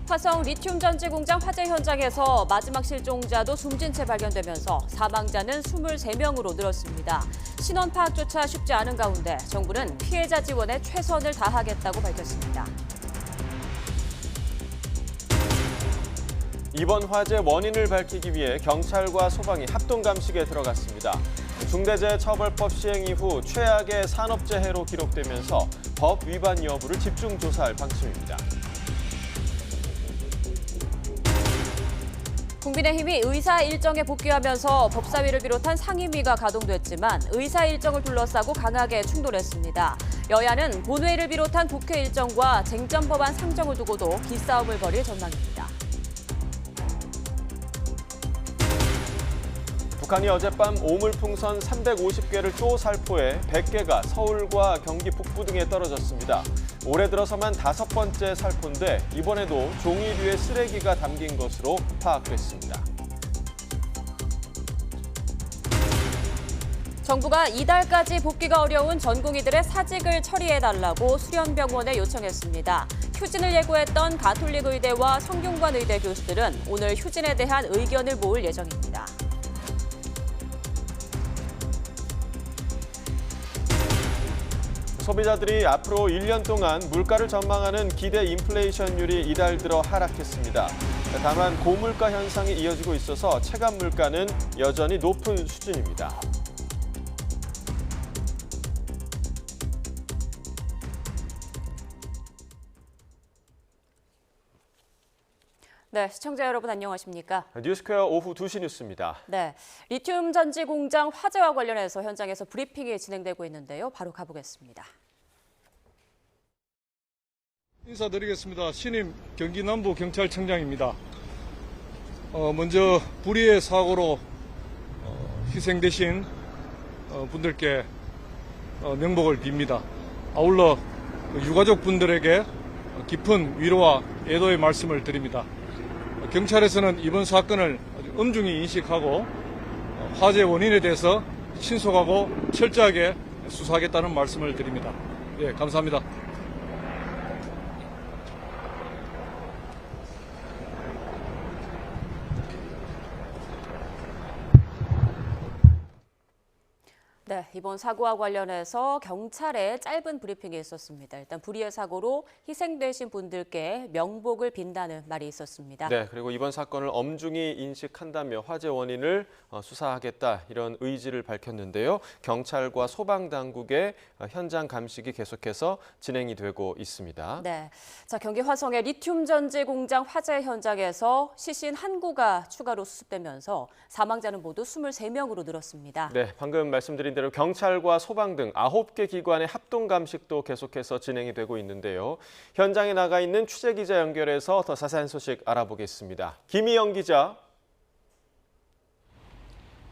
화성 리튬 전지 공장 화재 현장에서 마지막 실종자도 숨진 채 발견되면서 사망자는 23명으로 늘었습니다. 신원 파악조차 쉽지 않은 가운데 정부는 피해자 지원에 최선을 다하겠다고 밝혔습니다. 이번 화재 원인을 밝히기 위해 경찰과 소방이 합동 감식에 들어갔습니다. 중대재해처벌법 시행 이후 최악의 산업재해로 기록되면서 법 위반 여부를 집중 조사할 방침입니다. 국민의힘이 의사 일정에 복귀하면서 법사위를 비롯한 상임위가 가동됐지만 의사 일정을 둘러싸고 강하게 충돌했습니다. 여야는 본회의를 비롯한 국회 일정과 쟁점 법안 상정을 두고도 기싸움을 벌일 전망입니다. 북한이 어젯밤 오물풍선 350개를 또 살포해 100개가 서울과 경기 북부 등에 떨어졌습니다. 올해 들어서만 5번째 살포인데 이번에도 종이류의 쓰레기가 담긴 것으로 파악됐습니다. 정부가 이달까지 복귀가 어려운 전공의들의 사직을 처리해달라고 수련병원에 요청했습니다. 휴진을 예고했던 가톨릭 의대와 성균관 의대 교수들은 오늘 휴진에 대한 의견을 모을 예정입니다. 소비자들이 앞으로 1년 동안 물가를 전망하는 기대 인플레이션율이 이달 들어 하락했습니다. 다만 고물가 현상이 이어지고 있어서 체감 물가는 여전히 높은 수준입니다. 네, 시청자 여러분 안녕하십니까? 뉴스퀘어 오후 2시 뉴스입니다. 네, 리튬 전지 공장 화재와 관련해서 현장에서 브리핑이 진행되고 있는데요. 바로 가보겠습니다. 인사드리겠습니다. 신임 경기남부경찰청장입니다. 먼저 불의의 사고로 희생되신 분들께 명복을 빕니다. 아울러 유가족 분들에게 깊은 위로와 애도의 말씀을 드립니다. 경찰에서는 이번 사건을 엄중히 인식하고 화재 원인에 대해서 신속하고 철저하게 수사하겠다는 말씀을 드립니다. 예, 감사합니다. 네, 이번 사고와 관련해서 경찰의 짧은 브리핑이 있었습니다. 일단 불의의 사고로 희생되신 분들께 명복을 빈다는 말이 있었습니다. 네, 그리고 이번 사건을 엄중히 인식한다며 화재 원인을 수사하겠다 이런 의지를 밝혔는데요. 경찰과 소방당국의 현장 감식이 계속해서 진행이 되고 있습니다. 네, 자 경기 화성의 리튬 전지 공장 화재 현장에서 시신 한 구가 추가로 수습되면서 사망자는 모두 23명으로 늘었습니다. 네, 방금 말씀드린 대로 경찰과 소방 등 9개 기관의 합동 감식도 계속해서 진행이 되고 있는데요. 현장에 나가 있는 취재 기자 연결해서 더 자세한 소식 알아보겠습니다. 김희영 기자.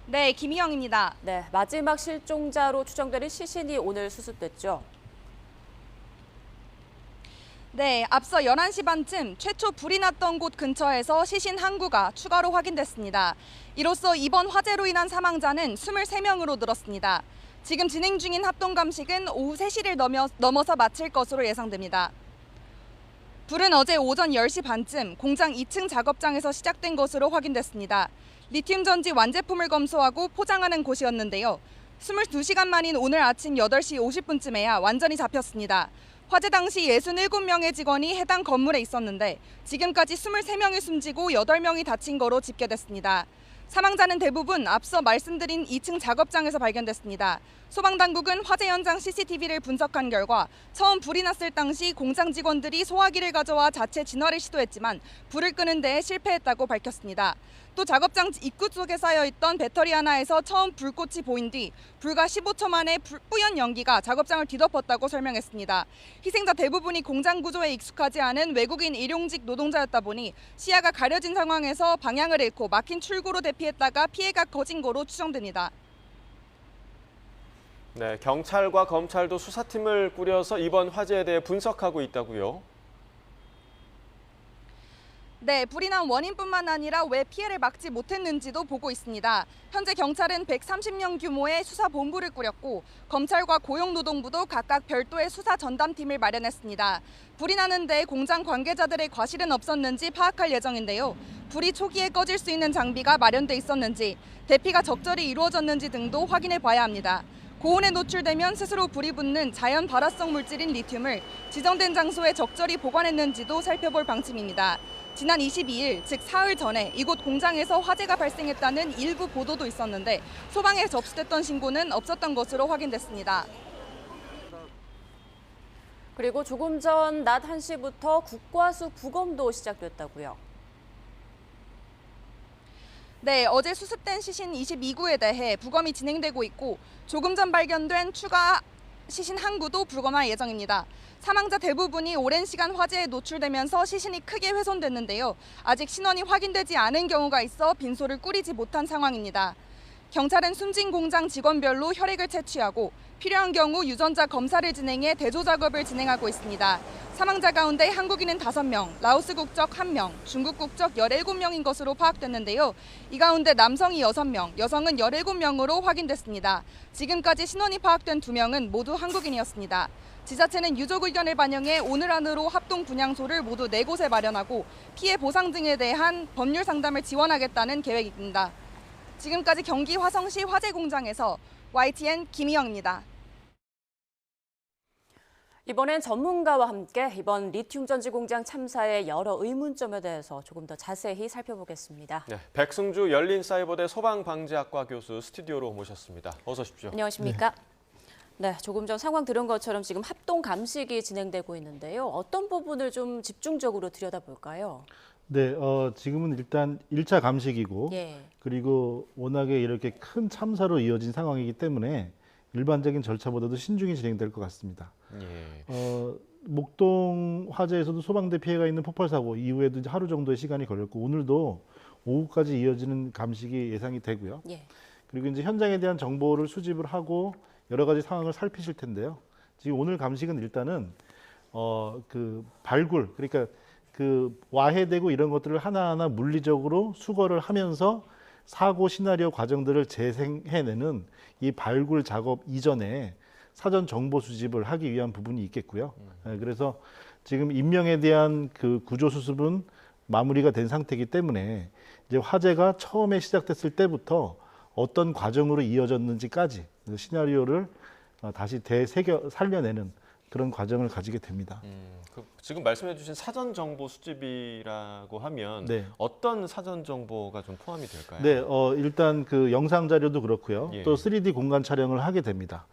네, 김희영입니다. 네, 마지막 실종자로 추정되는 시신이 오늘 수습됐죠. 네, 앞서 11시 반쯤 최초 불이 났던 곳 근처에서 시신 한 구가 추가로 확인됐습니다. 이로써 이번 화재로 인한 사망자는 23명으로 늘었습니다. 지금 진행 중인 합동 감식은 오후 3시를 넘어서 마칠 것으로 예상됩니다. 불은 어제 오전 10시 반쯤 공장 2층 작업장에서 시작된 것으로 확인됐습니다. 리튬 전지 완제품을 검수하고 포장하는 곳이었는데요. 22시간 만인 오늘 아침 8시 50분쯤에야 완전히 잡혔습니다. 화재 당시 67명의 직원이 해당 건물에 있었는데 지금까지 23명이 숨지고 8명이 다친 거로 집계됐습니다. 사망자는 대부분 앞서 말씀드린 2층 작업장에서 발견됐습니다. 소방당국은 화재 현장 CCTV를 분석한 결과 처음 불이 났을 당시 공장 직원들이 소화기를 가져와 자체 진화를 시도했지만 불을 끄는 데에 실패했다고 밝혔습니다. 또 작업장 입구 쪽에 쌓여있던 배터리 하나에서 처음 불꽃이 보인 뒤 불과 15초 만에 뿌연 연기가 작업장을 뒤덮었다고 설명했습니다. 희생자 대부분이 공장 구조에 익숙하지 않은 외국인 일용직 노동자였다 보니 시야가 가려진 상황에서 방향을 잃고 막힌 출구로 대피했다가 피해가 커진 거로 추정됩니다. 네, 경찰과 검찰도 수사팀을 꾸려서 이번 화재에 대해 분석하고 있다고요. 네, 불이 난 원인뿐만 아니라 왜 피해를 막지 못했는지도 보고 있습니다. 현재 경찰은 130명 규모의 수사본부를 꾸렸고 검찰과 고용노동부도 각각 별도의 수사 전담팀을 마련했습니다. 불이 나는데 공장 관계자들의 과실은 없었는지 파악할 예정인데요. 불이 초기에 꺼질 수 있는 장비가 마련돼 있었는지, 대피가 적절히 이루어졌는지 등도 확인해 봐야 합니다. 고온에 노출되면 스스로 불이 붙는 자연 발화성 물질인 리튬을 지정된 장소에 적절히 보관했는지도 살펴볼 방침입니다. 지난 22일, 즉 사흘 전에 이곳 공장에서 화재가 발생했다는 일부 보도도 있었는데 소방에 접수됐던 신고는 없었던 것으로 확인됐습니다. 그리고 조금 전 낮 1시부터 국과수 부검도 시작됐다고요. 네, 어제 수습된 시신 22구에 대해 부검이 진행되고 있고 조금 전 발견된 추가 시신 한 구도 부검할 예정입니다. 사망자 대부분이 오랜 시간 화재에 노출되면서 시신이 크게 훼손됐는데요. 아직 신원이 확인되지 않은 경우가 있어 빈소를 꾸리지 못한 상황입니다. 경찰은 숨진 공장 직원별로 혈액을 채취하고 필요한 경우 유전자 검사를 진행해 대조 작업을 진행하고 있습니다. 사망자 가운데 한국인은 5명, 라오스 국적 1명, 중국 국적 17명인 것으로 파악됐는데요. 이 가운데 남성이 6명, 여성은 17명으로 확인됐습니다. 지금까지 신원이 파악된 2명은 모두 한국인이었습니다. 지자체는 유족 의견을 반영해 오늘 안으로 합동 분향소를 모두 4곳에 마련하고 피해 보상 등에 대한 법률 상담을 지원하겠다는 계획입니다. 지금까지 경기 화성시 화재 공장에서 YTN 김희영입니다. 이번엔 전문가와 함께 이번 리튬 전지 공장 참사의 여러 의문점에 대해서 조금 더 자세히 살펴보겠습니다. 네, 백승주 열린사이버대 소방방재학과 교수 스튜디오로 모셨습니다. 어서 오십시오. 안녕하십니까? 네, 조금 전 상황 들은 것처럼 지금 합동 감식이 진행되고 있는데요. 어떤 부분을 좀 집중적으로 들여다볼까요? 네, 지금은 일단 1차 감식이고 예. 그리고 워낙에 이렇게 큰 참사로 이어진 상황이기 때문에 일반적인 절차보다도 신중히 진행될 것 같습니다. 예. 목동 화재에서도 소방대 피해가 있는 폭발 사고 이후에도 이제 하루 정도의 시간이 걸렸고 오늘도 오후까지 이어지는 감식이 예상이 되고요. 예. 그리고 이제 현장에 대한 정보를 수집을 하고 여러 가지 상황을 살피실 텐데요. 지금 오늘 감식은 일단은 그 발굴, 그러니까 그 와해되고 이런 것들을 하나하나 물리적으로 수거를 하면서 사고 시나리오 과정들을 재생해내는 이 발굴 작업 이전에 사전 정보 수집을 하기 위한 부분이 있겠고요. 그래서 지금 인명에 대한 그 구조 수습은 마무리가 된 상태이기 때문에 이제 화재가 처음에 시작됐을 때부터 어떤 과정으로 이어졌는지까지 그 시나리오를 다시 살려내는 그런 과정을 가지게 됩니다. 지금 말씀해주신 사전 정보 수집이라고 하면 네. 어떤 사전 정보가 좀 포함이 될까요? 네, 일단 그 영상 자료도 그렇고요. 예. 또 3D 공간 촬영을 하게 됩니다.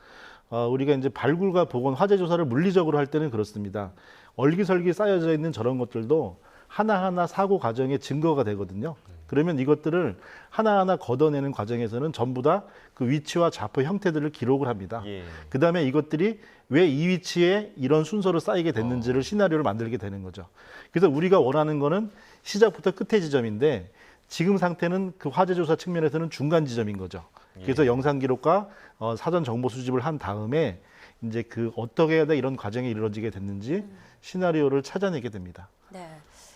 우리가 이제 발굴과 복원, 화재 조사를 물리적으로 할 때는 그렇습니다. 얼기설기 쌓여져 있는 저런 것들도 하나하나 사고 과정의 증거가 되거든요. 그러면 이것들을 하나하나 걷어내는 과정에서는 전부 다 그 위치와 좌표 형태들을 기록을 합니다. 예. 그다음에 이것들이 왜 이 위치에 이런 순서로 쌓이게 됐는지를 시나리오를 만들게 되는 거죠. 그래서 우리가 원하는 거는 시작부터 끝의 지점인데 지금 상태는 그 화재 조사 측면에서는 중간 지점인 거죠. 그래서 영상 기록과 사전 정보 수집을 한 다음에 이제 그 어떻게 해야 이런 과정이 이루어지게 됐는지 시나리오를 찾아내게 됩니다. 네.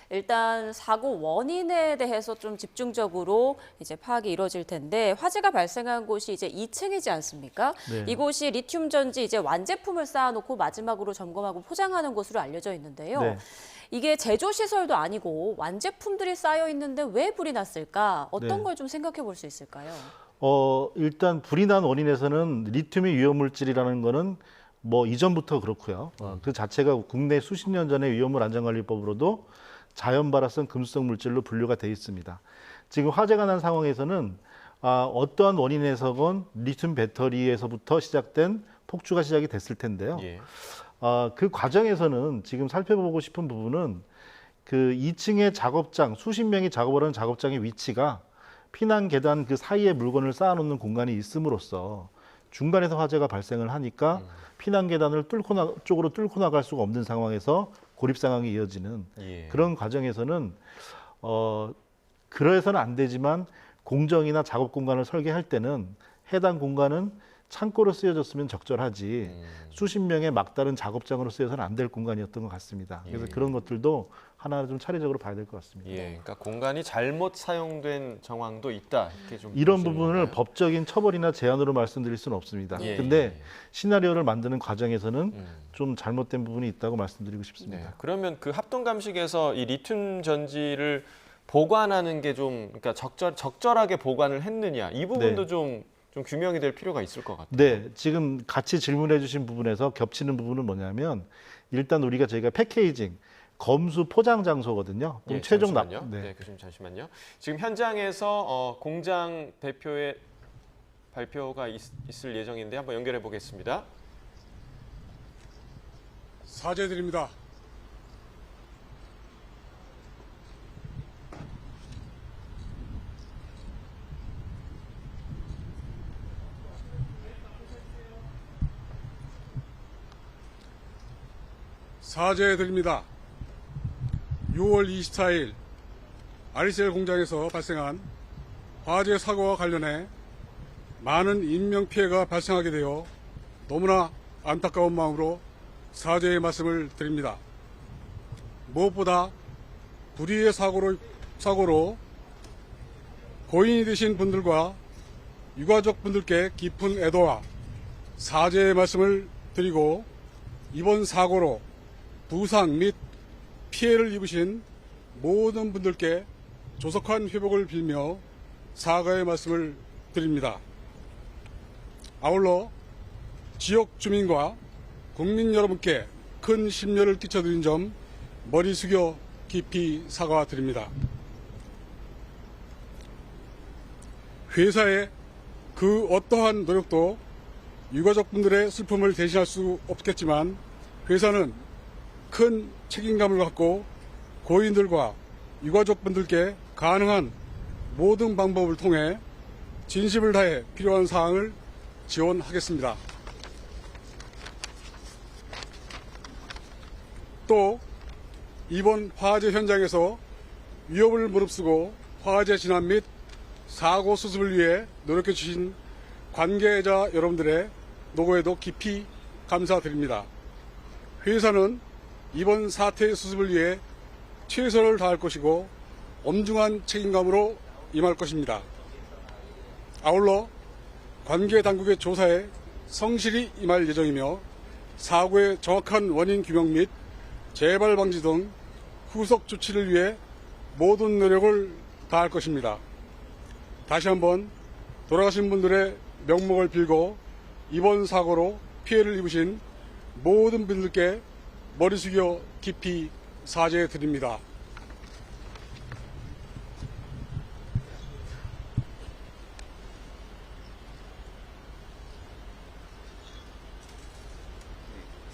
일단 사고 원인에 대해서 좀 집중적으로 이제 파악이 이루어질 텐데 화재가 발생한 곳이 이제 2층이지 않습니까? 네. 이곳이 리튬 전지 이제 완제품을 쌓아놓고 마지막으로 점검하고 포장하는 곳으로 알려져 있는데요. 네. 이게 제조 시설도 아니고 완제품들이 쌓여 있는데 왜 불이 났을까? 어떤 네. 걸 좀 생각해 볼 수 있을까요? 일단 불이 난 원인에서는 리튬이 위험물질이라는 거는 뭐 이전부터 그렇고요. 그 자체가 국내 수십 년 전에 위험물 안전관리법으로도 자연 발화성 금수성 물질로 분류가 돼 있습니다. 지금 화재가 난 상황에서는 어떠한 원인에서건 리튬 배터리에서부터 시작된 폭주가 시작이 됐을 텐데요. 예. 그 과정에서는 지금 살펴보고 싶은 부분은 그 2층의 작업장, 수십 명이 작업을 하는 작업장의 위치가 피난 계단 그 사이에 물건을 쌓아놓는 공간이 있음으로써 중간에서 화재가 발생을 하니까 피난 계단을 쪽으로 뚫고 나갈 수가 없는 상황에서 고립 상황이 이어지는 예. 그런 과정에서는 그래서는 안 되지만 공정이나 작업 공간을 설계할 때는 해당 공간은 창고로 쓰여졌으면 적절하지 수십 명의 막다른 작업장으로 쓰여서는 안 될 공간이었던 것 같습니다. 그래서 예. 그런 것들도 하나 좀 차례적으로 봐야 될 것 같습니다. 예, 그러니까 공간이 잘못 사용된 정황도 있다. 이렇게 좀 이런 보시는 부분을 건가요? 법적인 처벌이나 제한으로 말씀드릴 수는 없습니다. 예, 근데 예. 시나리오를 만드는 과정에서는 음. 좀 잘못된 부분이 있다고 말씀드리고 싶습니다. 네, 그러면 그 합동감식에서 이 리튬 전지를 보관하는 게 좀 그러니까 적절하게 보관을 했느냐 이 부분도 네. 좀 규명이 될 필요가 있을 것 같아요. 네, 지금 같이 질문해 주신 부분에서 겹치는 부분은 뭐냐면 일단 저희가 패케이징, 검수 포장 장소거든요. 그럼 예, 최종 잠시만요. 네, 교수님 잠시만요. 지금 현장에서 공장 대표의 발표가 있을 예정인데 한번 연결해 보겠습니다. 사죄드립니다. 사죄드립니다. 6월 24일 RCL 공장에서 발생한 화재 사고와 관련해 많은 인명피해가 발생하게 되어 너무나 안타까운 마음으로 사죄의 말씀을 드립니다. 무엇보다 불의의 사고로 고인이 되신 분들과 유가족 분들께 깊은 애도와 사죄의 말씀을 드리고 이번 사고로 부상 및 피해를 입으신 모든 분들께 조속한 회복을 빌며 사과의 말씀을 드립니다. 아울러 지역 주민과 국민 여러분께 큰 심려를 끼쳐드린 점 머리 숙여 깊이 사과드립니다. 회사의 그 어떠한 노력도 유가족분들의 슬픔을 대신할 수 없겠지만 회사는 큰 책임감을 갖고 고인들과 유가족분들께 가능한 모든 방법을 통해 진심을 다해 필요한 사항을 지원하겠습니다. 또 이번 화재 현장에서 위협을 무릅쓰고 화재 진압 및 사고 수습을 위해 노력해 주신 관계자 여러분들의 노고에도 깊이 감사드립니다. 회사는 이번 사태 수습을 위해 최선을 다할 것이고 엄중한 책임감으로 임할 것입니다. 아울러 관계 당국의 조사에 성실히 임할 예정이며 사고의 정확한 원인 규명 및 재발 방지 등 후속 조치를 위해 모든 노력을 다할 것입니다. 다시 한번 돌아가신 분들의 명목을 빌고 이번 사고로 피해를 입으신 모든 분들께 머리 숙여 깊이 사죄드립니다.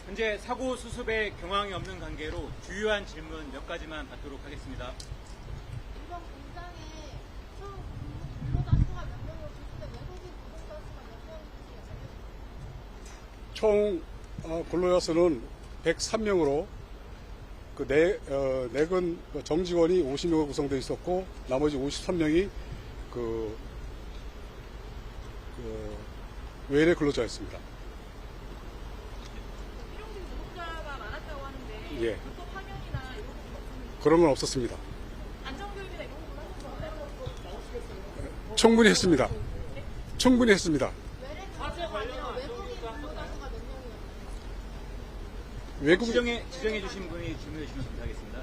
현재 사고 수습에 경황이 없는 관계로 주요한 질문 몇 가지만 받도록 하겠습니다. 이번 공장에 총 근로자 수가 몇 명이고 기존의 외국인 노동자 수가 몇 명인지 총 근로자 수는 103명으로 내근 정직원이 50명으로 구성되어 있었고 나머지 53명이 외래 근로자였습니다. 일용직 노동자가 많았다고 하는데 예. 불법 파견이나 이런 거 그런 건 없었습니다. 안전교육이나 이런 거 하셨어요? 충분히 했습니다. 충분히 했습니다. 외래가 아니라 외국인 근로자 수가 몇 명이에요? 외국 지정해 주신 분이 질문해 주시면 감사하겠습니다.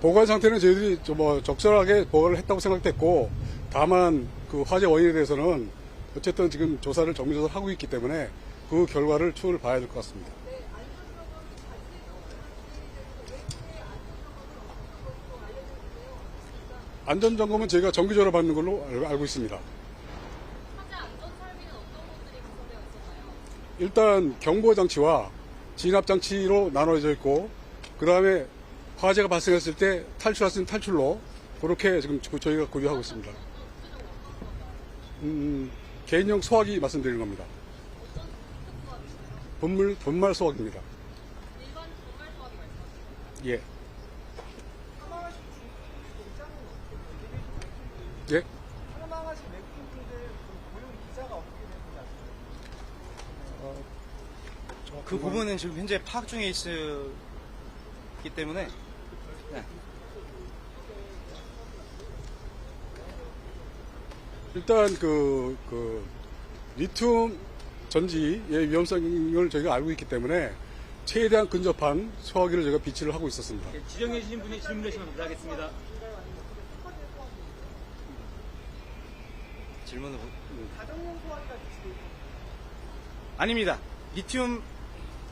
보관 상태는 저희들이 적절하게 보관을 했다고 생각됐고, 다만 그 화재 원인에 대해서는 어쨌든 지금 조사를 정밀조사를 하고 있기 때문에 그 결과를 추후를 봐야 될 것 같습니다. 안전점검은 저희가 정기적으로 받는 걸로 알고 있습니다. 화재 안전 설비는 어떤 것들이 구성되어 있었나요? 일단 경보장치와 진압장치로 나눠져 있고, 그 다음에 화재가 발생했을 때 탈출할 수 있는 탈출로 그렇게 지금 저희가 구비하고 있습니다. 개인용 소화기 말씀드리는 겁니다. 분말 소화기입니다. 일반 분말 소화기 말씀하시죠? 예. 예? 그 부분은 지금 현재 파악 중에 있기 때문에 네. 일단 리튬 전지의 위험성을 저희가 알고 있기 때문에 최대한 근접한 소화기를 저희가 비치를 하고 있었습니다. 예, 지정해 주신 분이 질문하시면 답변하겠습니다. 질문을 아닙니다. 리튬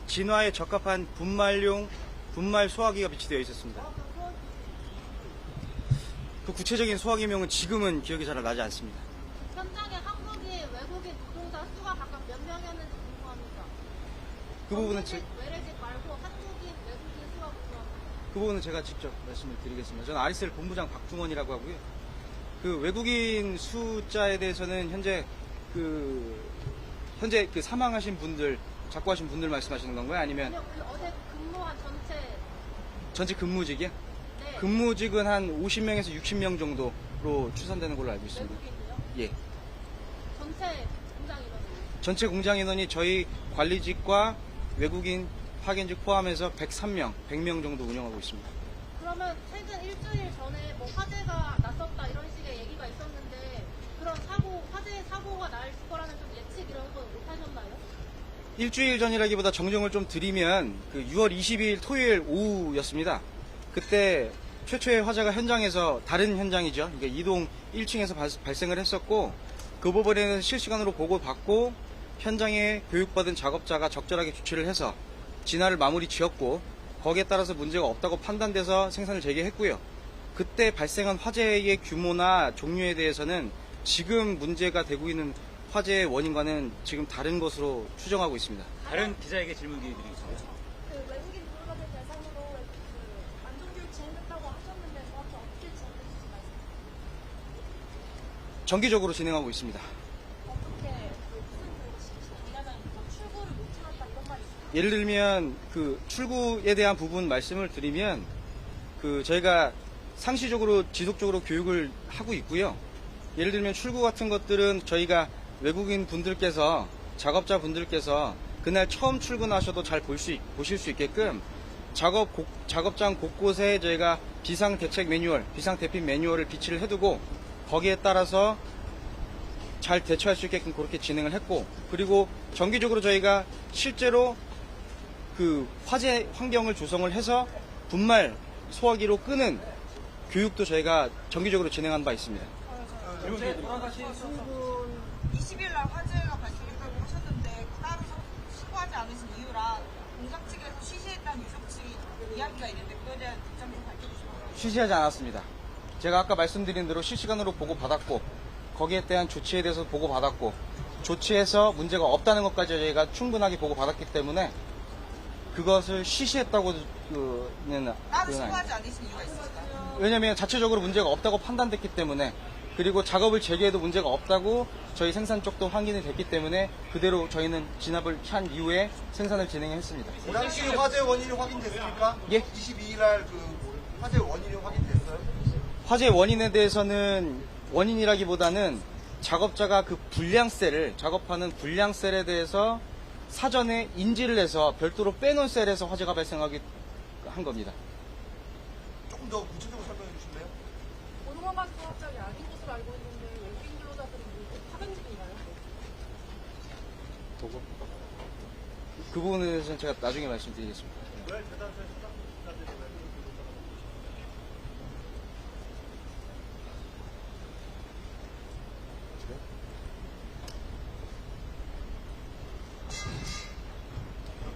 진화에 적합한 분말 소화기가 비치되어 있었습니다. 그 구체적인 소화기명은 지금은 기억이 잘 나지 않습니다. 현장에 한국인, 외국인 노동자 수가 각각 몇 명이었는지 궁금합니다. 그 부분은 외래직 말고 한국인, 외국인 수가 궁금합니다. 그 부분은 제가 직접 말씀을 드리겠습니다. 저는 RSL 본부장 박중원이라고 하고요. 그 외국인 숫자에 대해서는 현재 그 사망하신 분들, 작고하신 분들 말씀하시는 건가요? 아니면 아니요, 어제 근무한 전체 근무직이요? 네. 근무직은 한 50명에서 60명 정도로 추산되는 걸로 알고 있습니다. 외국인이요? 예. 전체 공장 인원이요? 전체 공장 인원이 저희 관리직과 외국인 파견직 포함해서 103명, 100명 정도 운영하고 있습니다. 그러면 최근 일주일 전에 뭐 화재가 났었다 이런 식의 얘기가 있었는데 그런 화재 사고가 날 거라는 좀 예측 이런 건 못 하셨나요? 일주일 전이라기보다 정정을 좀 드리면 그 6월 22일 토요일 오후였습니다. 그때 최초의 화재가 현장에서 다른 현장이죠. 그러니까 이동 1층에서 발생을 했었고 그 부분에는 실시간으로 보고받고 현장에 교육받은 작업자가 적절하게 조치를 해서 진화를 마무리 지었고 거기에 따라서 문제가 없다고 판단돼서 생산을 재개했고요. 그때 발생한 화재의 규모나 종류에 대해서는 지금 문제가 되고 있는 화재의 원인과는 지금 다른 것으로 추정하고 있습니다. 다른 기자에게 질문 기회 드리겠습니다. 그 외국인 노동자들 대상으로 안전교육 진행됐다고 하셨는데 정확히 어떻게 진행됐는지 말씀해 주세요. 정기적으로 진행하고 있습니다. 어떻게 무슨 일하자면 출구를 못 찾았다 이런 말이 있어요? 예를 들면 그 출구에 대한 부분 말씀을 드리면 그 저희가 상시적으로 지속적으로 교육을 하고 있고요. 예를 들면 출구 같은 것들은 저희가 외국인 분들께서 작업자 분들께서 그날 처음 출근하셔도 잘 보실 수 있게끔 작업장 곳곳에 저희가 비상 대책 매뉴얼, 비상 대피 매뉴얼을 비치를 해두고 거기에 따라서 잘 대처할 수 있게끔 그렇게 진행을 했고 그리고 정기적으로 저희가 실제로 그 화재 환경을 조성을 해서 분말 소화기로 끄는 교육도 저희가 정기적으로 진행한 바 있습니다. 돌아가신 순분 20일 날 화재가 발생했다고 하셨는데 따로 신고하지 않으신 이유랑 공장 측에서 쉬쉬했다는 유석 측 이야기가 있는데 그거에 대한 입장 좀 밝혀주시면. 쉬쉬하지 않았습니다. 제가 아까 말씀드린 대로 실시간으로 보고받았고 거기에 대한 조치에 대해서 보고받았고 조치해서 문제가 없다는 것까지 저희가 충분하게 보고받았기 때문에 그것을 쉬쉬했다고는 따로 신고하지 않으신 이유가 있습니다. 왜냐하면 자체적으로 문제가 없다고 판단됐기 때문에 그리고 작업을 재개해도 문제가 없다고 저희 생산 쪽도 확인이 됐기 때문에 그대로 저희는 진압을 한 이후에 생산을 진행했습니다. 그 당시 화재 원인이 확인됐습니까? 예? 22일 날 그 화재 원인이 확인됐어요? 화재 원인에 대해서는 원인이라기보다는 작업자가 그 불량셀을 작업하는 불량셀에 대해서 사전에 인지를 해서 별도로 빼놓은 셀에서 화재가 발생하게 한 겁니다. 조금 더 구체적으로 설명해 주실래요? 오동환 수업장이 아닌 것으로 알고 있는데 외국인 근로자들이 파견직인가요? 그 부분에 대해서는 제가 나중에 말씀드리겠습니다.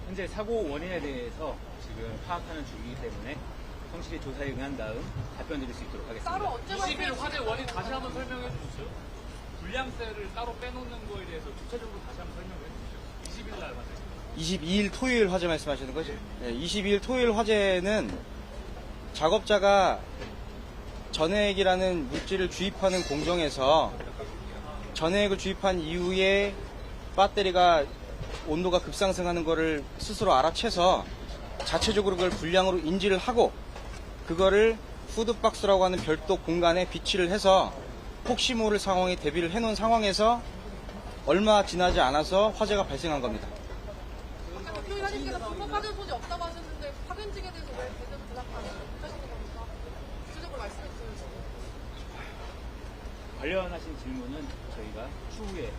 현재 사고 원인에 대해서 지금 파악하는 중이기 때문에 성실히 조사에 응한 다음 답변 드릴 수 있도록 하겠습니다. 따로 언제 20일 화재 원인 다시 한번 설명해 주시죠. 불량세를 따로 빼놓는 거에 대해서 구체적으로 다시 한번 설명해 주시죠. 20일 날 화재. 22일 토요일 화재 말씀하시는 거죠? 네, 22일 토요일 화재는 작업자가 전해액이라는 물질을 주입하는 공정에서 전해액을 주입한 이후에 배터리가 온도가 급상승하는 것을 스스로 알아채서 자체적으로 그걸 불량으로 인지를 하고 그거를 푸드박스라고 하는 별도 공간에 비치를 해서 혹시 모를 상황에 대비를 해놓은 상황에서 얼마 지나지 않아서 화재가 발생한 겁니다. 대표이사님께서 불법 파견 소지 없다고 하셨는데 파견직에 대해서 왜 제대로 대답하시는 겁니까? 구체적으로 말씀해 주세요. 관련하신 질문은 저희가 추후에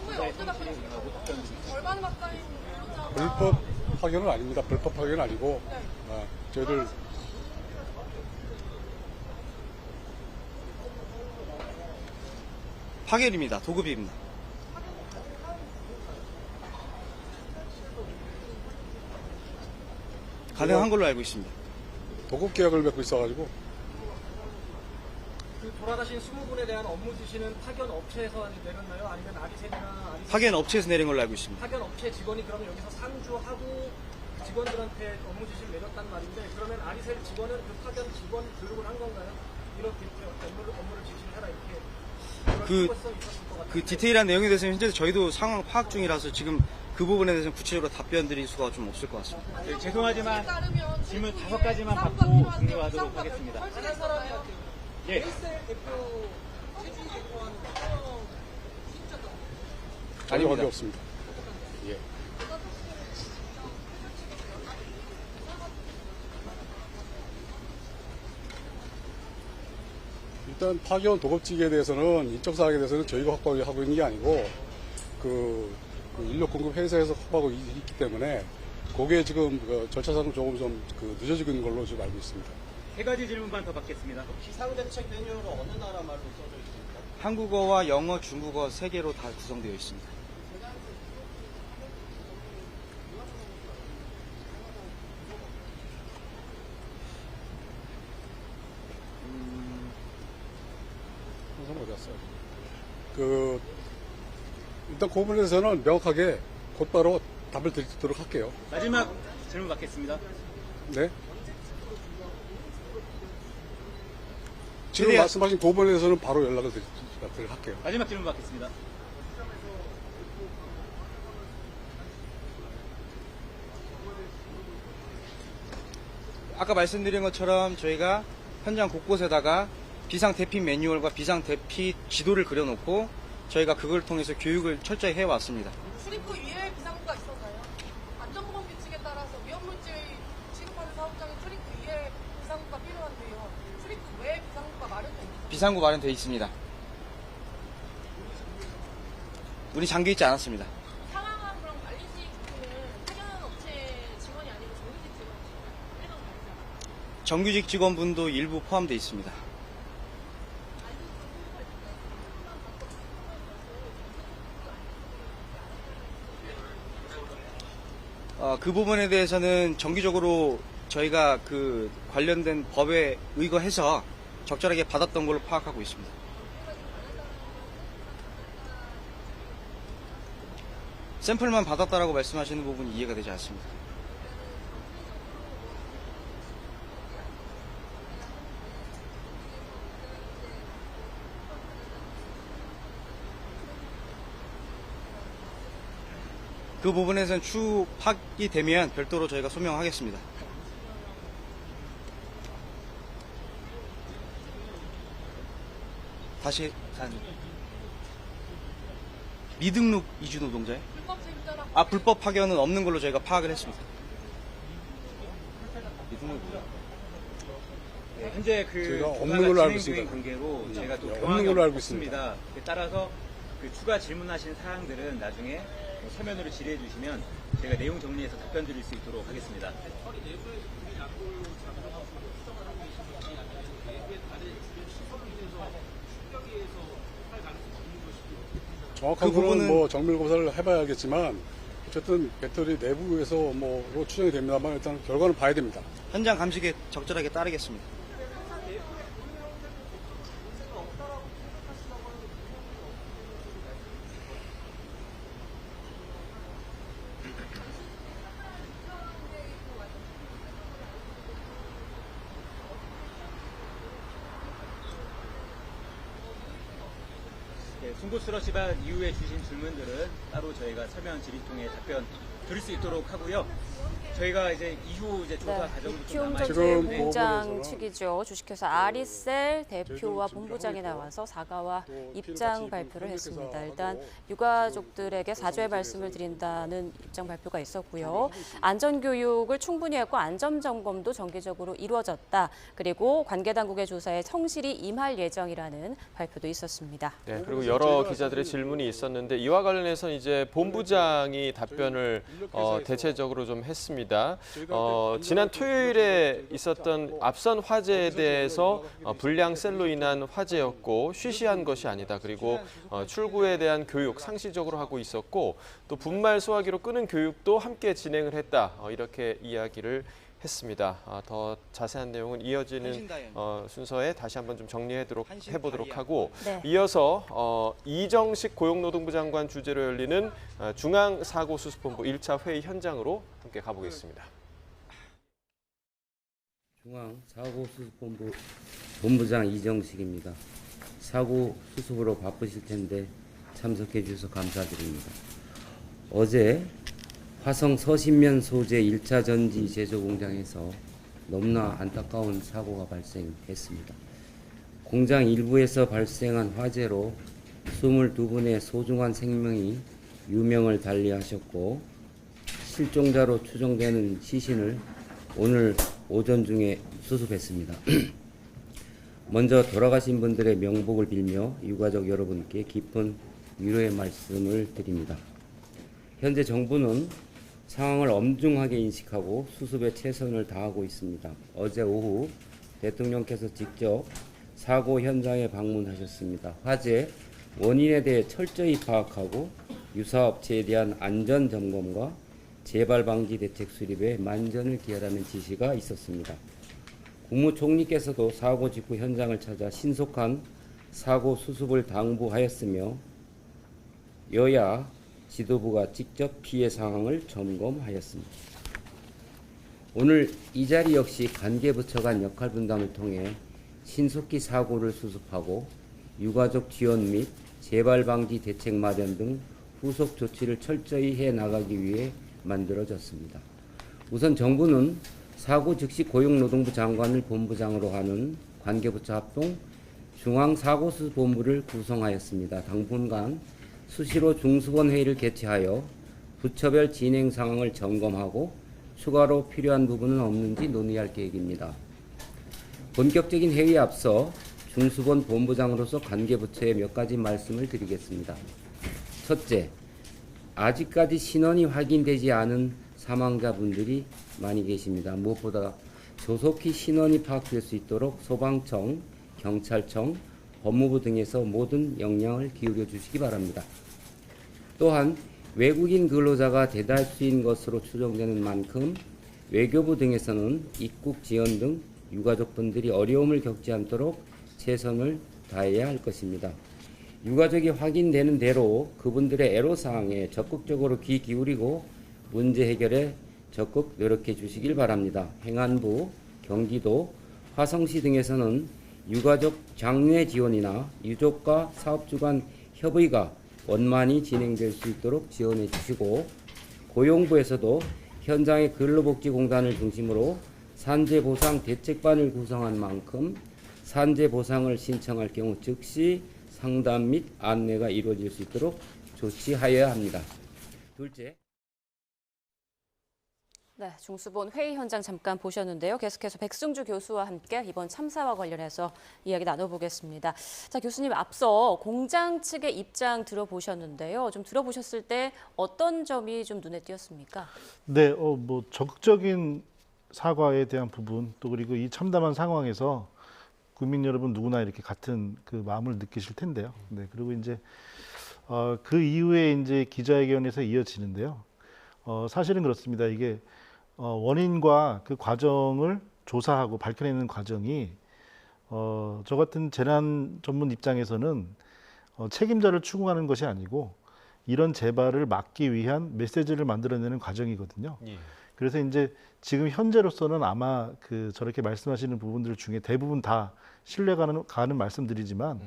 언제 답변하고 답변드리겠습니다. 얼마나 가까이 배우자가 불법 파견은 아닙니다. 불법 파견은 아니고 저희들 파견입니다. 도급입니다. 가능한 걸로 알고 있습니다. 도급 계약을 맺고 있어가지고 그 돌아가신 20분에 대한 업무 지시는 파견 업체에서 내렸나요? 아니면 아리셀이나 파견 업체에서 내린 걸로 알고 있습니다. 파견 업체 직원이 그러면 여기서 상주하고 직원들한테 업무 지시를 내렸단 말인데 그러면 아리셀 직원은 그 파견 직원 교육을 한 건가요? 이렇게 업무를 지시를 해라 이렇게 그 디테일한 내용에 대해서는 현재 저희도 상황 파악 중이라서 지금 그 부분에 대해서는 구체적으로 답변 드릴 수가 좀 없을 것 같습니다. 네, 죄송하지만 질문 5가지만 받고 종료하도록 하겠습니다. 예. 대표 최준 대표와는 전혀 관계 없습니다. 예. 일단 파견 도급직에 대해서는 인적 사항에 대해서는 저희가 확보하고 있는 게 아니고 그 인력 공급 회사에서 확보하고 있기 때문에 그게 지금 절차상 조금 좀 늦어지고 있는 걸로 지금 알고 있습니다. 3가지 질문만 더 받겠습니다. 비상대책 메뉴로 어느 나라 말로 써져 있습니까? 한국어와 영어, 중국어 3개로 다 구성되어 있습니다. 항상 어디 갔어요? 일단 그 부분에 대해서는 명확하게 곧바로 답을 드리도록 할게요. 마지막 질문 받겠습니다. 네. 지금 말씀하신 그 부분에 대해서는 바로 연락을 드리도록 할게요. 마지막 질문 받겠습니다. 아까 말씀드린 것처럼 저희가 현장 곳곳에다가 비상대피 매뉴얼과 비상대피 지도를 그려놓고 저희가 그걸 통해서 교육을 철저히 해왔습니다. 출입구 위에 비상구가 있었나요? 안전보건 규칙에 따라서 위험물질 취급하는 사업장에 출입구 위에 비상구가 필요한데요. 출입구 외에 비상구가 마련돼 있나요? 비상구 마련되어 있습니다. 문이 잠겨 있지 않았습니다. 상황은 그럼 관리직 분은 파견 업체 직원이 아니고 정규직 직원이시죠? 정규직 직원분도 일부 포함되어 있습니다. 그 부분에 대해서는 정기적으로 저희가 그 관련된 법에 의거해서 적절하게 받았던 걸로 파악하고 있습니다. 샘플만 받았다라고 말씀하시는 부분이 이해가 되지 않습니다. 그 부분에서는 추후 파악이 되면 별도로 저희가 소명하겠습니다. 다시 미등록 이주 노동자요? 불법 파견은 없는 걸로 저희가 파악을 했습니다. 네, 현재 저희가 없는 걸로 알고 있습니다. 관계로 제가 또 없는 걸로 알고 있습니다. 따라서 그 추가 질문하신 사항들은 나중에 서면으로 질의해 주시면 제가 내용 정리해서 답변 드릴 수 있도록 하겠습니다. 정확한 부분은 뭐 정밀 검사를 해봐야 알겠지만 어쨌든 배터리 내부에서 뭐로 추정이 됩니다만 일단 결과는 봐야 됩니다. 현장 감식에 적절하게 따르겠습니다. 송곳스러시반 이후에 주신 질문들은 따로 저희가 서면 질의 통해 답변 드릴 수 있도록 하고요. 저희가 이제 이후 이제 조사 네, 과정도 좀 리튬 남아 전지 지금 공장 보고서는 측이죠. 주식회사 아리셀 대표와 본부장이 나와서 사과와 입장 발표를 했습니다. 일단 유가족들에게 사죄의 말씀을 드린다는 입장 발표가 있었고요. 안전교육을 충분히 했고 안전점검도 정기적으로 이루어졌다. 그리고 관계당국의 조사에 성실히 임할 예정이라는 발표도 있었습니다. 네, 그리고 여러 기자들의 질문이 있었는데 이와 관련해서 이제 본부장이 답변을 대체적으로 좀 했습니다. 지난 토요일에 있었던 앞선 화재에 대해서 불량셀로 인한 화재였고 쉬쉬한 것이 아니다. 그리고 출구에 대한 교육 상시적으로 하고 있었고 또 분말 소화기로 끄는 교육도 함께 진행을 했다. 이렇게 이야기를 했습니다. 더 자세한 내용은 이어지는 순서에 다시 한번 좀 해보도록 하고 네. 이어서 이정식 고용노동부 장관 주재로 열리는 중앙사고수습본부 1차 회의 현장으로 함께 가보겠습니다. 중앙사고수습본부 본부장 이정식입니다. 사고 수습으로 바쁘실 텐데 참석해 주셔서 감사드립니다. 어제 화성 서신면 소재 1차 전지 제조 공장에서 너무나 안타까운 사고가 발생했습니다. 공장 일부에서 발생한 화재로 22분의 소중한 생명이 유명을 달리하셨고 실종자로 추정되는 시신을 오늘 오전 중에 수습했습니다. 먼저 돌아가신 분들의 명복을 빌며 유가족 여러분께 깊은 위로의 말씀을 드립니다. 현재 정부는 상황을 엄중하게 인식하고 수습에 최선을 다하고 있습니다. 어제 오후 대통령께서 직접 사고 현장에 방문하셨습니다. 화재 원인에 대해 철저히 파악하고 유사업체에 대한 안전 점검과 재발 방지 대책 수립에 만전을 기하라는 지시가 있었습니다. 국무총리께서도 사고 직후 현장을 찾아 신속한 사고 수습을 당부하였으며 여야 지도부가 직접 피해 상황을 점검하였습니다. 오늘 이 자리 역시 관계부처 간 역할 분담을 통해 신속히 사고를 수습하고 유가족 지원 및 재발 방지 대책 마련 등 후속 조치를 철저히 해 나가기 위해 만들어졌습니다. 우선 정부는 사고 즉시 고용노동부 장관을 본부장으로 하는 관계부처 합동 중앙사고수본부를 구성하였습니다. 당분간 수시로 중수본 회의를 개최하여 부처별 진행 상황을 점검하고 추가로 필요한 부분은 없는지 논의할 계획입니다. 본격적인 회의에 앞서 중수본 본부장으로서 관계부처에 몇 가지 말씀을 드리겠습니다. 첫째, 아직까지 신원이 확인되지 않은 사망자분들이 많이 계십니다. 무엇보다 조속히 신원이 파악될 수 있도록 소방청, 경찰청, 법무부 등에서 모든 역량을 기울여 주시기 바랍니다. 또한 외국인 근로자가 대다수인 것으로 추정되는 만큼 외교부 등에서는 입국 지원 등 유가족분들이 어려움을 겪지 않도록 최선을 다해야 할 것입니다. 유가족이 확인되는 대로 그분들의 애로사항에 적극적으로 귀 기울이고 문제 해결에 적극 노력해 주시길 바랍니다. 행안부, 경기도, 화성시 등에서는 유가족 장례 지원이나 유족과 사업주 간 협의가 원만히 진행될 수 있도록 지원해 주시고 고용부에서도 현장의 근로복지공단을 중심으로 산재보상 대책반을 구성한 만큼 산재보상을 신청할 경우 즉시 상담 및 안내가 이루어질 수 있도록 조치하여야 합니다. 둘째, 네, 중수본 회의 현장 잠깐 보셨는데요. 계속해서 백승주 교수와 함께 이번 참사와 관련해서 이야기 나눠보겠습니다. 자, 교수님 앞서 공장 측의 입장 들어보셨는데요. 좀 들어보셨을 때 어떤 점이 좀 눈에 띄었습니까? 네, 뭐 적극적인 사과에 대한 부분 또 그리고 이 참담한 상황에서 국민 여러분 누구나 이렇게 같은 그 마음을 느끼실 텐데요. 네, 그리고 이제 그 이후에 이제 기자회견에서 이어지는데요. 사실은 그렇습니다. 이게 원인과 그 과정을 조사하고 밝혀내는 과정이 저 같은 재난 전문 입장에서는 책임자를 추궁하는 것이 아니고 이런 재발을 막기 위한 메시지를 만들어내는 과정이거든요. 예. 그래서 이제 지금 현재로서는 아마 그 저렇게 말씀하시는 부분들 중에 대부분 다 신뢰가는 말씀드리지만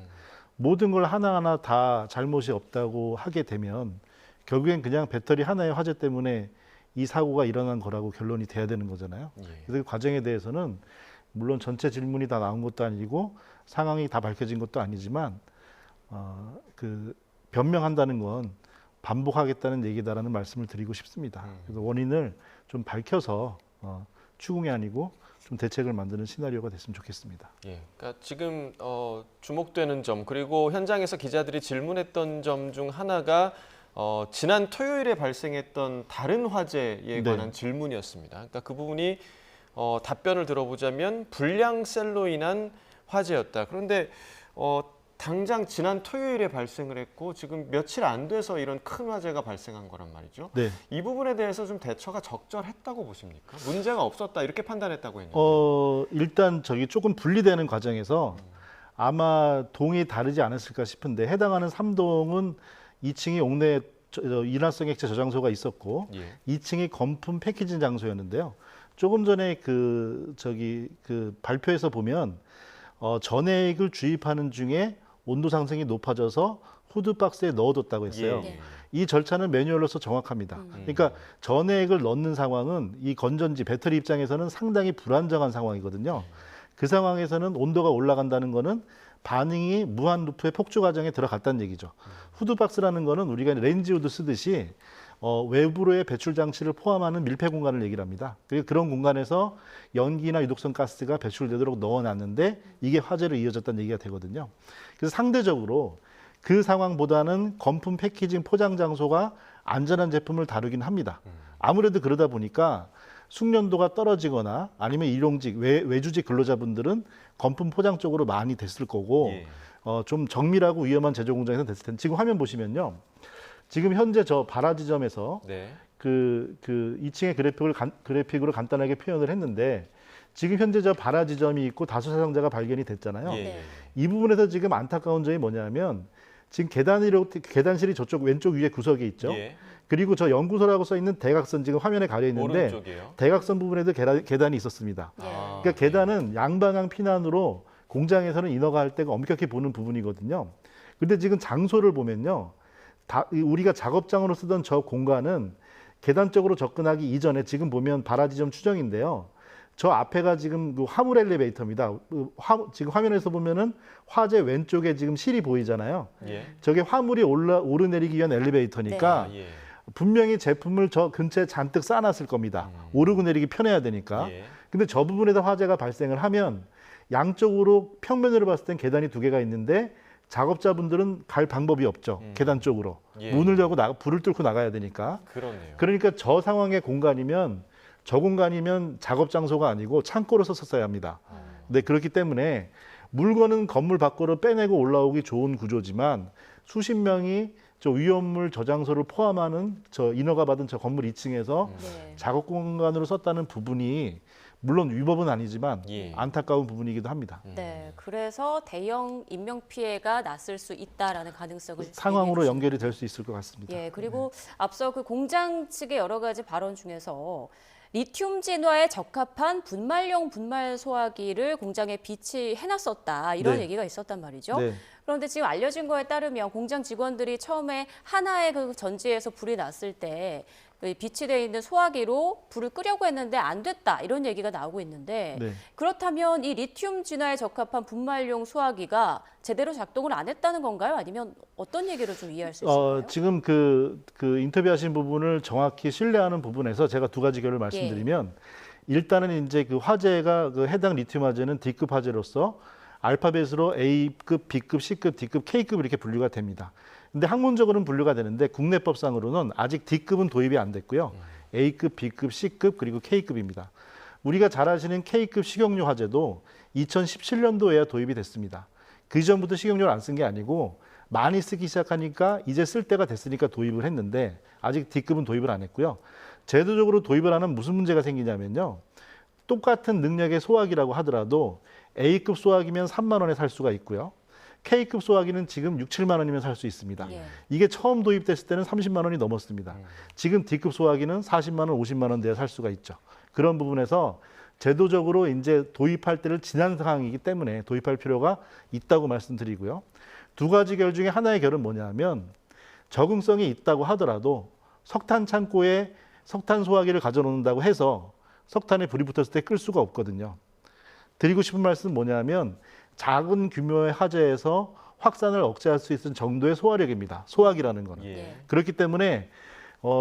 모든 걸 하나하나 다 잘못이 없다고 하게 되면 결국엔 그냥 배터리 하나의 화재 때문에 이 사고가 일어난 거라고 결론이 돼야 되는 거잖아요. 그래서 그 과정에 대해서는 물론 전체 질문이 다 나온 것도 아니고 상황이 다 밝혀진 것도 아니지만 그 변명한다는 건 반복하겠다는 얘기다라는 말씀을 드리고 싶습니다. 그래서 원인을 좀 밝혀서 추궁이 아니고 좀 대책을 만드는 시나리오가 됐으면 좋겠습니다. 예, 그러니까 지금 주목되는 점 그리고 현장에서 기자들이 질문했던 점 중 하나가 지난 토요일에 발생했던 다른 화재에 관한 질문이었습니다. 그러니까 그 부분이 답변을 들어보자면 불량셀로 인한 화재였다. 그런데 당장 지난 토요일에 발생을 했고 지금 며칠 안 돼서 이런 큰 화재가 발생한 거란 말이죠. 네. 이 부분에 대해서 좀 대처가 적절했다고 보십니까? 문제가 없었다 이렇게 판단했다고 했는데. 일단 조금 분리되는 과정에서 아마 동이 다르지 않았을까 싶은데 해당하는 3동은 2층이 옥내 인화성 액체 저장소가 있었고 2층이 건품 패키징 장소였는데요. 조금 전에 그 발표에서 보면 전해액을 주입하는 중에 온도 상승이 높아져서 후드 박스에 넣어뒀다고 했어요. 이 절차는 매뉴얼로서 정확합니다. 그러니까 전해액을 넣는 상황은 이 건전지 배터리 입장에서는 상당히 불안정한 상황이거든요. 그 상황에서는 온도가 올라간다는 거는 반응이 무한 루프의 폭주 과정에 들어갔다는 얘기죠. 후드 박스라는 거는 우리가 렌즈 후드 쓰듯이 외부로의 배출 장치를 포함하는 밀폐 공간을 얘기를 합니다. 그리고 그런 공간에서 연기나 유독성 가스가 배출되도록 넣어놨는데 이게 화재로 이어졌다는 얘기가 되거든요. 그래서 상대적으로 그 상황보다는 건품 패키징 포장 장소가 안전한 제품을 다루긴 합니다. 아무래도 그러다 보니까 숙련도가 떨어지거나 아니면 일용직, 외주직 근로자분들은 건품 포장 쪽으로 많이 됐을 거고 좀 정밀하고 위험한 제조 공장에서 됐을 텐데 지금 화면 보시면요. 지금 현재 저 발화 지점에서 그 2층의 그래픽으로 간단하게 표현을 했는데 지금 현재 저 발화 지점이 있고 다수 사상자가 발견이 됐잖아요. 이 부분에서 지금 안타까운 점이 뭐냐면 지금 계단실이 저쪽 왼쪽 위에 구석에 있죠. 그리고 저 연구소라고 써 있는 대각선 지금 화면에 가려 있는데 오른쪽이에요? 대각선 부분에도 계단이 있었습니다. 그러니까 계단은 양방향 피난으로 공장에서는 인허가 할 때가 엄격히 보는 부분이거든요. 근데 지금 장소를 보면요. 우리가 작업장으로 쓰던 저 공간은 계단 쪽으로 접근하기 이전에 지금 보면 발화 지점 추정인데요. 저 앞에가 지금 그 화물 엘리베이터입니다. 지금 화면에서 보면은 화재 왼쪽에 지금 실이 보이잖아요. 저게 화물이 오르내리기 위한 엘리베이터니까 분명히 제품을 저 근처에 잔뜩 쌓아놨을 겁니다. 오르고 내리기 편해야 되니까. 근데 저 부분에서 화재가 발생을 하면 양쪽으로 평면으로 봤을 땐 계단이 2개가 있는데 작업자분들은 갈 방법이 없죠. 계단 쪽으로. 문을 열고 불을 뚫고 나가야 되니까. 그러니까 저 상황의 공간이면 저 공간이면 작업 장소가 아니고 창고로 썼어야 합니다. 네, 그렇기 때문에 물건은 건물 밖으로 빼내고 올라오기 좋은 구조지만 수십 명이 저 위험물 저장소를 포함하는 저 인허가 받은 저 건물 2층에서 작업 공간으로 썼다는 부분이 물론 위법은 아니지만 안타까운 부분이기도 합니다. 네, 그래서 대형 인명 피해가 났을 수 있다라는 가능성을 상황으로 연결이 될 수 있을 것 같습니다. 예, 그리고 앞서 그 공장 측의 여러 가지 발언 중에서 리튬 진화에 적합한 분말용 분말 소화기를 공장에 비치해놨었다 이런 얘기가 있었단 말이죠. 그런데 지금 알려진 거에 따르면 공장 직원들이 처음에 하나의 그 전지에서 불이 났을 때 비치되어 있는 소화기로 불을 끄려고 했는데 안 됐다 이런 얘기가 나오고 있는데 그렇다면 이 리튬 진화에 적합한 분말용 소화기가 제대로 작동을 안 했다는 건가요? 아니면 어떤 얘기로 좀 이해할 수 있을까요? 지금 그 인터뷰하신 부분을 정확히 신뢰하는 부분에서 제가 2가지 결을 말씀드리면 일단은 이제 그 화재가 그 해당 리튬 화재는 D급 화재로서 알파벳으로 A급, B급, C급, D급, K급 이렇게 분류가 됩니다. 근데 학문적으로는 분류가 되는데 국내법상으로는 아직 D급은 도입이 안 됐고요. A급, B급, C급 그리고 K급입니다. 우리가 잘 아시는 K급 식용유 화재도 2017년도에야 도입이 됐습니다. 그 전부터 식용유를 안 쓴 게 아니고 많이 쓰기 시작하니까 이제 쓸 때가 됐으니까 도입을 했는데 아직 D급은 도입을 안 했고요. 제도적으로 도입을 안 하면 무슨 문제가 생기냐면요. 똑같은 능력의 소화기라고 하더라도 A급 소화기면 3만 원에 살 수가 있고요. K급 소화기는 지금 6, 7만 원이면 살 수 있습니다. 이게 처음 도입됐을 때는 30만 원이 넘었습니다. 지금 D급 소화기는 40만 원, 50만 원대에 살 수가 있죠. 그런 부분에서 제도적으로 이제 도입할 때를 지난 상황이기 때문에 도입할 필요가 있다고 말씀드리고요. 2가지 결 중에 하나의 결은 뭐냐면 적응성이 있다고 하더라도 석탄 창고에 석탄 소화기를 가져놓는다고 해서 석탄에 불이 붙었을 때 끌 수가 없거든요. 드리고 싶은 말씀은 뭐냐면 작은 규모의 화재에서 확산을 억제할 수 있는 정도의 소화력입니다. 소화기라는 거는. 그렇기 때문에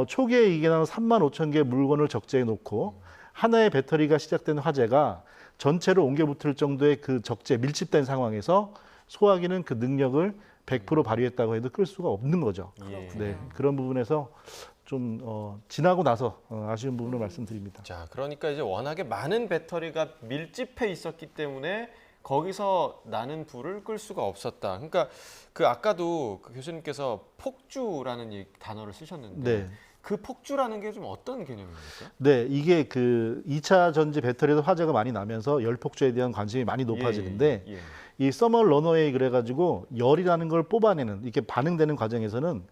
초기에 이게 나온 35,000개의 물건을 적재해 놓고 하나의 배터리가 시작된 화재가 전체로 옮겨 붙을 정도의 그 적재 밀집된 상황에서 소화기는 그 능력을 100% 발휘했다고 해도 끌 수가 없는 거죠. 네, 그런 부분에서 좀 지나고 나서 아쉬운 부분을 말씀드립니다. 자, 그러니까 이제 워낙에 많은 배터리가 밀집해 있었기 때문에 거기서 나는 불을 끌 수가 없었다. 그러니까 그 아까도 그 교수님께서 폭주라는 이 단어를 쓰셨는데 네. 그 폭주라는 게 좀 어떤 개념입니까? 네, 이게 그 2차 전지 배터리에서 화재가 많이 나면서 열 폭주에 대한 관심이 많이 높아지는데 이 서멀 러너웨이 그래가지고 열이라는 걸 뽑아내는 이렇게 반응되는 과정에서는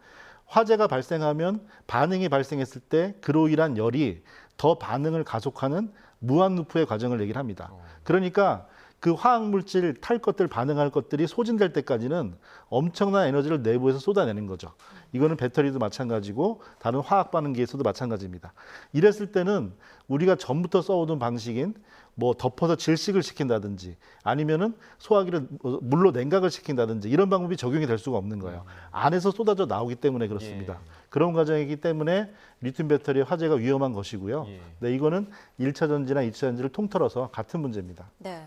화재가 발생하면 반응이 발생했을 때 그로 인한 열이 더 반응을 가속하는 무한 루프의 과정을 얘기를 합니다. 그러니까 그 화학 물질 탈 것들 반응할 것들이 소진될 때까지는 엄청난 에너지를 내부에서 쏟아내는 거죠. 이거는 배터리도 마찬가지고 다른 화학 반응기에서도 마찬가지입니다. 이랬을 때는 우리가 전부터 써오던 방식인 뭐 덮어서 질식을 시킨다든지 아니면은 소화기를 물로 냉각을 시킨다든지 이런 방법이 적용이 될 수가 없는 거예요. 안에서 쏟아져 나오기 때문에 그렇습니다. 그런 과정이기 때문에 리튬 배터리의 화재가 위험한 것이고요. 네, 이거는 1차 전지나 2차 전지를 통틀어서 같은 문제입니다. 네.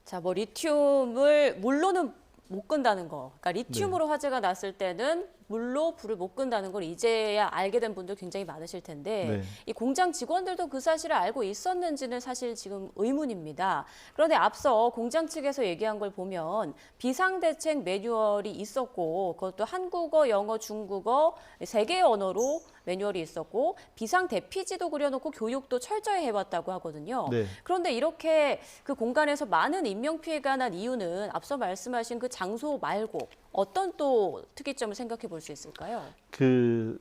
자, 뭐 리튬을 물로는 못 끈다는 거. 그러니까 리튬으로 화재가 났을 때는 물로 불을 못 끈다는 걸 이제야 알게 된 분들 굉장히 많으실 텐데 이 공장 직원들도 그 사실을 알고 있었는지는 사실 지금 의문입니다. 그런데 앞서 공장 측에서 얘기한 걸 보면 비상대책 매뉴얼이 있었고 그것도 한국어, 영어, 중국어 3개의 언어로 매뉴얼이 있었고 비상 대피지도 그려놓고 교육도 철저히 해왔다고 하거든요. 그런데 이렇게 그 공간에서 많은 인명피해가 난 이유는 앞서 말씀하신 그 장소 말고 어떤 또 특이점을 생각해 볼 수 있을까요? 그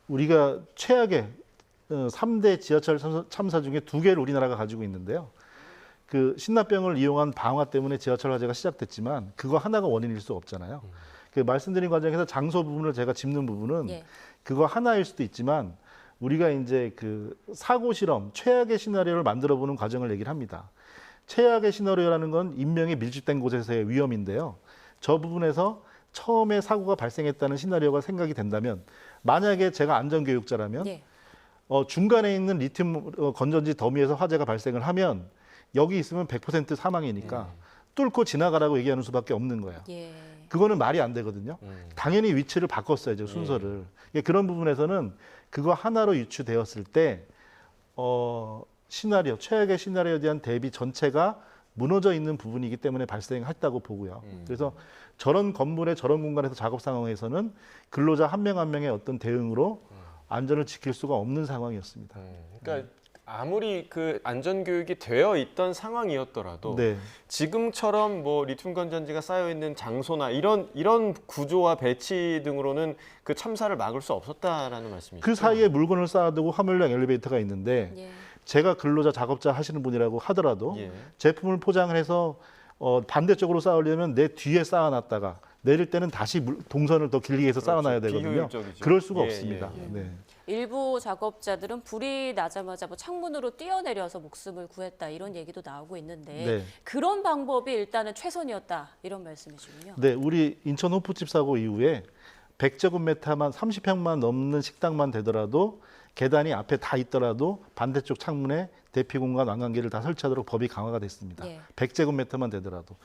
우리가 최악의 3대 지하철 참사 중에 2개를 우리나라가 가지고 있는데요. 그 신라병을 이용한 방화 때문에 지하철 화재가 시작됐지만 그거 하나가 원인일 수 없잖아요. 그 말씀드린 과정에서 장소 부분을 제가 짚는 부분은 그거 하나일 수도 있지만 우리가 이제 그 사고 실험, 최악의 시나리오를 만들어 보는 과정을 얘기를 합니다. 최악의 시나리오라는 건 인명이 밀집된 곳에서의 위험인데요. 저 부분에서 처음에 사고가 발생했다는 시나리오가 생각이 된다면 만약에 제가 안전교육자라면 중간에 있는 리튬 건전지 더미에서 화재가 발생을 하면 여기 있으면 100% 사망이니까 뚫고 지나가라고 얘기하는 수밖에 없는 거예요. 그거는 말이 안 되거든요. 당연히 위치를 바꿨어야죠, 순서를. 그런 부분에서는 그거 하나로 유추되었을 때 시나리오, 최악의 시나리오에 대한 대비 전체가 무너져 있는 부분이기 때문에 발생했다고 보고요. 그래서 저런 건물의 저런 공간에서 작업 상황에서는 근로자 한 명 한 명의 어떤 대응으로 안전을 지킬 수가 없는 상황이었습니다. 그러니까 아무리 그 안전 교육이 되어 있던 상황이었더라도 지금처럼 뭐 리튬 건전지가 쌓여 있는 장소나 이런 구조와 배치 등으로는 그 참사를 막을 수 없었다라는 말씀이시죠? 그 사이에 물건을 쌓아두고 화물용 엘리베이터가 있는데 제가 근로자 작업자 하시는 분이라고 하더라도 제품을 포장을 해서 반대쪽으로 쌓으려면 내 뒤에 쌓아놨다가 내릴 때는 다시 동선을 더 길게 해서 쌓아놔야 되거든요. 비효율적이죠. 그럴 수가 없습니다. 일부 작업자들은 불이 나자마자 뭐 창문으로 뛰어내려서 목숨을 구했다 이런 얘기도 나오고 있는데 그런 방법이 일단은 최선이었다 이런 말씀이시군요. 네, 우리 인천 호프집 사고 이후에 100제곱미터만 30평만 넘는 식당만 되더라도 계단이 앞에 다 있더라도 반대쪽 창문에 대피 공간 완강기를 다 설치하도록 법이 강화가 됐습니다. 100제곱미터만 되더라도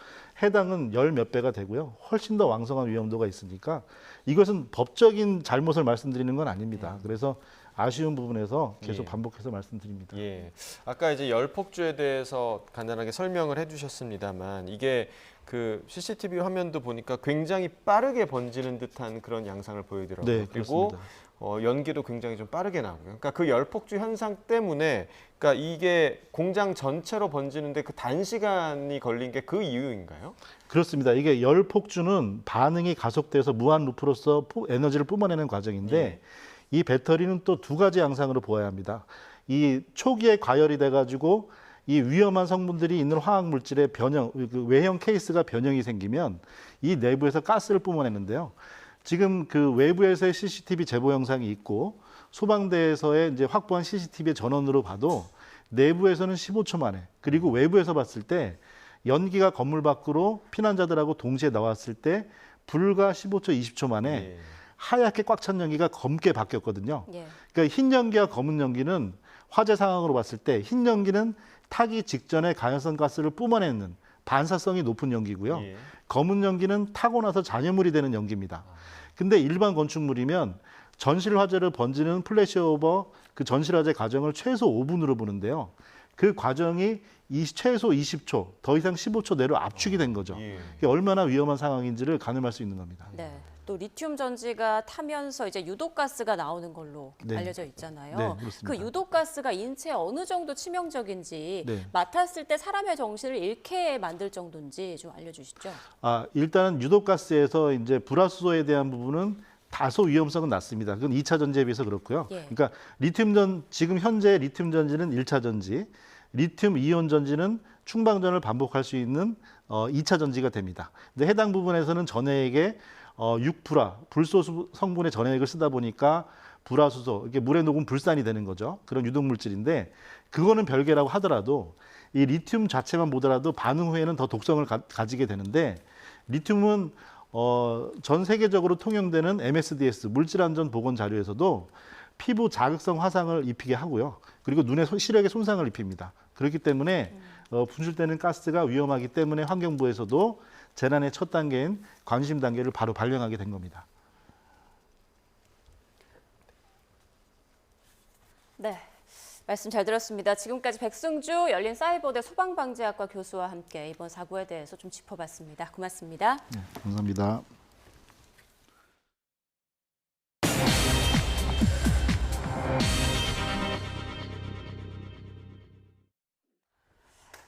해당은 10 몇 배가 되고요. 훨씬 더 왕성한 위험도가 있으니까 이것은 법적인 잘못을 말씀드리는 건 아닙니다. 그래서 아쉬운 부분에서 계속 반복해서 말씀드립니다. 아까 이제 열폭주에 대해서 간단하게 설명을 해주셨습니다만 이게 그 CCTV 화면도 보니까 굉장히 빠르게 번지는 듯한 그런 양상을 보이더라고요. 그리고 연기도 굉장히 좀 빠르게 나오고요. 그러니까 그 열폭주 현상 때문에 그러니까 이게 공장 전체로 번지는데 그 단시간이 걸린 게 그 이유인가요? 그렇습니다. 이게 열폭주는 반응이 가속돼서 무한 루프로서 에너지를 뿜어내는 과정인데 이 배터리는 또 2가지 양상으로 보아야 합니다. 이 초기에 과열이 돼가지고 이 위험한 성분들이 있는 화학 물질의 변형, 그 외형 케이스가 변형이 생기면 이 내부에서 가스를 뿜어내는데요. 지금 그 외부에서의 CCTV 제보 영상이 있고 소방대에서의 이제 확보한 CCTV의 전원으로 봐도 내부에서는 15초 만에, 그리고 외부에서 봤을 때 연기가 건물 밖으로 피난자들하고 동시에 나왔을 때 불과 15초, 20초 만에 하얗게 꽉 찬 연기가 검게 바뀌었거든요. 그러니까 흰 연기와 검은 연기는 화재 상황으로 봤을 때 흰 연기는 타기 직전에 가연성 가스를 뿜어내는 반사성이 높은 연기고요. 검은 연기는 타고 나서 잔여물이 되는 연기입니다. 근데 일반 건축물이면 전실 화재를 번지는 플래시오버 그 전실 화재 과정을 최소 5분으로 보는데요. 그 과정이 최소 20초, 더 이상 15초 내로 압축이 된 거죠. 이게 얼마나 위험한 상황인지를 가늠할 수 있는 겁니다. 네. 또 리튬 전지가 타면서 이제 유독가스가 나오는 걸로 알려져 있잖아요. 네, 그렇습니다. 그 유독가스가 인체에 어느 정도 치명적인지 맡았을 때 사람의 정신을 잃게 만들 정도인지 좀 알려주시죠. 일단은 유독가스에서 이제 불화수소에 대한 부분은 다소 위험성은 낮습니다. 그건 2차 전지에 비해서 그렇고요. 그러니까 지금 현재 리튬 전지는 1차 전지, 리튬 이온 전지는 충방전을 반복할 수 있는 2차 전지가 됩니다. 근데 해당 부분에서는 전해액에 6불화, 불소 성분의 전해액을 쓰다 보니까 불화수소, 이게 물에 녹으면 불산이 되는 거죠. 그런 유독물질인데 그거는 별개라고 하더라도 이 리튬 자체만 보더라도 반응 후에는 더 독성을 가지게 되는데 리튬은 전 세계적으로 통용되는 MSDS, 물질안전 보건 자료에서도 피부 자극성 화상을 입히게 하고요. 그리고 눈에 시력에 손상을 입힙니다. 그렇기 때문에 분출되는 가스가 위험하기 때문에 환경부에서도 재난의 첫 단계인 관심 단계를 바로 발령하게 된 겁니다. 네, 말씀 잘 들었습니다. 지금까지 백승주 열린사이버대 소방방재학과 교수와 함께 이번 사고에 대해서 좀 짚어봤습니다. 고맙습니다. 네, 감사합니다.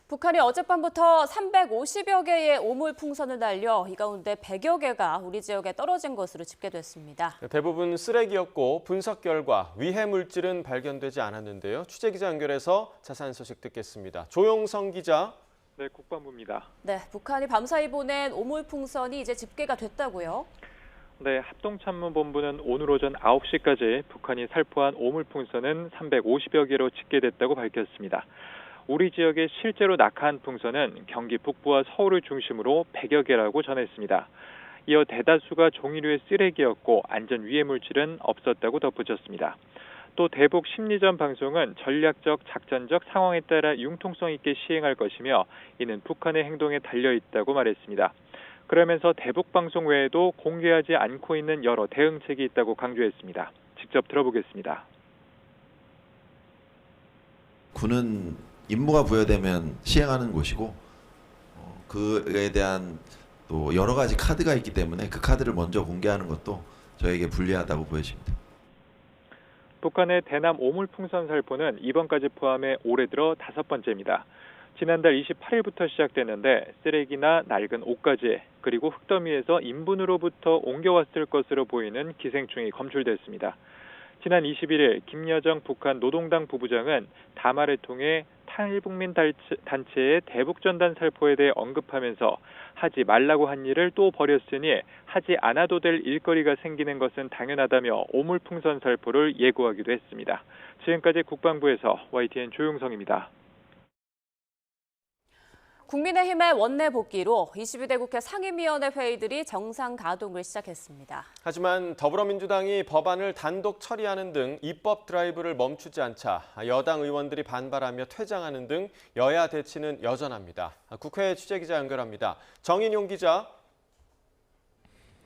북한이 어젯밤부터 350여 개의 오물 풍선을 날려 이 가운데 100여 개가 우리 지역에 떨어진 것으로 집계됐습니다. 대부분 쓰레기였고 분석 결과 위해 물질은 발견되지 않았는데요. 취재기자 연결해서 자세한 소식 듣겠습니다. 조용성 기자. 네, 국방부입니다. 네, 북한이 밤사이 보낸 오물 풍선이 이제 집계가 됐다고요? 네, 합동참모본부는 오늘 오전 9시까지 북한이 살포한 오물 풍선은 350여 개로 집계됐다고 밝혔습니다. 우리 지역에 실제로 낙하한 풍선은 경기 북부와 서울을 중심으로 100여 개라고 전했습니다. 이어 대다수가 종이류의 쓰레기였고 안전 위해 물질은 없었다고 덧붙였습니다. 또 대북 심리전 방송은 전략적, 작전적 상황에 따라 융통성 있게 시행할 것이며 이는 북한의 행동에 달려있다고 말했습니다. 그러면서 대북 방송 외에도 공개하지 않고 있는 여러 대응책이 있다고 강조했습니다. 직접 들어보겠습니다. 군은 임무가 부여되면 시행하는 곳이고 그에 대한 또 여러 가지 카드가 있기 때문에 그 카드를 먼저 공개하는 것도 저에게 불리하다고 보여집니다. 북한의 대남 오물풍선 살포는 이번까지 포함해 올해 들어 5번째입니다. 지난달 28일부터 시작됐는데 쓰레기나 낡은 옷가지 그리고 흙더미에서 인분으로부터 옮겨왔을 것으로 보이는 기생충이 검출됐습니다. 지난 21일 김여정 북한 노동당 부부장은 담화를 통해 탈북민 단체의 대북전단 살포에 대해 언급하면서 하지 말라고 한 일을 또 벌였으니 하지 않아도 될 일거리가 생기는 것은 당연하다며 오물풍선 살포를 예고하기도 했습니다. 지금까지 국방부에서 YTN 조용성입니다. 국민의힘의 원내 복귀로 22대 국회 상임위원회 회의들이 정상 가동을 시작했습니다. 하지만 더불어민주당이 법안을 단독 처리하는 등 입법 드라이브를 멈추지 않자 여당 의원들이 반발하며 퇴장하는 등 여야 대치는 여전합니다. 국회 취재기자 연결합니다. 정인용 기자.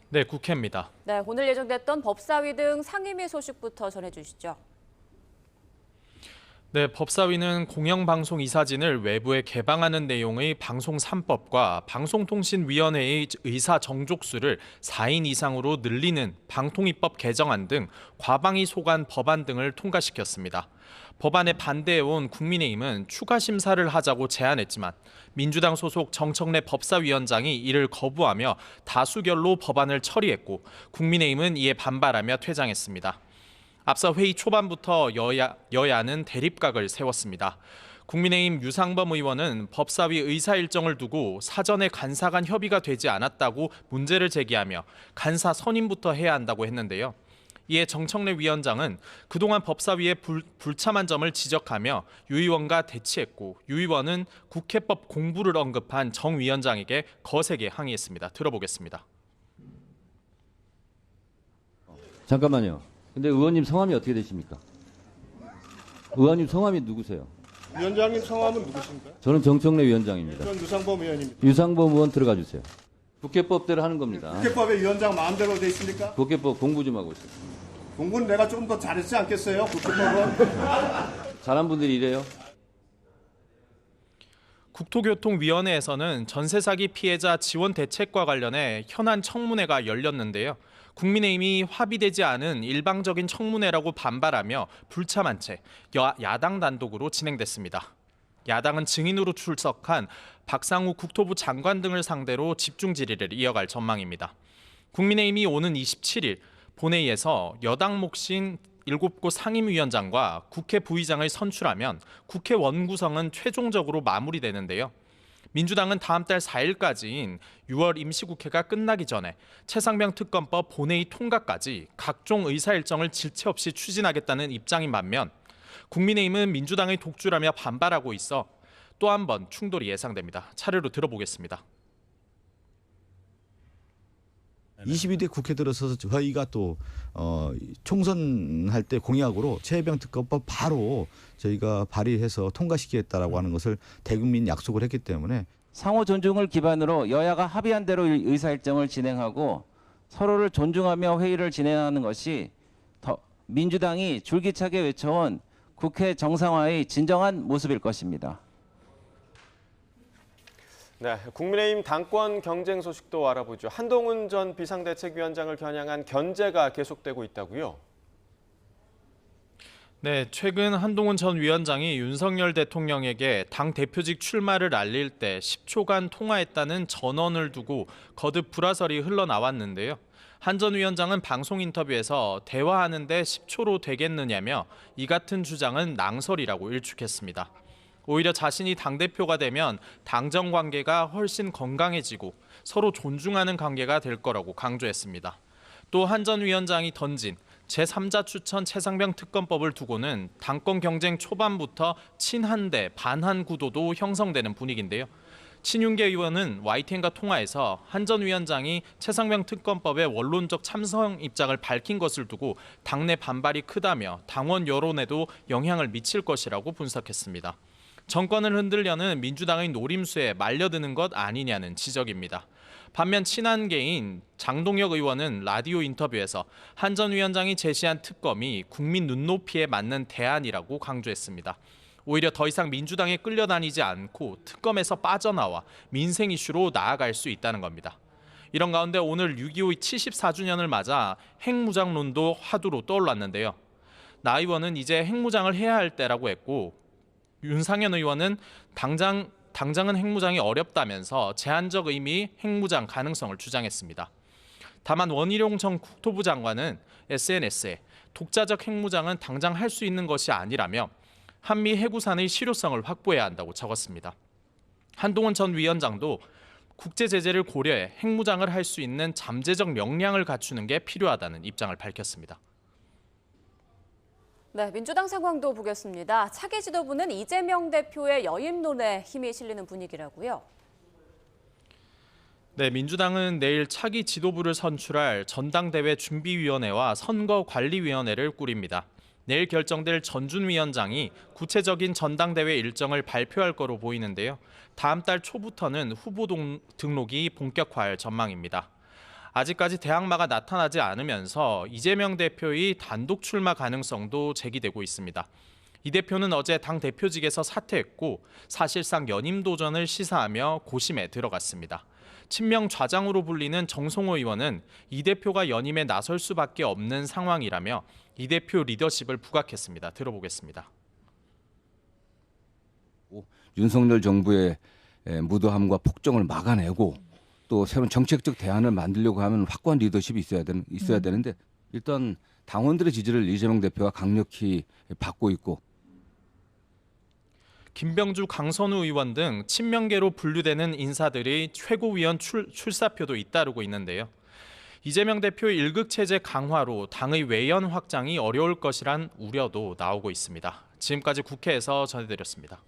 네, 국회입니다. 네, 오늘 예정됐던 법사위 등 상임위 소식부터 전해주시죠. 네, 법사위는 공영방송 이사진을 외부에 개방하는 내용의 방송 3법과 방송통신위원회의 의사 정족수를 4인 이상으로 늘리는 방통위법 개정안 등 과방위 소관 법안 등을 통과시켰습니다. 법안에 반대해온 국민의힘은 추가 심사를 하자고 제안했지만 민주당 소속 정청래 법사위원장이 이를 거부하며 다수결로 법안을 처리했고 국민의힘은 이에 반발하며 퇴장했습니다. 앞서 회의 초반부터 여야는 대립각을 세웠습니다. 국민의힘 유상범 의원은 법사위 의사 일정을 두고 사전에 간사 간 협의가 되지 않았다고 문제를 제기하며 간사 선임부터 해야 한다고 했는데요. 이에 정청래 위원장은 그동안 법사위의 불참한 점을 지적하며 유 의원과 대치했고 유 의원은 국회법 공부를 언급한 정 위원장에게 거세게 항의했습니다. 들어보겠습니다. 잠깐만요. 근데 의원님 성함이 어떻게 되십니까? 의원님 성함이 누구세요? 위원장님 성함은 누구십니까? 저는 정청래 위원장입니다. 전 유상범 의원입니다. 유상범 의원 들어가 주세요. 국회법대로 하는 겁니다. 국회법에 위원장 마음대로 돼 있습니까? 국회법 공부 좀 하고 있어요. 공부는 내가 좀 더 잘했지 않겠어요? 국회법은. 잘한 분들이 이래요. 국토교통위원회에서는 전세 사기 피해자 지원 대책과 관련해 현안 청문회가 열렸는데요. 국민의힘이 합의되지 않은 일방적인 청문회라고 반발하며 불참한 채 야당 단독으로 진행됐습니다. 야당은 증인으로 출석한 박상우 국토부 장관 등을 상대로 집중 질의를 이어갈 전망입니다. 국민의힘이 오는 27일 본회의에서 여당 몫인 7곳 상임위원장과 국회 부의장을 선출하면 국회 원구성은 최종적으로 마무리되는데요. 민주당은 다음 달 4일까지인 6월 임시국회가 끝나기 전에 최상병 특검법 본회의 통과까지 각종 의사 일정을 질체 없이 추진하겠다는 입장인 반면 국민의힘은 민주당의 독주라며 반발하고 있어 또 한 번 충돌이 예상됩니다. 차례로 들어보겠습니다. 22대 국회 들어서서 저희가 또 총선할 때 공약으로 최혜병 특검법 바로 저희가 발의해서 통과시키겠다라고 하는 것을 대국민 약속을 했기 때문에 상호 존중을 기반으로 여야가 합의한 대로 의사일정을 진행하고 서로를 존중하며 회의를 진행하는 것이 민주당이 줄기차게 외쳐온 국회 정상화의 진정한 모습일 것입니다. 네, 국민의힘 당권 경쟁 소식도 알아보죠. 한동훈 전 비상대책위원장을 겨냥한 견제가 계속되고 있다고요? 네, 최근 한동훈 전 위원장이 윤석열 대통령에게 당 대표직 출마를 알릴 때 10초간 통화했다는 전언을 두고 거듭 불화설이 흘러나왔는데요. 한 전 위원장은 방송 인터뷰에서 대화하는데 10초로 되겠느냐며 이 같은 주장은 낭설이라고 일축했습니다. 오히려 자신이 당대표가 되면 당정 관계가 훨씬 건강해지고 서로 존중하는 관계가 될 거라고 강조했습니다. 또 한 전 위원장이 던진 제3자 추천 최상병 특검법을 두고는 당권 경쟁 초반부터 친한대 반한 구도도 형성되는 분위기인데요. 친윤계 의원은 YTN과 통화에서 한 전 위원장이 최상병 특검법의 원론적 참석 입장을 밝힌 것을 두고 당내 반발이 크다며 당원 여론에도 영향을 미칠 것이라고 분석했습니다. 정권을 흔들려는 민주당의 노림수에 말려드는 것 아니냐는 지적입니다. 반면 친한계인 장동혁 의원은 라디오 인터뷰에서 한 전 위원장이 제시한 특검이 국민 눈높이에 맞는 대안이라고 강조했습니다. 오히려 더 이상 민주당에 끌려다니지 않고 특검에서 빠져나와 민생 이슈로 나아갈 수 있다는 겁니다. 이런 가운데 오늘 6.25 74주년을 맞아 핵무장론도 화두로 떠올랐는데요. 나 의원은 이제 핵무장을 해야 할 때라고 했고 윤상현 의원은 당장은 핵무장이 어렵다면서 제한적 의미 핵무장 가능성을 주장했습니다. 다만 원희룡 전 국토부 장관은 SNS에 독자적 핵무장은 당장 할 수 있는 것이 아니라며 한미 해구산의 실효성을 확보해야 한다고 적었습니다. 한동훈 전 위원장도 국제 제재를 고려해 핵무장을 할 수 있는 잠재적 역량을 갖추는 게 필요하다는 입장을 밝혔습니다. 네, 민주당 상황도 보겠습니다. 차기 지도부는 이재명 대표의 여임론에 힘이 실리는 분위기라고요. 네, 민주당은 내일 차기 지도부를 선출할 전당대회 준비위원회와 선거관리위원회를 꾸립니다. 내일 결정될 전준 위원장이 구체적인 전당대회 일정을 발표할 거로 보이는데요. 다음 달 초부터는 후보 등록이 본격화할 전망입니다. 아직까지 대항마가 나타나지 않으면서 이재명 대표의 단독 출마 가능성도 제기되고 있습니다. 이 대표는 어제 당 대표직에서 사퇴했고 사실상 연임 도전을 시사하며 고심에 들어갔습니다. 친명 좌장으로 불리는 정성호 의원은 이 대표가 연임에 나설 수밖에 없는 상황이라며 이 대표 리더십을 부각했습니다. 들어보겠습니다. 윤석열 정부의 무도함과 폭정을 막아내고 또 새로운 정책적 대안을 만들려고 하면 확고한 리더십이 있어야 되는데 일단 당원들의 지지를 이재명 대표가 강력히 받고 있고 김병주, 강선우 의원 등 친명계로 분류되는 인사들이 최고위원 출사표도 잇따르고 있는데요. 이재명 대표의 일극체제 강화로 당의 외연 확장이 어려울 것이란 우려도 나오고 있습니다. 지금까지 국회에서 전해드렸습니다.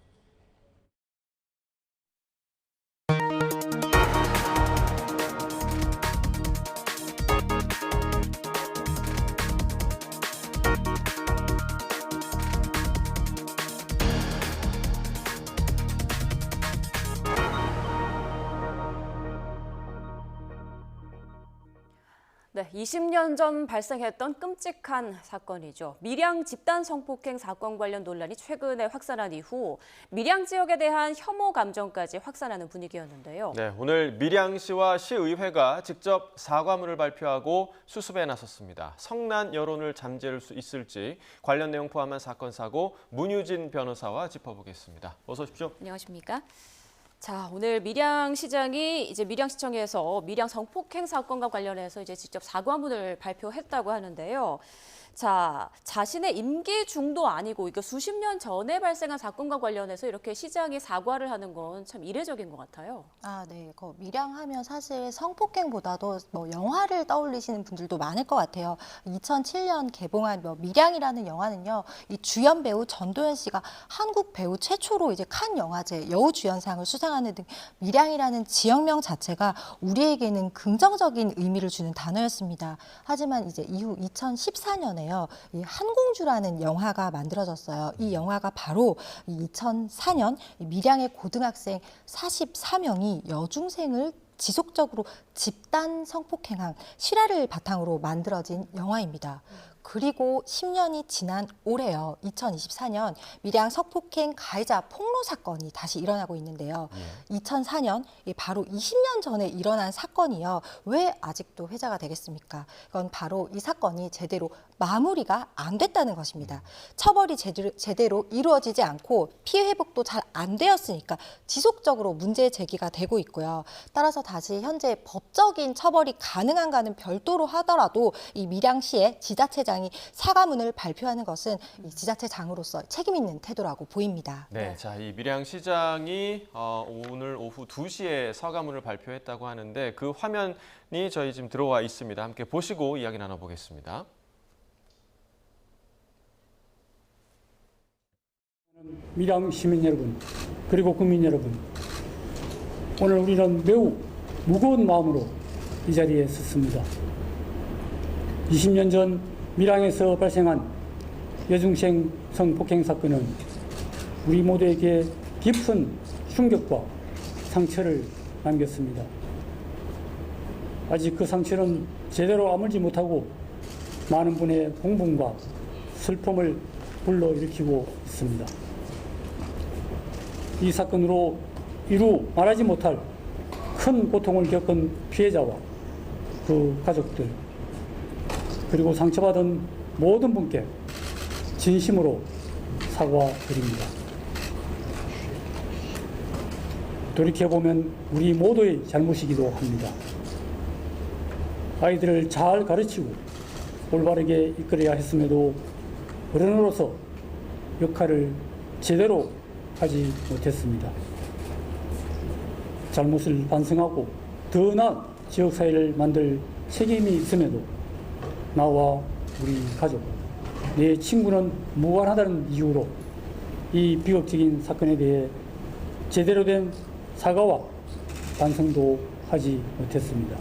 네, 20년 전 발생했던 끔찍한 사건이죠. 밀양 집단 성폭행 사건 관련 논란이 최근에 확산한 이후 밀양 지역에 대한 혐오 감정까지 확산하는 분위기였는데요. 네, 오늘 밀양시와 시의회가 직접 사과문을 발표하고 수습에 나섰습니다. 성난 여론을 잠재울 수 있을지 관련 내용 포함한 사건 사고 문유진 변호사와 짚어보겠습니다. 어서 오십시오. 안녕하십니까? 자, 오늘 밀양시장이 이제 밀양시청에서 밀양 성폭행 사건과 관련해서 이제 직접 사과문을 발표했다고 하는데요. 자, 자신의 임기 중도 아니고 이거 수십 년 전에 발생한 사건과 관련해서 이렇게 시장이 사과를 하는 건 참 이례적인 것 같아요. 아, 네. 밀양하면 사실 성폭행보다도 영화를 떠올리시는 분들도 많을 것 같아요. 2007년 개봉한 밀양이라는 영화는요, 이 주연 배우 전도연 씨가 한국 배우 최초로 이제 칸 영화제 여우주연상을 수상하는 등 밀양이라는 지역명 자체가 우리에게는 긍정적인 의미를 주는 단어였습니다. 하지만 이제 이후 2014년에 이 한공주라는 영화가 만들어졌어요. 이 영화가 바로 2004년 밀양의 고등학생 44명이 여중생을 지속적으로 집단 성폭행한 실화를 바탕으로 만들어진 영화입니다. 그리고 10년이 지난 올해요. 2024년 밀양 성폭행 가해자 폭로 사건이 다시 일어나고 있는데요. 2004년 바로 20년 전에 일어난 사건이요. 왜 아직도 회자가 되겠습니까? 그건 바로 이 사건이 제대로 마무리가 안 됐다는 것입니다. 처벌이 제대로 이루어지지 않고 피해 회복도 잘 안 되었으니까 지속적으로 문제 제기가 되고 있고요. 따라서 다시 현재 법적인 처벌이 가능한가는 별도로 하더라도 이 밀양시의 지자체장이 사과문을 발표하는 것은 이 지자체장으로서 책임 있는 태도라고 보입니다. 네, 자, 이 밀양시장이 오늘 오후 2시에 사과문을 발표했다고 하는데 그 화면이 저희 지금 들어와 있습니다. 함께 보시고 이야기 나눠보겠습니다. 밀양 시민 여러분, 그리고 국민 여러분, 오늘 우리는 매우 무거운 마음으로 이 자리에 섰습니다. 20년 전 밀양에서 발생한 여중생 성폭행 사건은 우리 모두에게 깊은 충격과 상처를 남겼습니다. 아직 그 상처는 제대로 아물지 못하고 많은 분의 공분과 슬픔을 불러일으키고 있습니다. 이 사건으로 이루 말하지 못할 큰 고통을 겪은 피해자와 그 가족들, 그리고 상처받은 모든 분께 진심으로 사과드립니다. 돌이켜보면 우리 모두의 잘못이기도 합니다. 아이들을 잘 가르치고 올바르게 이끌어야 했음에도 어른으로서 역할을 제대로 하지 못했습니다. 잘못을 반성하고 더 나은 지역사회를 만들 책임이 있음에도 나와 우리 가족, 내 친구는 무관하다는 이유로 이 비극적인 사건에 대해 제대로 된 사과와 반성도 하지 못했습니다.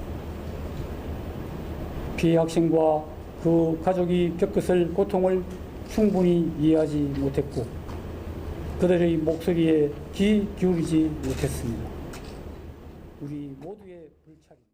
피해 학생과 그 가족이 겪었을 고통을 충분히 이해하지 못했고 그들의 목소리에 귀 기울이지 못했습니다. 우리 모두의 불찰입니다.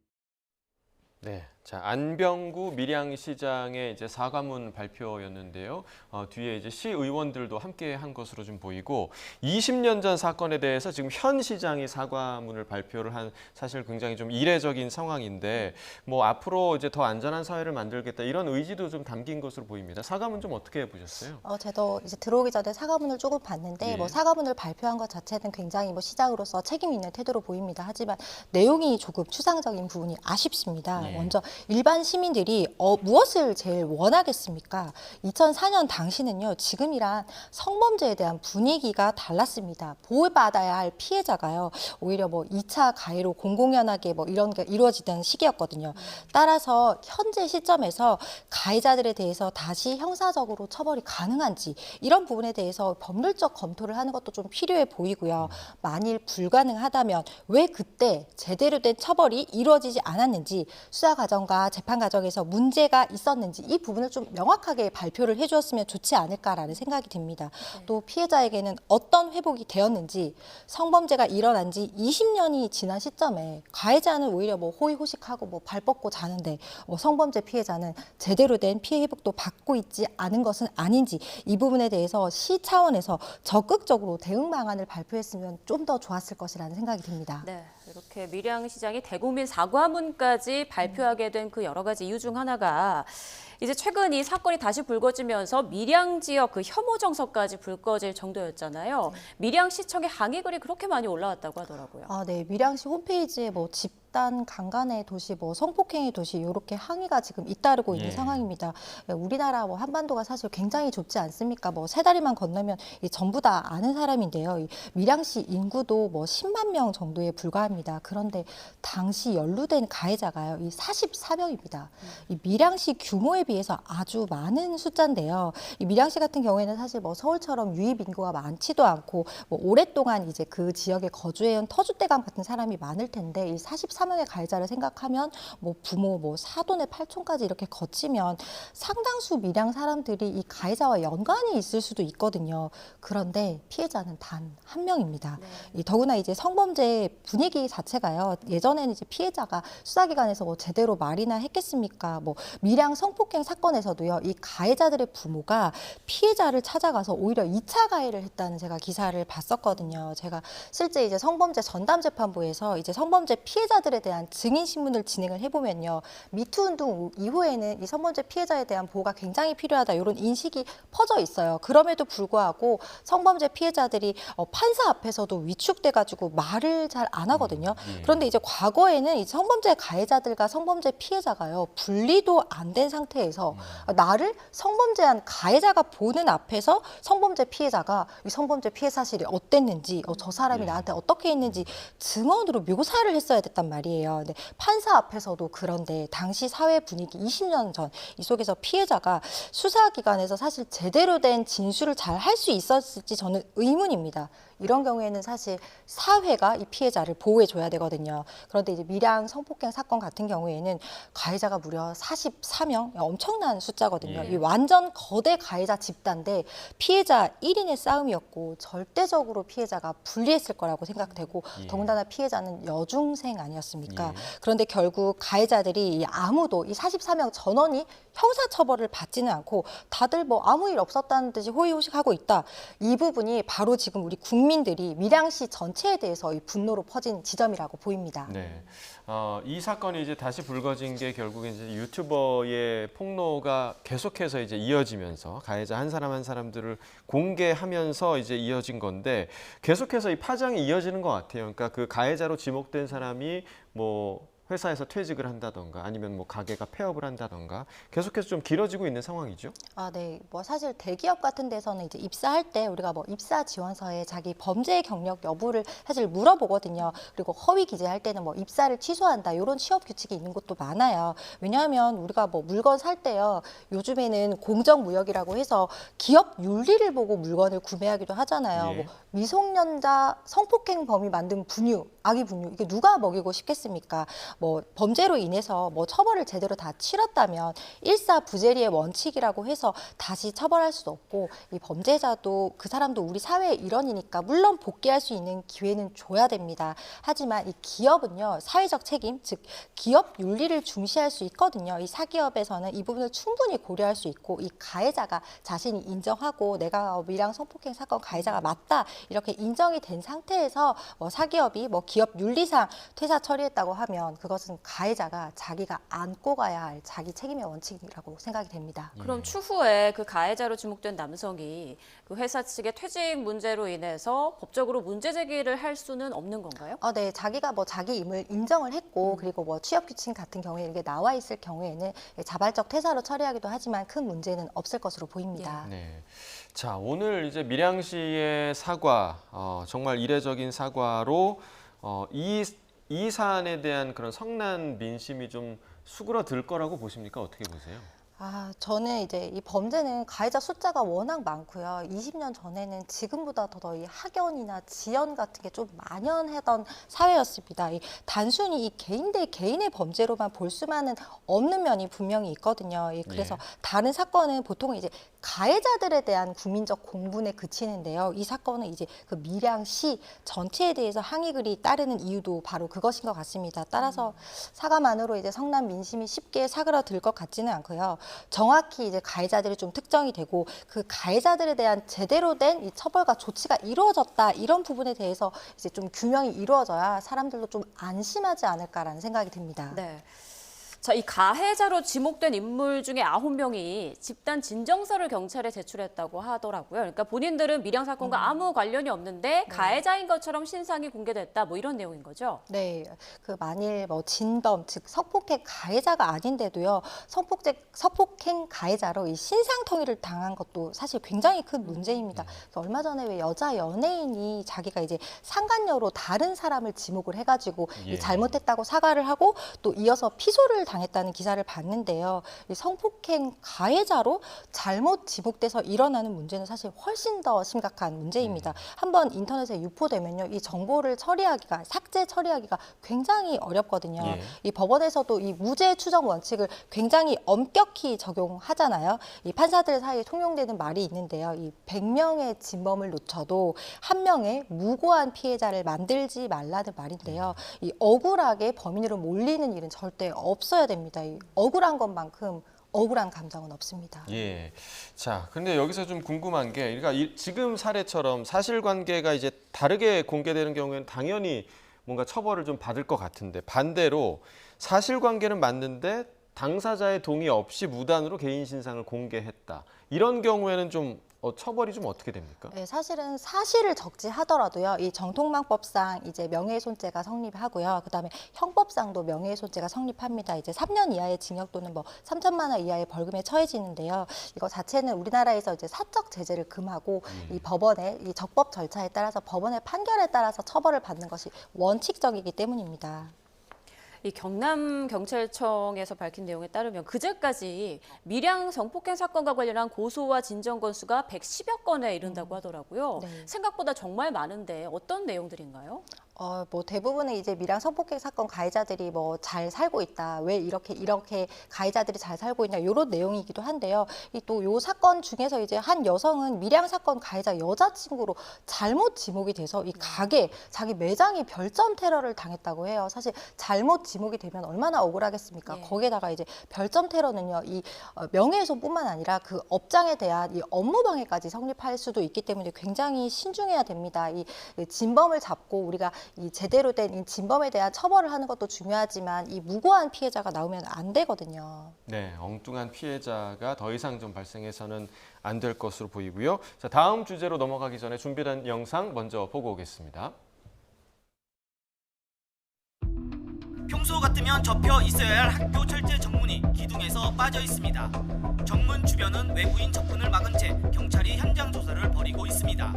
네, 자, 안병구 밀양시장의 이제 사과문 발표였는데요. 뒤에 이제 시의원들도 함께 한 것으로 좀 보이고 20년 전 사건에 대해서 지금 현 시장이 사과문을 발표를 한 사실 굉장히 좀 이례적인 상황인데 뭐 앞으로 이제 더 안전한 사회를 만들겠다 이런 의지도 좀 담긴 것으로 보입니다. 사과문 좀 어떻게 보셨어요? 저도 이제 들어오기 전에 사과문을 조금 봤는데 예. 사과문을 발표한 것 자체는 굉장히 시장으로서 책임 있는 태도로 보입니다. 하지만 내용이 조금 추상적인 부분이 아쉽습니다. 예. 먼저 일반 시민들이 무엇을 제일 원하겠습니까? 2004년 당시는요, 지금이란 성범죄에 대한 분위기가 달랐습니다. 보호받아야 할 피해자가요, 오히려 뭐 2차 가해로 공공연하게 뭐 이런 게 이루어지던 시기였거든요. 따라서 현재 시점에서 가해자들에 대해서 다시 형사적으로 처벌이 가능한지 이런 부분에 대해서 법률적 검토를 하는 것도 좀 필요해 보이고요. 만일 불가능하다면 왜 그때 제대로 된 처벌이 이루어지지 않았는지, 수사 과정과 재판 과정에서 문제가 있었는지 이 부분을 좀 명확하게 발표를 해주었으면 좋지 않을까라는 생각이 듭니다. 또 피해자에게는 어떤 회복이 되었는지, 성범죄가 일어난 지 20년이 지난 시점에 가해자는 오히려 뭐 호의호식하고 뭐 발 뻗고 자는데 성범죄 피해자는 제대로 된 피해 회복도 받고 있지 않은 것은 아닌지, 이 부분에 대해서 시 차원에서 적극적으로 대응 방안을 발표했으면 좀 더 좋았을 것이라는 생각이 듭니다. 네, 이렇게 밀양시장이 대국민 사과문까지 발표하게 된 그 여러 가지 이유 중 하나가 이제 최근 이 사건이 다시 불거지면서 밀양 지역 그 혐오 정서까지 불거질 정도였잖아요. 밀양시청의 항의글이 그렇게 많이 올라왔다고 하더라고요. 네, 밀양시 홈페이지에 뭐 집단 강간의 도시, 뭐 성폭행의 도시 이렇게 항의가 지금 잇따르고 있는 상황입니다. 우리나라 뭐 한반도가 사실 굉장히 좁지 않습니까? 뭐 세 다리만 건너면 전부 다 아는 사람인데요. 이 밀양시 인구도 뭐 10만 명 정도에 불과합니다. 그런데 당시 연루된 가해자가요, 이 44명입니다. 이 밀양시 규모에 비해서 아주 많은 숫자인데요. 이 밀양시 같은 경우에는 사실 뭐 서울처럼 유입 인구가 많지도 않고 뭐 오랫동안 이제 그 지역에 거주해온 터줏대감 같은 사람이 많을 텐데, 이 44명의 가해자를 생각하면 뭐 부모, 뭐 사돈의 팔촌까지 이렇게 거치면 상당수 밀양 사람들이 이 가해자와 연관이 있을 수도 있거든요. 그런데 피해자는 단 한 명입니다. 더구나 이제 성범죄 분위기 자체가요, 예전에는 이제 피해자가 수사기관에서 뭐 제대로 말이나 했겠습니까? 뭐 밀양 성폭행 사건에서도요, 이 가해자들의 부모가 피해자를 찾아가서 오히려 2차 가해를 했다는 제가 기사를 봤었거든요. 제가 실제 이제 성범죄 전담재판부에서 이제 성범죄 피해자들에 대한 증인 신문을 진행을 해보면요, 미투 운동 이후에는 이 성범죄 피해자에 대한 보호가 굉장히 필요하다, 이런 인식이 퍼져 있어요. 그럼에도 불구하고 성범죄 피해자들이 판사 앞에서도 위축돼가지고 말을 잘 안 하거든요. 그런데 이제 과거에는 이 성범죄 가해자들과 성범죄 피해자가요, 분리도 안 된 상태에서 나를 성범죄한 가해자가 보는 앞에서 성범죄 피해자가 이 성범죄 피해 사실이 어땠는지, 저 사람이 나한테 어떻게 했는지 증언으로 묘사를 했어야 됐단 말이에요. 근데 판사 앞에서도 그런데 당시 사회 분위기 20년 전 이 속에서 피해자가 수사기관에서 사실 제대로 된 진술을 잘 할 수 있었을지 저는 의문입니다. 이런 경우에는 사실 사회가 이 피해자를 보호해줘야 되거든요. 그런데 이제 밀양 성폭행 사건 같은 경우에는 가해자가 무려 44명, 엄청난 숫자거든요. 이 완전 거대 가해자 집단인데 피해자 1인의 싸움이었고 절대적으로 피해자가 불리했을 거라고 생각되고, 더군다나 피해자는 여중생 아니었습니까? 그런데 결국 가해자들이 아무도 이 44명 전원이 형사처벌을 받지는 않고 다들 뭐 아무 일 없었다는 듯이 호의호식하고 있다. 이 부분이 바로 지금 우리 국민들이 밀양시 전체에 대해서 이 분노로 퍼진 지점이라고 보입니다. 네. 이 사건이 이제 다시 불거진 게 결국엔 이제 유튜버의 폭로가 계속해서 이제 이어지면서 가해자 한 사람 한 사람들을 공개하면서 이제 이어진 건데, 계속해서 이 파장이 이어지는 것 같아요. 그러니까 그 가해자로 지목된 사람이 뭐 회사에서 퇴직을 한다던가 아니면 뭐 가게가 폐업을 한다던가 계속해서 좀 길어지고 있는 상황이죠. 네. 뭐 사실 대기업 같은 데서는 이제 입사할 때 우리가 뭐 입사 지원서에 자기 범죄 경력 여부를 사실 물어보거든요. 그리고 허위 기재할 때는 뭐 입사를 취소한다, 이런 취업 규칙이 있는 곳도 많아요. 왜냐하면 우리가 뭐 물건 살 때요, 요즘에는 공정무역이라고 해서 기업 윤리를 보고 물건을 구매하기도 하잖아요. 뭐 미성년자 성폭행 범이 만든 분유, 아기 분유, 이게 누가 먹이고 싶겠습니까? 뭐 범죄로 인해서 뭐 처벌을 제대로 다 치렀다면 일사부재리의 원칙이라고 해서 다시 처벌할 수도 없고, 이 범죄자도 그 사람도 우리 사회의 일원이니까 물론 복귀할 수 있는 기회는 줘야 됩니다. 하지만 이 기업은요, 사회적 책임, 즉 기업 윤리를 중시할 수 있거든요. 이 사기업에서는 이 부분을 충분히 고려할 수 있고, 이 가해자가 자신이 인정하고 내가 밀양 성폭행 사건 가해자가 맞다, 이렇게 인정이 된 상태에서 사기업이 뭐 기업 윤리상 퇴사 처리했다고 하면 그것은 가해자가 자기가 안고 가야 할 자기 책임의 원칙이라고 생각이 됩니다. 그럼 추후에 그 가해자로 지목된 남성이 그 회사 측의 퇴직 문제로 인해서 법적으로 문제 제기를 할 수는 없는 건가요? 네, 자기가 뭐 자기 임을 인정을 했고 그리고 뭐 취업 규칙 같은 경우에 이게 나와 있을 경우에는 자발적 퇴사로 처리하기도 하지만 큰 문제는 없을 것으로 보입니다. 네. 자, 오늘 이제 밀양시의 사과, 정말 이례적인 사과로 이 사안에 대한 그런 성난 민심이 좀 수그러들 거라고 보십니까? 어떻게 보세요? 저는 이제 이 범죄는 가해자 숫자가 워낙 많고요. 20년 전에는 지금보다 더 이 학연이나 지연 같은 게 좀 만연하던 사회였습니다. 단순히 이 개인 대 개인의 범죄로만 볼 수만은 없는 면이 분명히 있거든요. 그래서 다른 사건은 보통 이제 가해자들에 대한 국민적 공분에 그치는데요. 이 사건은 이제 그 밀양시 전체에 대해서 항의글이 따르는 이유도 바로 그것인 것 같습니다. 따라서 사과만으로 이제 성난 민심이 쉽게 사그러들 것 같지는 않고요. 정확히 이제 가해자들이 좀 특정이 되고 그 가해자들에 대한 제대로 된 이 처벌과 조치가 이루어졌다 이런 부분에 대해서 이제 좀 규명이 이루어져야 사람들도 좀 안심하지 않을까라는 생각이 듭니다. 네. 자, 이 가해자로 지목된 인물 중에 9명이 집단 진정서를 경찰에 제출했다고 하더라고요. 그러니까 본인들은 밀양 사건과 아무 관련이 없는데 가해자인 것처럼 신상이 공개됐다, 뭐 이런 내용인 거죠? 네, 그 만일 뭐 진범, 즉 성폭행 가해자가 아닌데도요, 성폭행 가해자로 이 신상통일을 당한 것도 사실 굉장히 큰 문제입니다. 얼마 전에 왜 여자 연예인이 자기가 이제 상간녀로 다른 사람을 지목을 해가지고 이 잘못했다고 사과를 하고 또 이어서 피소를 당했다는 기사를 봤는데요. 이 성폭행 가해자로 잘못 지목돼서 일어나는 문제는 사실 훨씬 더 심각한 문제입니다. 한번 인터넷에 유포되면요, 이 정보를 처리하기가, 삭제 처리하기가 굉장히 어렵거든요. 이 법원에서도 이 무죄 추정 원칙을 굉장히 엄격히 적용하잖아요. 이 판사들 사이에 통용되는 말이 있는데요. 이 100명의 진범을 놓쳐도 한 명의 무고한 피해자를 만들지 말라는 말인데요. 이 억울하게 범인으로 몰리는 일은 절대 없어야 됩니다. 이 억울한 것만큼 억울한 감정은 없습니다. 자, 근데 여기서 좀 궁금한 게, 그러니까 지금 사례처럼 사실관계가 이제 다르게 공개되는 경우에는 당연히 뭔가 처벌을 좀 받을 것 같은데, 반대로 사실관계는 맞는데 당사자의 동의 없이 무단으로 개인 신상을 공개했다. 이런 경우에는 좀 처벌이 좀 어떻게 됩니까? 네, 사실은 사실을 적지하더라도요, 이 정통망법상 이제 명예훼손죄가 성립하고요. 그다음에 형법상도 명예훼손죄가 성립합니다. 이제 3년 이하의 징역 또는 뭐 3천만 원 이하의 벌금에 처해지는데요. 이거 자체는 우리나라에서 이제 사적 제재를 금하고 이 법원의 이 적법 절차에 따라서 법원의 판결에 따라서 처벌을 받는 것이 원칙적이기 때문입니다. 이 경남경찰청에서 밝힌 내용에 따르면 그제까지 밀양 성폭행 사건과 관련한 고소와 진정 건수가 110여 건에 이른다고 하더라고요. 생각보다 정말 많은데 어떤 내용들인가요? 뭐 대부분의 이제 밀양 성폭행 사건 가해자들이 뭐 잘 살고 있다. 왜 이렇게 가해자들이 잘 살고 있냐, 이런 내용이기도 한데요. 또 요 사건 중에서 이제 한 여성은 밀양 사건 가해자 여자친구로 잘못 지목이 돼서 이 가게, 자기 매장이 별점 테러를 당했다고 해요. 사실 잘못 지목이 되면 얼마나 억울하겠습니까? 거기에다가 이제 별점 테러는요, 이 명예훼손뿐만 아니라 그 업장에 대한 이 업무방해까지 성립할 수도 있기 때문에 굉장히 신중해야 됩니다. 이 진범을 잡고 우리가 이 제대로 된 이 진범에 대한 처벌을 하는 것도 중요하지만 이 무고한 피해자가 나오면 안 되거든요. 네, 엉뚱한 피해자가 더 이상 좀 발생해서는 안 될 것으로 보이고요. 자, 다음 주제로 넘어가기 전에 준비된 영상 먼저 보고 오겠습니다. 평소 같으면 접혀 있어야 할 학교 철제 정문이 기둥에서 빠져 있습니다. 정문 주변은 외부인 접근을 막은 채 경찰이 현장 조사를 벌이고 있습니다.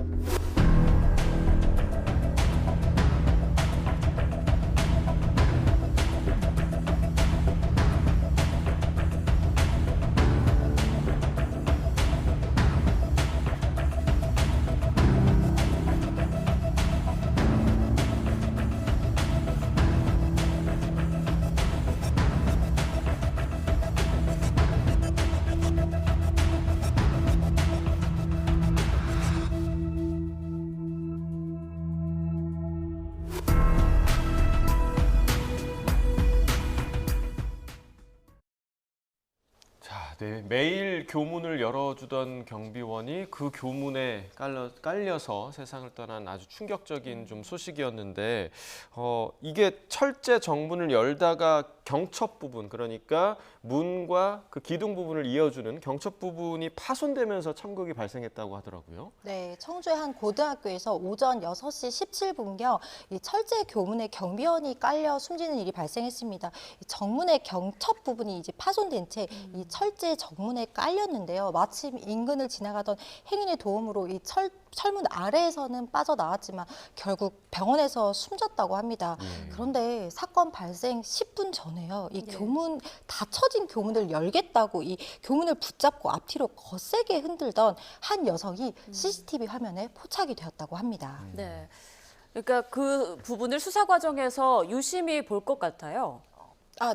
네. 매일 교문을 열어주던 경비원이 그 교문에 깔려서 세상을 떠난 아주 충격적인 좀 소식이었는데 이게 철제 정문을 열다가 경첩 부분, 그러니까 문과 그 기둥 부분을 이어주는 경첩 부분이 파손되면서 참극이 발생했다고 하더라고요. 네, 청주의 한 고등학교에서 오전 6시 17분경 이 철제 교문에 경비원이 깔려 숨지는 일이 발생했습니다. 이 정문의 경첩 부분이 이제 파손된 채 이 철제 정문에 깔렸는데요. 마침 인근을 지나가던 행인의 도움으로 이 철문 아래에서는 빠져나왔지만 결국 병원에서 숨졌다고 합니다. 그런데 사건 발생 10분 전에요. 이 교문 닫혀진 교문을 열겠다고 이 교문을 붙잡고 앞뒤로 거세게 흔들던 한 여성이 CCTV 화면에 포착이 되었다고 합니다. 네. 그러니까 그 부분을 수사 과정에서 유심히 볼 것 같아요.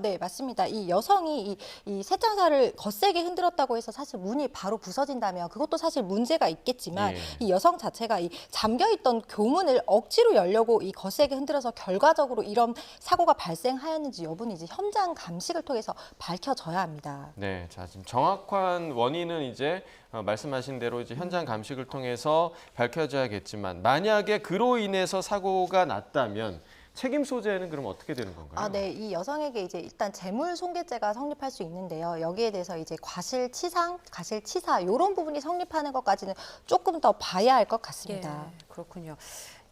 네, 맞습니다. 이 여성이 이 셋장사를 거세게 흔들었다고 해서 사실 문이 바로 부서진다면 그것도 사실 문제가 있겠지만 이 여성 자체가 이 잠겨있던 교문을 억지로 열려고 이 거세게 흔들어서 결과적으로 이런 사고가 발생하였는지 여부는 이제 현장 감식을 통해서 밝혀져야 합니다. 네, 자 지금 정확한 원인은 이제 말씀하신 대로 이제 현장 감식을 통해서 밝혀져야겠지만 만약에 그로 인해서 사고가 났다면 책임 소재는 그럼 어떻게 되는 건가요? 네, 이 여성에게 이제 일단 재물손괴죄가 성립할 수 있는데요. 여기에 대해서 이제 과실치상, 과실치사 이런 부분이 성립하는 것까지는 조금 더 봐야 할 것 같습니다. 그렇군요.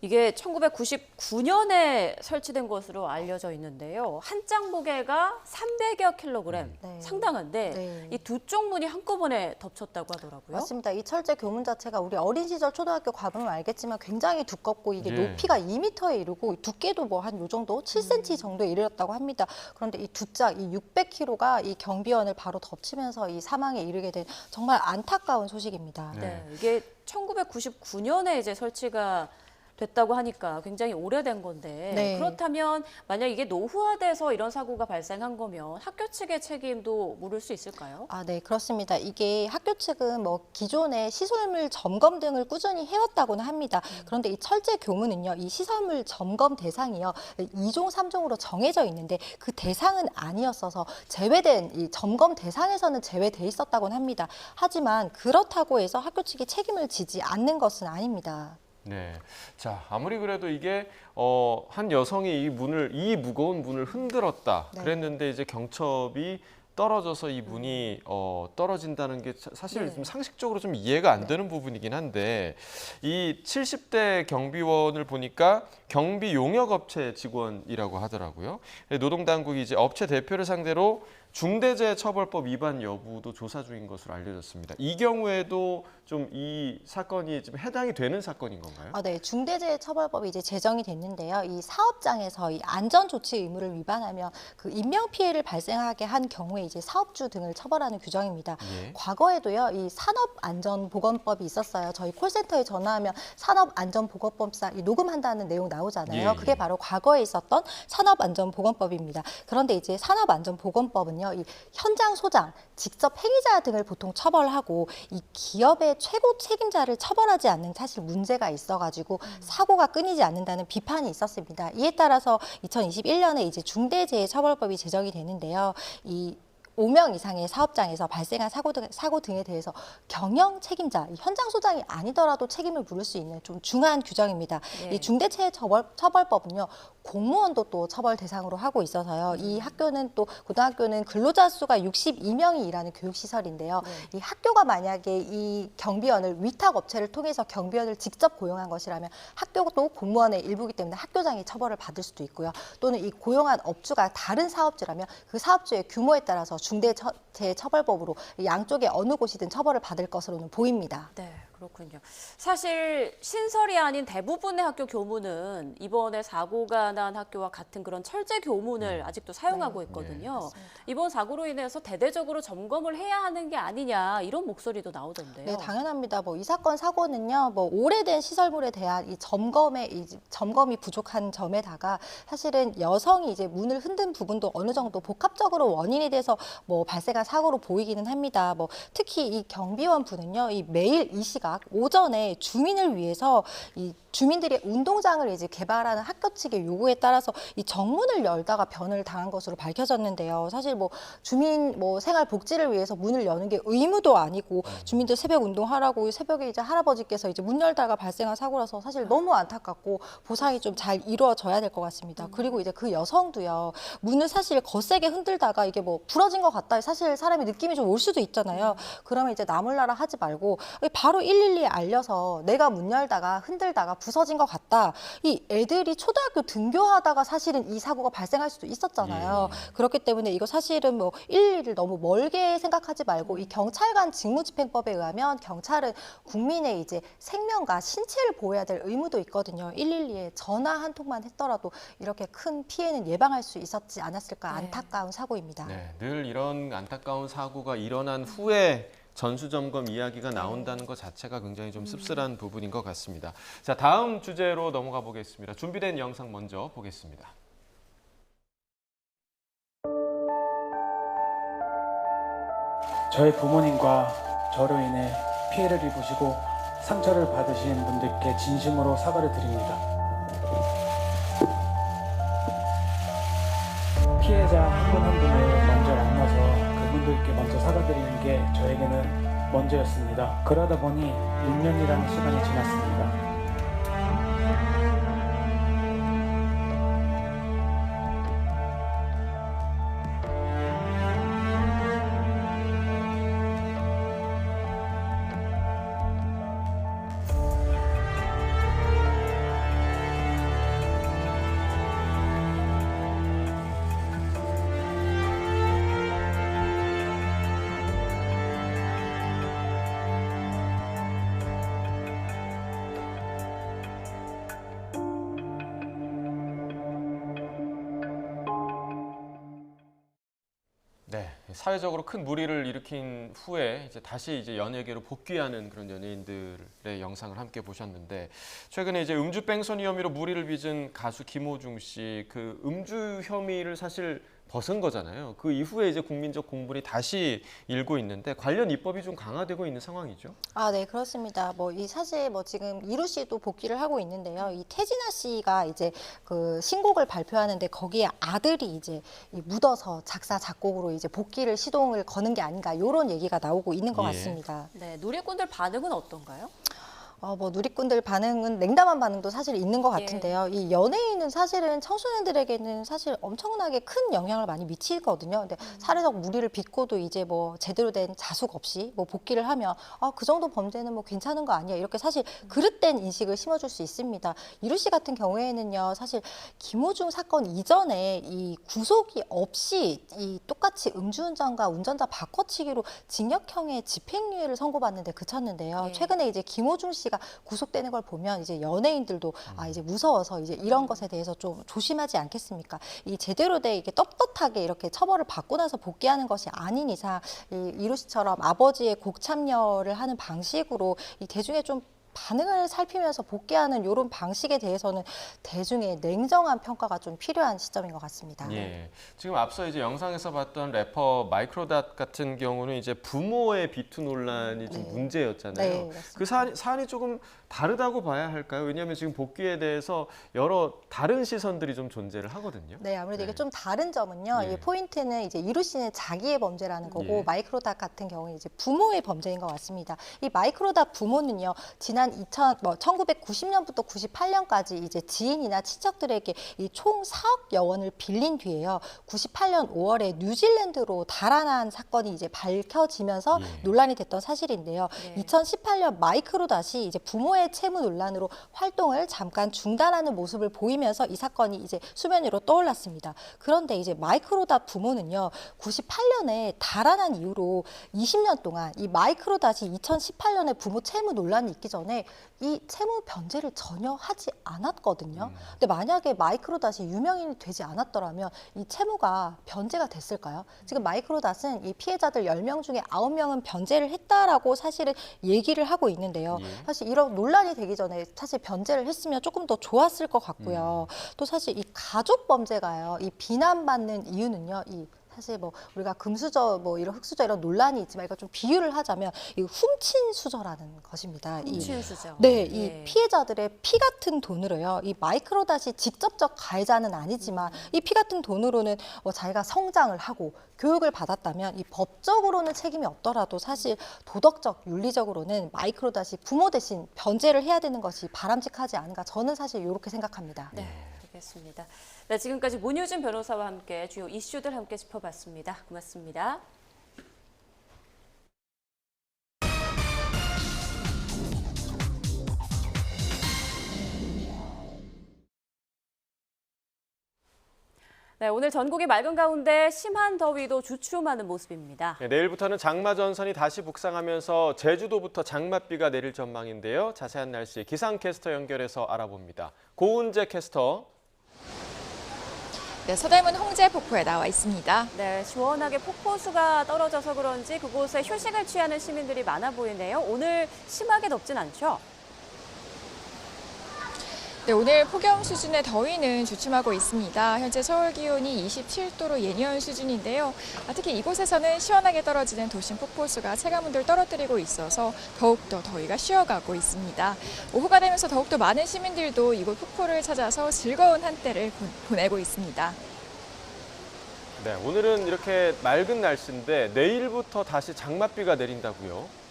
이게 1999년에 설치된 것으로 알려져 있는데요. 한 장 무게가 300여 킬로그램, 상당한데 이 두 쪽 문이 한꺼번에 덮쳤다고 하더라고요. 맞습니다. 이 철제 교문 자체가 우리 어린 시절 초등학교 가보면 알겠지만 굉장히 두껍고 이게 높이가 2m에 이르고 두께도 뭐 한 요 정도 7cm 정도에 이르렀다고 합니다. 그런데 이 두 짝, 이 600kg가 이 경비원을 바로 덮치면서 이 사망에 이르게 된 정말 안타까운 소식입니다. 네, 이게 1999년에 이제 설치가 됐다고 하니까 굉장히 오래된 건데 그렇다면 만약 이게 노후화돼서 이런 사고가 발생한 거면 학교 측의 책임도 물을 수 있을까요? 네, 그렇습니다. 이게 학교 측은 뭐 기존의 시설물 점검 등을 꾸준히 해왔다고는 합니다. 그런데 이 철제 교문은요, 이 시설물 점검 대상이요 2종, 3종으로 정해져 있는데 그 대상은 아니었어서 제외된 이 점검 대상에서는 제외돼 있었다고는 합니다. 하지만 그렇다고 해서 학교 측이 책임을 지지 않는 것은 아닙니다. 네, 자 아무리 그래도 이게 한 여성이 이 무거운 문을 흔들었다 그랬는데 이제 경첩이 떨어져서 이 문이 떨어진다는 게 사실 좀 상식적으로 좀 이해가 안 되는 부분이긴 한데 이 70대 경비원을 보니까 경비 용역업체 직원이라고 하더라고요. 노동당국이 이제 업체 대표를 상대로 중대재해처벌법 위반 여부도 조사 중인 것으로 알려졌습니다. 이 경우에도 좀 이 사건이 좀 해당이 되는 사건인 건가요? 네, 중대재해처벌법이 이제 제정이 됐는데요. 이 사업장에서 이 안전조치 의무를 위반하면 그 인명피해를 발생하게 한 경우에 이제 사업주 등을 처벌하는 규정입니다. 과거에도요, 이 산업안전보건법이 있었어요. 저희 콜센터에 전화하면 산업안전보건법상 녹음한다는 내용 나오잖아요. 그게 바로 과거에 있었던 산업안전보건법입니다. 그런데 이제 산업안전보건법은요, 이 현장 소장, 직접 행위자 등을 보통 처벌하고 이 기업의 최고 책임자를 처벌하지 않는 사실 문제가 있어가지고 사고가 끊이지 않는다는 비판이 있었습니다. 이에 따라서 2021년에 이제 중대재해처벌법이 제정이 되는데요. 이 5명 이상의 사업장에서 발생한 사고 등에 대해서 경영 책임자, 현장 소장이 아니더라도 책임을 물을 수 있는 좀 중요한 규정입니다. 이 중대재해처벌법은요. 공무원도 또 처벌 대상으로 하고 있어서요. 이 학교는 또 고등학교는 근로자 수가 62명이 일하는 교육시설인데요. 이 학교가 만약에 이 경비원을 위탁 업체를 통해서 경비원을 직접 고용한 것이라면 학교도 공무원의 일부이기 때문에 학교장이 처벌을 받을 수도 있고요. 또는 이 고용한 업주가 다른 사업주라면 그 사업주의 규모에 따라서 중대재해처벌법으로 양쪽의 어느 곳이든 처벌을 받을 것으로는 보입니다. 네. 그렇군요. 사실 신설이 아닌 대부분의 학교 교문은 이번에 사고가 난 학교와 같은 그런 철제 교문을 아직도 사용하고 있거든요. 이번 사고로 인해서 대대적으로 점검을 해야 하는 게 아니냐 이런 목소리도 나오던데요. 네, 당연합니다. 이 사건 사고는요, 오래된 시설물에 대한 이 점검이 부족한 점에다가 사실은 여성이 이제 문을 흔든 부분도 어느 정도 복합적으로 원인이 돼서 발생한 사고로 보이기는 합니다. 특히 이 경비원 분은요, 이 매일 이 시각 오전에 주민을 위해서 이 주민들이 운동장을 이제 개발하는 학교 측의 요구에 따라서 이 정문을 열다가 변을 당한 것으로 밝혀졌는데요. 사실 뭐 주민 뭐 생활 복지를 위해서 문을 여는 게 의무도 아니고 주민들 새벽 운동하라고 새벽에 이제 할아버지께서 이제 문 열다가 발생한 사고라서 사실 너무 안타깝고 보상이 좀 잘 이루어져야 될 것 같습니다. 그리고 이제 그 여성도요. 문을 사실 거세게 흔들다가 이게 뭐 부러진 것 같다. 사실 사람이 느낌이 좀 올 수도 있잖아요. 그러면 이제 나몰라라 하지 말고 바로 112에 알려서 내가 문 열다가 흔들다가 부서진 것 같다. 이 애들이 초등학교 등교하다가 사실은 이 사고가 발생할 수도 있었잖아요. 그렇기 때문에 이거 사실은 뭐 112를 너무 멀게 생각하지 말고 이 경찰관 직무집행법에 의하면 경찰은 국민의 이제 생명과 신체를 보호해야 될 의무도 있거든요. 112에 전화 한 통만 했더라도 이렇게 큰 피해는 예방할 수 있었지 않았을까 안타까운 사고입니다. 네, 늘 이런 안타까운 사고가 일어난 후에 전수점검 이야기가 나온다는 것 자체가 굉장히 좀 씁쓸한 부분인 것 같습니다. 자, 다음 주제로 넘어가 보겠습니다. 준비된 영상 먼저 보겠습니다. 저희 부모님과 저로 인해 피해를 입으시고 상처를 받으신 분들께 진심으로 사과를 드립니다. 피해자 한 분 한 분을 먼저 만나서 그분들께 먼저 사과드리는 게 저에게는 먼저였습니다. 그러다 보니 6년이라는 시간이 지났습니다. 네, 사회적으로 큰 물의를 일으킨 후에 다시 연예계로 복귀하는 그런 연예인들의 영상을 함께 보셨는데, 최근에 음주 뺑소니 혐의로 물의를 빚은 가수 김호중 씨, 그 음주 혐의를 사실 벗은 거잖아요. 그 이후에 국민적 공분이 다시 일고 있는데 관련 입법이 좀 강화되고 있는 상황이죠. 아, 네, 그렇습니다. 사실 지금 이루 씨도 복귀를 하고 있는데요. 이 태진아 씨가 그 신곡을 발표하는데 거기에 아들이 묻어서 작사 작곡으로 복귀를 시동을 거는 게 아닌가 이런 얘기가 나오고 있는 것 같습니다. 네, 누리꾼들 반응은 어떤가요? 누리꾼들 반응은 냉담한 반응도 사실 있는 것 같은데요. 이 연예인은 사실은 청소년들에게는 사실 엄청나게 큰 영향을 많이 미치거든요. 근데 사회적 물의를 빚고도 제대로 된 자숙 없이 복귀를 하면 그 정도 범죄는 괜찮은 거 아니야. 이렇게 사실 그릇된 인식을 심어줄 수 있습니다. 이루 씨 같은 경우에는요, 사실 김호중 사건 이전에 이 구속이 없이 이 똑같이 음주운전과 운전자 바꿔치기로 징역형의 집행유예를 선고받는데 그쳤는데요. 최근에 김호중 씨 구속되는 걸 보면 연예인들도 무서워서 이런 것에 대해서 좀 조심하지 않겠습니까? 이 제대로 돼 이게 떳떳하게 이렇게 처벌을 받고 나서 복귀하는 것이 아닌 이상 이루 씨처럼 아버지의 곡 참여를 하는 방식으로 이 대중의 좀 반응을 살피면서 복귀하는 이런 방식에 대해서는 대중의 냉정한 평가가 좀 필요한 시점인 것 같습니다. 예, 지금 앞서 영상에서 봤던 래퍼 마이크로닷 같은 경우는 부모의 비투 논란이 좀 문제였잖아요. 네, 그 사안이 조금 다르다고 봐야 할까요? 왜냐하면 지금 복귀에 대해서 여러 다른 시선들이 좀 존재를 하거든요. 네, 아무래도 이게 좀 다른 점은요. 이 포인트는 이루 씨는 자기의 범죄라는 거고 마이크로닷 같은 경우는 부모의 범죄인 것 같습니다. 이 마이크로닷 부모는요, 지난 1990년부터 98년까지 지인이나 친척들에게 이 총 4억여 원을 빌린 뒤에요. 98년 5월에 뉴질랜드로 달아난 사건이 밝혀지면서 논란이 됐던 사실인데요. 2018년 마이크로닷이 부모의 채무 논란으로 활동을 잠깐 중단하는 모습을 보이면서 이 사건이 수면 위로 떠올랐습니다. 그런데 마이크로닷 부모는요, 98년에 달아난 이후로 20년 동안 이 마이크로닷이 2018년에 부모 채무 논란이 있기 전에 이 채무 변제를 전혀 하지 않았거든요. 근데 만약에 마이크로닷이 유명인이 되지 않았더라면 이 채무가 변제가 됐을까요? 지금 마이크로닷은 이 피해자들 10명 중에 9명은 변제를 했다라고 사실은 얘기를 하고 있는데요. 사실 이런 논란이 되기 전에 사실 변제를 했으면 조금 더 좋았을 것 같고요. 또 사실 이 가족 범죄가요, 이 비난받는 이유는요, 이 사실 뭐 우리가 금수저 뭐 이런 흑수저 이런 논란이 있지만 이거 좀 비유를 하자면 이 훔친 수저라는 것입니다. 훔친 수저. 네, 예. 이 피해자들의 피 같은 돈으로요. 이 마이크로닷이 직접적 가해자는 아니지만 이 피 같은 돈으로는 자기가 성장을 하고 교육을 받았다면 이 법적으로는 책임이 없더라도 사실 도덕적, 윤리적으로는 마이크로닷이 부모 대신 변제를 해야 되는 것이 바람직하지 않은가 저는 사실 이렇게 생각합니다. 네, 알겠습니다. 네, 지금까지 문효진 변호사와 함께 주요 이슈들 함께 짚어봤습니다. 고맙습니다. 네, 오늘 전국이 맑은 가운데 심한 더위도 주춤하는 모습입니다. 네, 내일부터는 장마 전선이 다시 북상하면서 제주도부터 장맛비가 내릴 전망인데요. 자세한 날씨 기상캐스터 연결해서 알아봅니다. 고은재 캐스터. 네, 서대문 홍제폭포에 나와 있습니다. 네, 시원하게 폭포수가 떨어져서 그런지 그곳에 휴식을 취하는 시민들이 많아 보이네요. 오늘 심하게 덥진 않죠? 네, 오늘 폭염 수준의 더위는 주춤하고 있습니다. 현재 서울 기온이 27도로 예년 수준인데요. 특히 이곳에서는 시원하게 떨어지는 도심 폭포수가 체감온도를 떨어뜨리고 있어서 더욱더 더위가 쉬어가고 있습니다. 오후가 되면서 더욱더 많은 시민들도 이곳 폭포를 찾아서 즐거운 한때를 보내고 있습니다. 네, 오늘은 이렇게 맑은 날씨인데 내일부터 다시 장맛비가 내린다고요?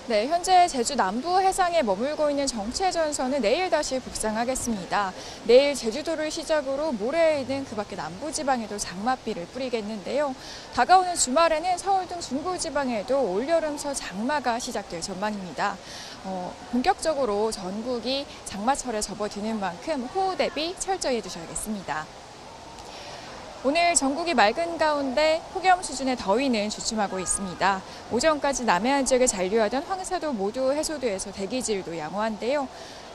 네, 현재 제주 남부 해상에 머물고 있는 정체전선은 내일 다시 북상하겠습니다. 내일 제주도를 시작으로 모레에는 그 밖에 남부지방에도 장맛비를 뿌리겠는데요. 다가오는 주말에는 서울 등 중부지방에도 올여름서 장마가 시작될 전망입니다. 본격적으로 전국이 장마철에 접어드는 만큼 호우 대비 철저히 해주셔야겠습니다. 오늘 전국이 맑은 가운데 폭염 수준의 더위는 주춤하고 있습니다. 오전까지 남해안 지역에 잔류하던 황사도 모두 해소돼서 대기질도 양호한데요.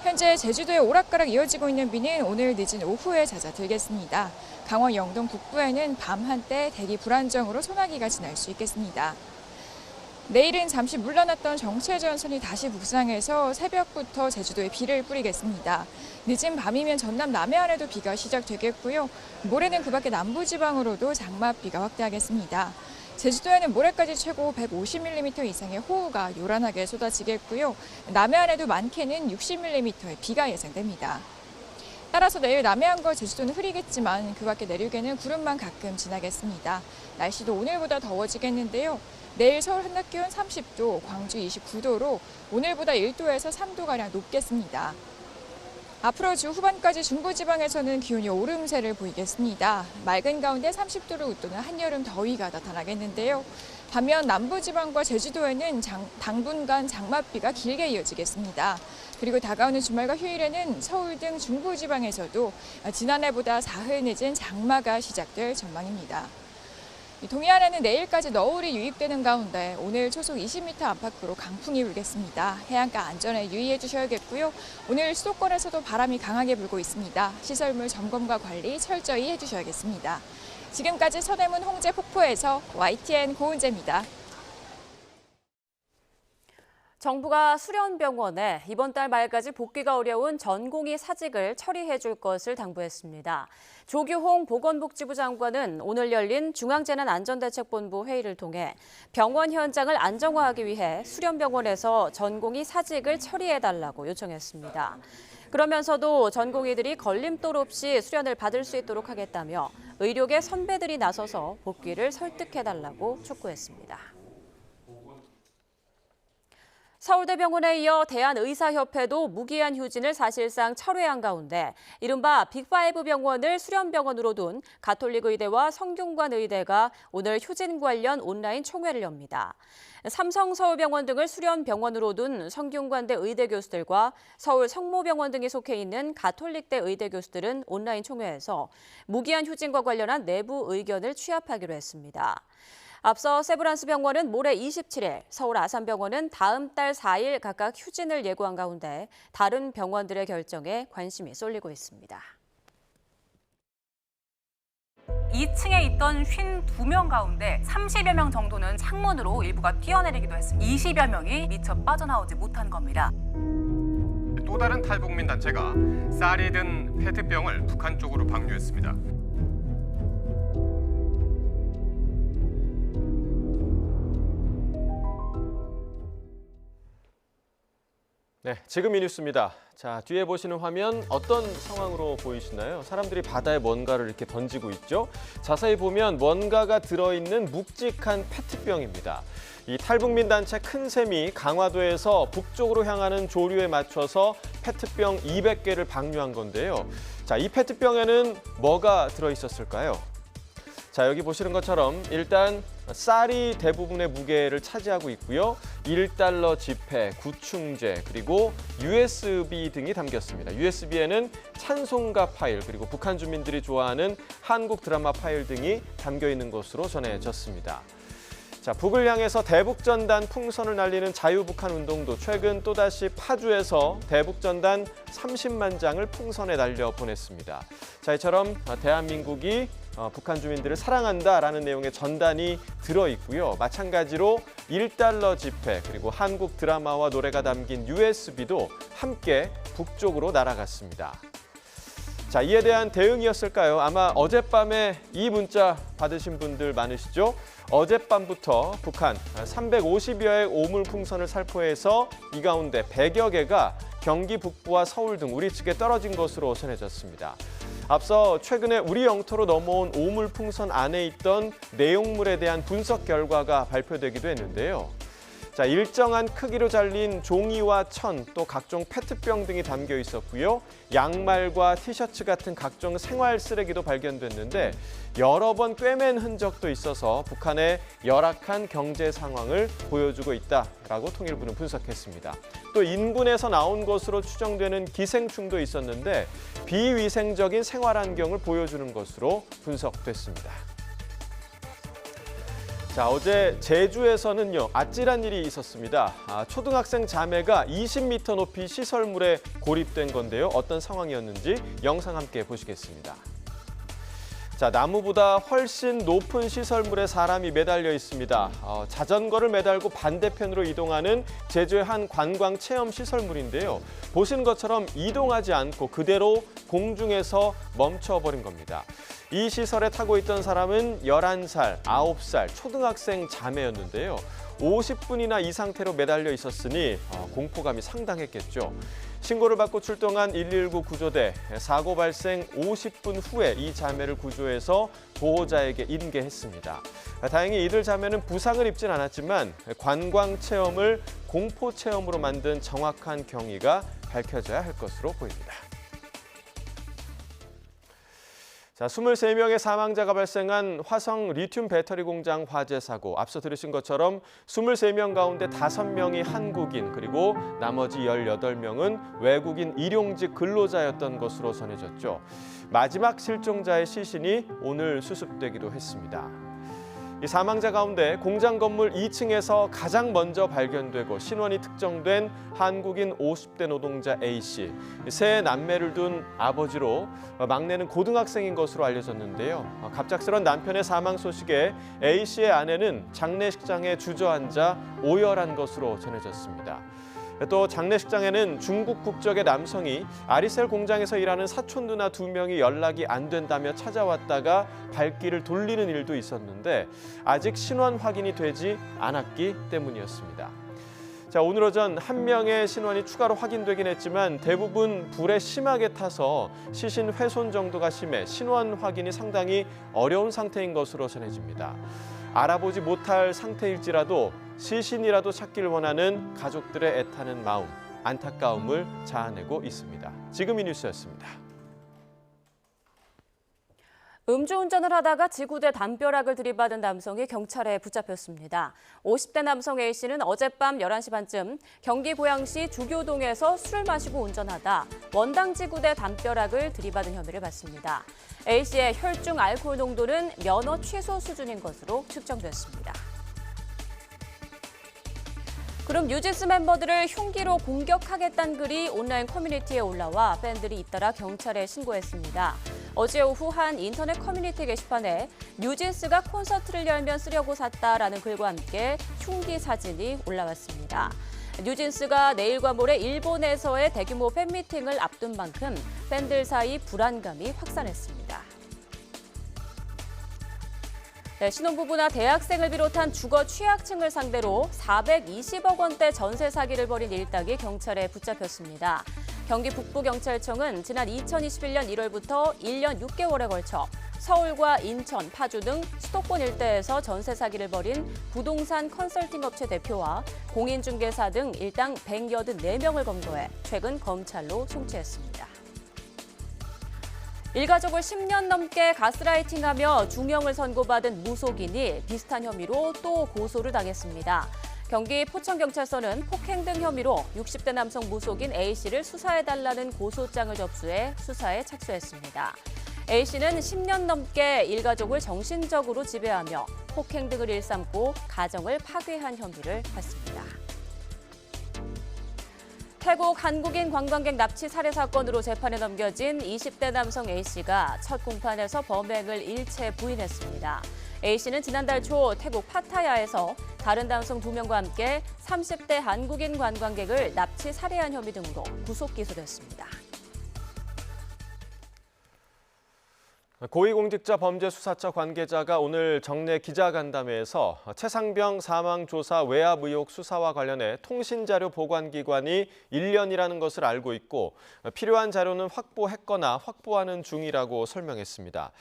현재 제주도에 오락가락 이어지고 있는 비는 오늘 늦은 오후에 잦아들겠습니다. 강원 영동 북부에는 밤 한때 대기 불안정으로 소나기가 지날 수 있겠습니다. 내일은 잠시 물러났던 정체전선이 다시 북상해서 새벽부터 제주도에 비를 뿌리겠습니다. 늦은 밤이면 전남 남해안에도 비가 시작되겠고요. 모레는 그 밖에 남부지방으로도 장맛비가 확대하겠습니다. 제주도에는 모레까지 최고 150mm 이상의 호우가 요란하게 쏟아지겠고요. 남해안에도 많게는 60mm의 비가 예상됩니다. 따라서 내일 남해안과 제주도는 흐리겠지만 그 밖에 내륙에는 구름만 가끔 지나겠습니다. 날씨도 오늘보다 더워지겠는데요. 내일 서울 한낮 기온 30도, 광주 29도로 오늘보다 1도에서 3도가량 높겠습니다. 앞으로 주 후반까지 중부지방에서는 기온이 오름세를 보이겠습니다. 맑은 가운데 30도를 웃도는 한여름 더위가 나타나겠는데요. 반면 남부지방과 제주도에는 당분간 장맛비가 길게 이어지겠습니다. 그리고 다가오는 주말과 휴일에는 서울 등 중부지방에서도 지난해보다 사흘 늦은 장마가 시작될 전망입니다. 동해안에는 내일까지 너울이 유입되는 가운데 오늘 초속 20m 안팎으로 강풍이 불겠습니다. 해안가 안전에 유의해 주셔야겠고요. 오늘 수도권에서도 바람이 강하게 불고 있습니다. 시설물 점검과 관리 철저히 해주셔야겠습니다. 지금까지 서대문 홍제폭포에서 YTN 고은재입니다. 정부가 수련병원에 이번 달 말까지 복귀가 어려운 전공의 사직을 처리해 줄 것을 당부했습니다. 조규홍 보건복지부 장관은 오늘 열린 중앙재난안전대책본부 회의를 통해 병원 현장을 안정화하기 위해 수련병원에서 전공의 사직을 처리해달라고 요청했습니다. 그러면서도 전공의들이 걸림돌 없이 수련을 받을 수 있도록 하겠다며 의료계 선배들이 나서서 복귀를 설득해달라고 촉구했습니다. 서울대병원에 이어 대한의사협회도 무기한 휴진을 사실상 철회한 가운데 이른바 빅5 병원을 수련병원으로 둔 가톨릭의대와 성균관의대가 오늘 휴진 관련 온라인 총회를 엽니다. 삼성서울병원 등을 수련병원으로 둔 성균관대 의대 교수들과 서울 성모병원 등이 속해 있는 가톨릭대 의대 교수들은 온라인 총회에서 무기한 휴진과 관련한 내부 의견을 취합하기로 했습니다. 앞서 세브란스 병원은 모레 27일, 서울 아산병원은 다음 달 4일 각각 휴진을 예고한 가운데 다른 병원들의 결정에 관심이 쏠리고 있습니다. 2층에 있던 52명 가운데 30여 명 정도는 창문으로 일부가 뛰어내리기도 했습니다. 20여 명이 미처 빠져나오지 못한 겁니다. 또 다른 탈북민 단체가 쌀이 든 페트병을 북한 쪽으로 방류했습니다. 네, 지금 이 뉴스입니다. 자, 뒤에 보시는 화면 어떤 상황으로 보이시나요? 사람들이 바다에 뭔가를 이렇게 던지고 있죠. 자세히 보면 뭔가가 들어있는 묵직한 페트병입니다. 이 탈북민 단체 큰샘이 강화도에서 북쪽으로 향하는 조류에 맞춰서 페트병 200개를 방류한 건데요. 자, 이 페트병에는 뭐가 들어있었을까요? 자, 여기 보시는 것처럼 일단 쌀이 대부분의 무게를 차지하고 있고요. 1달러 지폐, 구충제, 그리고 USB 등이 담겼습니다. USB에는 찬송가 파일, 그리고 북한 주민들이 좋아하는 한국 드라마 파일 등이 담겨 있는 것으로 전해졌습니다. 자, 북을 향해서 대북전단 풍선을 날리는 자유북한 운동도 최근 또다시 파주에서 대북전단 30만 장을 풍선에 날려 보냈습니다. 자, 이처럼 대한민국이 북한 주민들을 사랑한다라는 내용의 전단이 들어있고요. 마찬가지로 1달러 지폐, 그리고 한국 드라마와 노래가 담긴 USB도 함께 북쪽으로 날아갔습니다. 자, 이에 대한 대응이었을까요? 아마 어젯밤에 이 문자 받으신 분들 많으시죠? 어젯밤부터 북한 350여의 오물풍선을 살포해서 이 가운데 100여 개가 경기 북부와 서울 등 우리 측에 떨어진 것으로 전해졌습니다. 앞서 최근에 우리 영토로 넘어온 오물풍선 안에 있던 내용물에 대한 분석 결과가 발표되기도 했는데요. 자, 일정한 크기로 잘린 종이와 천, 또 각종 페트병 등이 담겨 있었고요. 양말과 티셔츠 같은 각종 생활 쓰레기도 발견됐는데 여러 번 꿰맨 흔적도 있어서 북한의 열악한 경제 상황을 보여주고 있다라고 통일부는 분석했습니다. 또 인근에서 나온 것으로 추정되는 기생충도 있었는데 비위생적인 생활 환경을 보여주는 것으로 분석됐습니다. 자, 어제 제주에서는요, 아찔한 일이 있었습니다. 초등학생 자매가 20m 높이 시설물에 고립된 건데요. 어떤 상황이었는지 영상 함께 보시겠습니다. 자, 나무보다 훨씬 높은 시설물에 사람이 매달려 있습니다. 자전거를 매달고 반대편으로 이동하는 제주의 한 관광 체험 시설물인데요. 보시는 것처럼 이동하지 않고 그대로 공중에서 멈춰버린 겁니다. 이 시설에 타고 있던 사람은 11살, 9살 초등학생 자매였는데요. 50분이나 이 상태로 매달려 있었으니 공포감이 상당했겠죠. 신고를 받고 출동한 119 구조대, 사고 발생 50분 후에 이 자매를 구조해서 보호자에게 인계했습니다. 다행히 이들 자매는 부상을 입진 않았지만 관광 체험을 공포 체험으로 만든 정확한 경위가 밝혀져야 할 것으로 보입니다. 자, 23명의 사망자가 발생한 화성 리튬 배터리 공장 화재 사고. 앞서 들으신 것처럼 23명 가운데 5명이 한국인, 그리고 나머지 18명은 외국인 일용직 근로자였던 것으로 전해졌죠. 마지막 실종자의 시신이 오늘 수습되기도 했습니다. 이 사망자 가운데 공장 건물 2층에서 가장 먼저 발견되고 신원이 특정된 한국인 50대 노동자 A씨. 세 남매를 둔 아버지로 막내는 고등학생인 것으로 알려졌는데요. 갑작스런 남편의 사망 소식에 A씨의 아내는 장례식장에 주저앉아 오열한 것으로 전해졌습니다. 또 장례식장에는 중국 국적의 남성이 아리셀 공장에서 일하는 사촌 누나 2명이 연락이 안 된다며 찾아왔다가 발길을 돌리는 일도 있었는데 아직 신원 확인이 되지 않았기 때문이었습니다. 자, 오늘 오전 1명의 신원이 추가로 확인되긴 했지만 대부분 불에 심하게 타서 시신 훼손 정도가 심해 신원 확인이 상당히 어려운 상태인 것으로 전해집니다. 알아보지 못할 상태일지라도 시신이라도 찾기를 원하는 가족들의 애타는 마음, 안타까움을 자아내고 있습니다. 지금 이 뉴스였습니다. 음주운전을 하다가 지구대 담벼락을 들이받은 남성이 경찰에 붙잡혔습니다. 50대 남성 A씨는 어젯밤 11시 반쯤 경기 고양시 주교동에서 술을 마시고 운전하다 원당 지구대 담벼락을 들이받은 혐의를 받습니다. A씨의 혈중 알코올 농도는 면허 취소 수준인 것으로 측정됐습니다. 그룹 뉴진스 멤버들을 흉기로 공격하겠다는 글이 온라인 커뮤니티에 올라와 팬들이 잇따라 경찰에 신고했습니다. 어제 오후 한 인터넷 커뮤니티 게시판에 뉴진스가 콘서트를 열면 쓰려고 샀다라는 글과 함께 흉기 사진이 올라왔습니다. 뉴진스가 내일과 모레 일본에서의 대규모 팬미팅을 앞둔 만큼 팬들 사이 불안감이 확산했습니다. 신혼부부나 대학생을 비롯한 주거 취약층을 상대로 420억 원대 전세 사기를 벌인 일당이 경찰에 붙잡혔습니다. 경기 북부경찰청은 지난 2021년 1월부터 1년 6개월에 걸쳐 서울과 인천, 파주 등 수도권 일대에서 전세 사기를 벌인 부동산 컨설팅 업체 대표와 공인중개사 등 일당 184명을 검거해 최근 검찰로 송치했습니다. 일가족을 10년 넘게 가스라이팅하며 중형을 선고받은 무속인이 비슷한 혐의로 또 고소를 당했습니다. 경기 포천경찰서는 폭행 등 혐의로 60대 남성 무속인 A씨를 수사해달라는 고소장을 접수해 수사에 착수했습니다. A씨는 10년 넘게 일가족을 정신적으로 지배하며 폭행 등을 일삼고 가정을 파괴한 혐의를 받습니다. 태국 한국인 관광객 납치 살해 사건으로 재판에 넘겨진 20대 남성 A씨가 첫 공판에서 범행을 일체 부인했습니다. A씨는 지난달 초 태국 파타야에서 다른 남성 2명과 함께 30대 한국인 관광객을 납치 살해한 혐의 등으로 구속 기소됐습니다. 고위공직자 범죄수사처 관계자가 오늘 정례 기자간담회에서 최상병 사망 조사 외압 의혹 수사와 관련해 통신자료 보관기관이 1년이라는 것을 알고 있고 필요한 자료는 확보했거나 확보하는 중이라고 설명했습니다.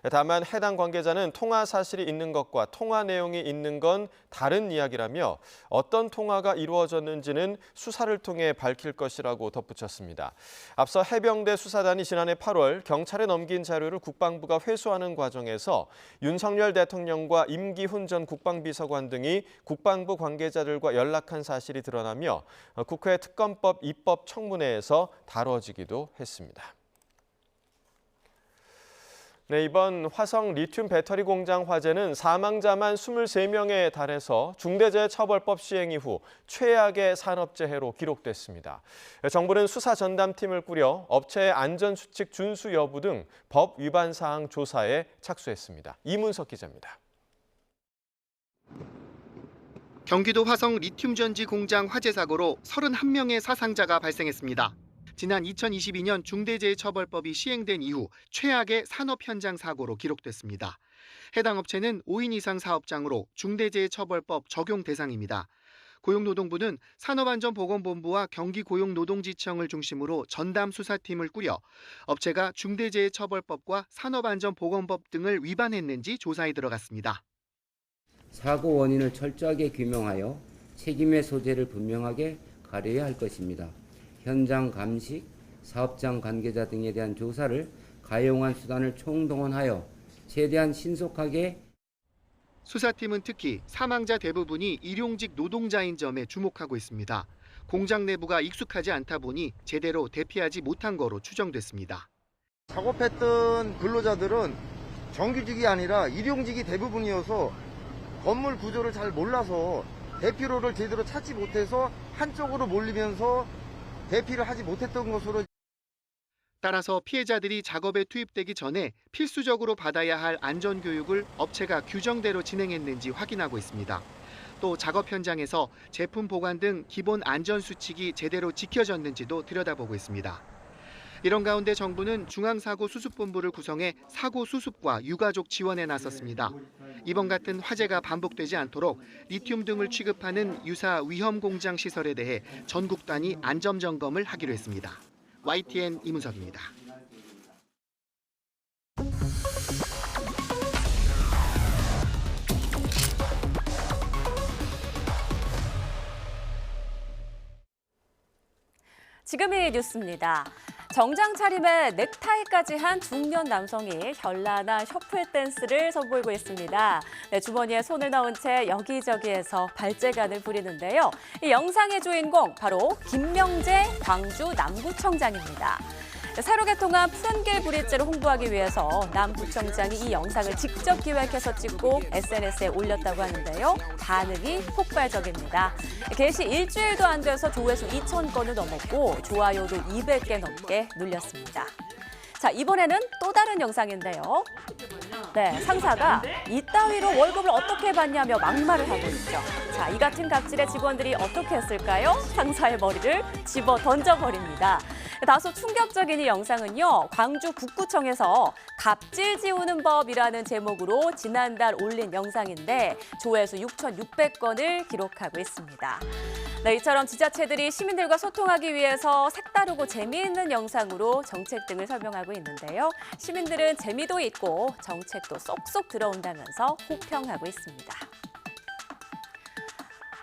다만 해당 관계자는 통화 사실이 있는 것과 통화 내용이 있는 건 다른 이야기라며 어떤 통화가 이루어졌는지는 수사를 통해 밝힐 것이라고 덧붙였습니다. 앞서 해병대 수사단이 지난해 8월 경찰에 넘긴 자료를 국방부가 회수하는 과정에서 윤석열 대통령과 임기훈 전 국방비서관 등이 국방부 관계자들과 연락한 사실이 드러나며 국회 특검법 입법 청문회에서 다뤄지기도 했습니다. 네, 이번 화성 리튬 배터리 공장 화재는 사망자만 23명에 달해서 중대재해처벌법 시행 이후 최악의 산업재해로 기록됐습니다. 정부는 수사 전담팀을 꾸려 업체의 안전수칙 준수 여부 등 법 위반 사항 조사에 착수했습니다. 이문석 기자입니다. 경기도 화성 리튬 전지 공장 화재 사고로 31명의 사상자가 발생했습니다. 지난 2022년 중대재해처벌법이 시행된 이후 최악의 산업 현장 사고로 기록됐습니다. 해당 업체는 5인 이상 사업장으로 중대재해처벌법 적용 대상입니다. 고용노동부는 산업안전보건본부와 경기고용노동지청을 중심으로 전담 수사팀을 꾸려 업체가 중대재해처벌법과 산업안전보건법 등을 위반했는지 조사에 들어갔습니다. 사고 원인을 철저하게 규명하여 책임의 소재를 분명하게 가려야 할 것입니다. 현장 감식, 사업장 관계자 등에 대한 조사를 가용한 수단을 총동원하여 최대한 신속하게. 수사팀은 특히 사망자 대부분이 일용직 노동자인 점에 주목하고 있습니다. 공장 내부가 익숙하지 않다 보니 제대로 대피하지 못한 거로 추정됐습니다. 작업했던 근로자들은 정규직이 아니라 일용직이 대부분이어서 건물 구조를 잘 몰라서 대피로를 제대로 찾지 못해서 한쪽으로 몰리면서 대피를 하지 못했던 것으로. 따라서 피해자들이 작업에 투입되기 전에 필수적으로 받아야 할 안전교육을 업체가 규정대로 진행했는지 확인하고 있습니다. 또 작업 현장에서 제품 보관 등 기본 안전수칙이 제대로 지켜졌는지도 들여다보고 있습니다. 이런 가운데 정부는 중앙사고수습본부를 구성해 사고 수습과 유가족 지원에 나섰습니다. 이번 같은 화재가 반복되지 않도록 리튬 등을 취급하는 유사 위험 공장 시설에 대해 전국 단위 안전 점검을 하기로 했습니다. YTN 이문석입니다. 지금의 뉴스입니다. 정장 차림에 넥타이까지 한 중년 남성이 현란한 셔플 댄스를 선보이고 있습니다. 네, 주머니에 손을 넣은 채 여기저기에서 발재간을 부리는데요. 이 영상의 주인공 바로 김명재 광주 남구청장입니다. 새로 개통한 푸른길 브릿지를 홍보하기 위해서 남구청장이 이 영상을 직접 기획해서 찍고 SNS에 올렸다고 하는데요. 반응이 폭발적입니다. 게시 일주일도 안 돼서 조회수 2,000건을 넘었고 좋아요도 200개 넘게 눌렸습니다. 자, 이번에는 또 다른 영상인데요. 네, 상사가 이따위로 월급을 어떻게 받냐며 막말을 하고 있죠. 자, 이 같은 갑질에 직원들이 어떻게 했을까요? 상사의 머리를 집어 던져버립니다. 다소 충격적인 이 영상은요, 광주 북구청에서 갑질 지우는 법이라는 제목으로 지난달 올린 영상인데 조회수 6,600건을 기록하고 있습니다. 네, 이처럼 지자체들이 시민들과 소통하기 위해서 색다르고 재미있는 영상으로 정책 등을 설명하고 있는데요. 시민들은 재미도 있고 정책도 쏙쏙 들어온다면서 호평하고 있습니다.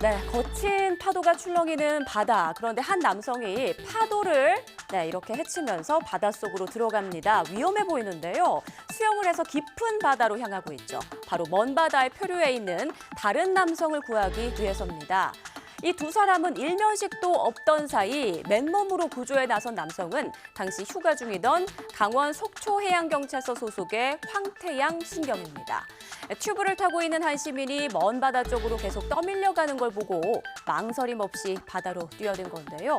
네, 거친 파도가 출렁이는 바다. 그런데 한 남성이 파도를 이렇게 헤치면서 바닷속으로 들어갑니다. 위험해 보이는데요. 수영을 해서 깊은 바다로 향하고 있죠. 바로 먼 바다의 표류에 있는 다른 남성을 구하기 위해서입니다. 이 두 사람은 일면식도 없던 사이 맨몸으로 구조에 나선 남성은 당시 휴가 중이던 강원 속초해양경찰서 소속의 황태양 순경입니다. 튜브를 타고 있는 한 시민이 먼 바다 쪽으로 계속 떠밀려가는 걸 보고 망설임 없이 바다로 뛰어든 건데요.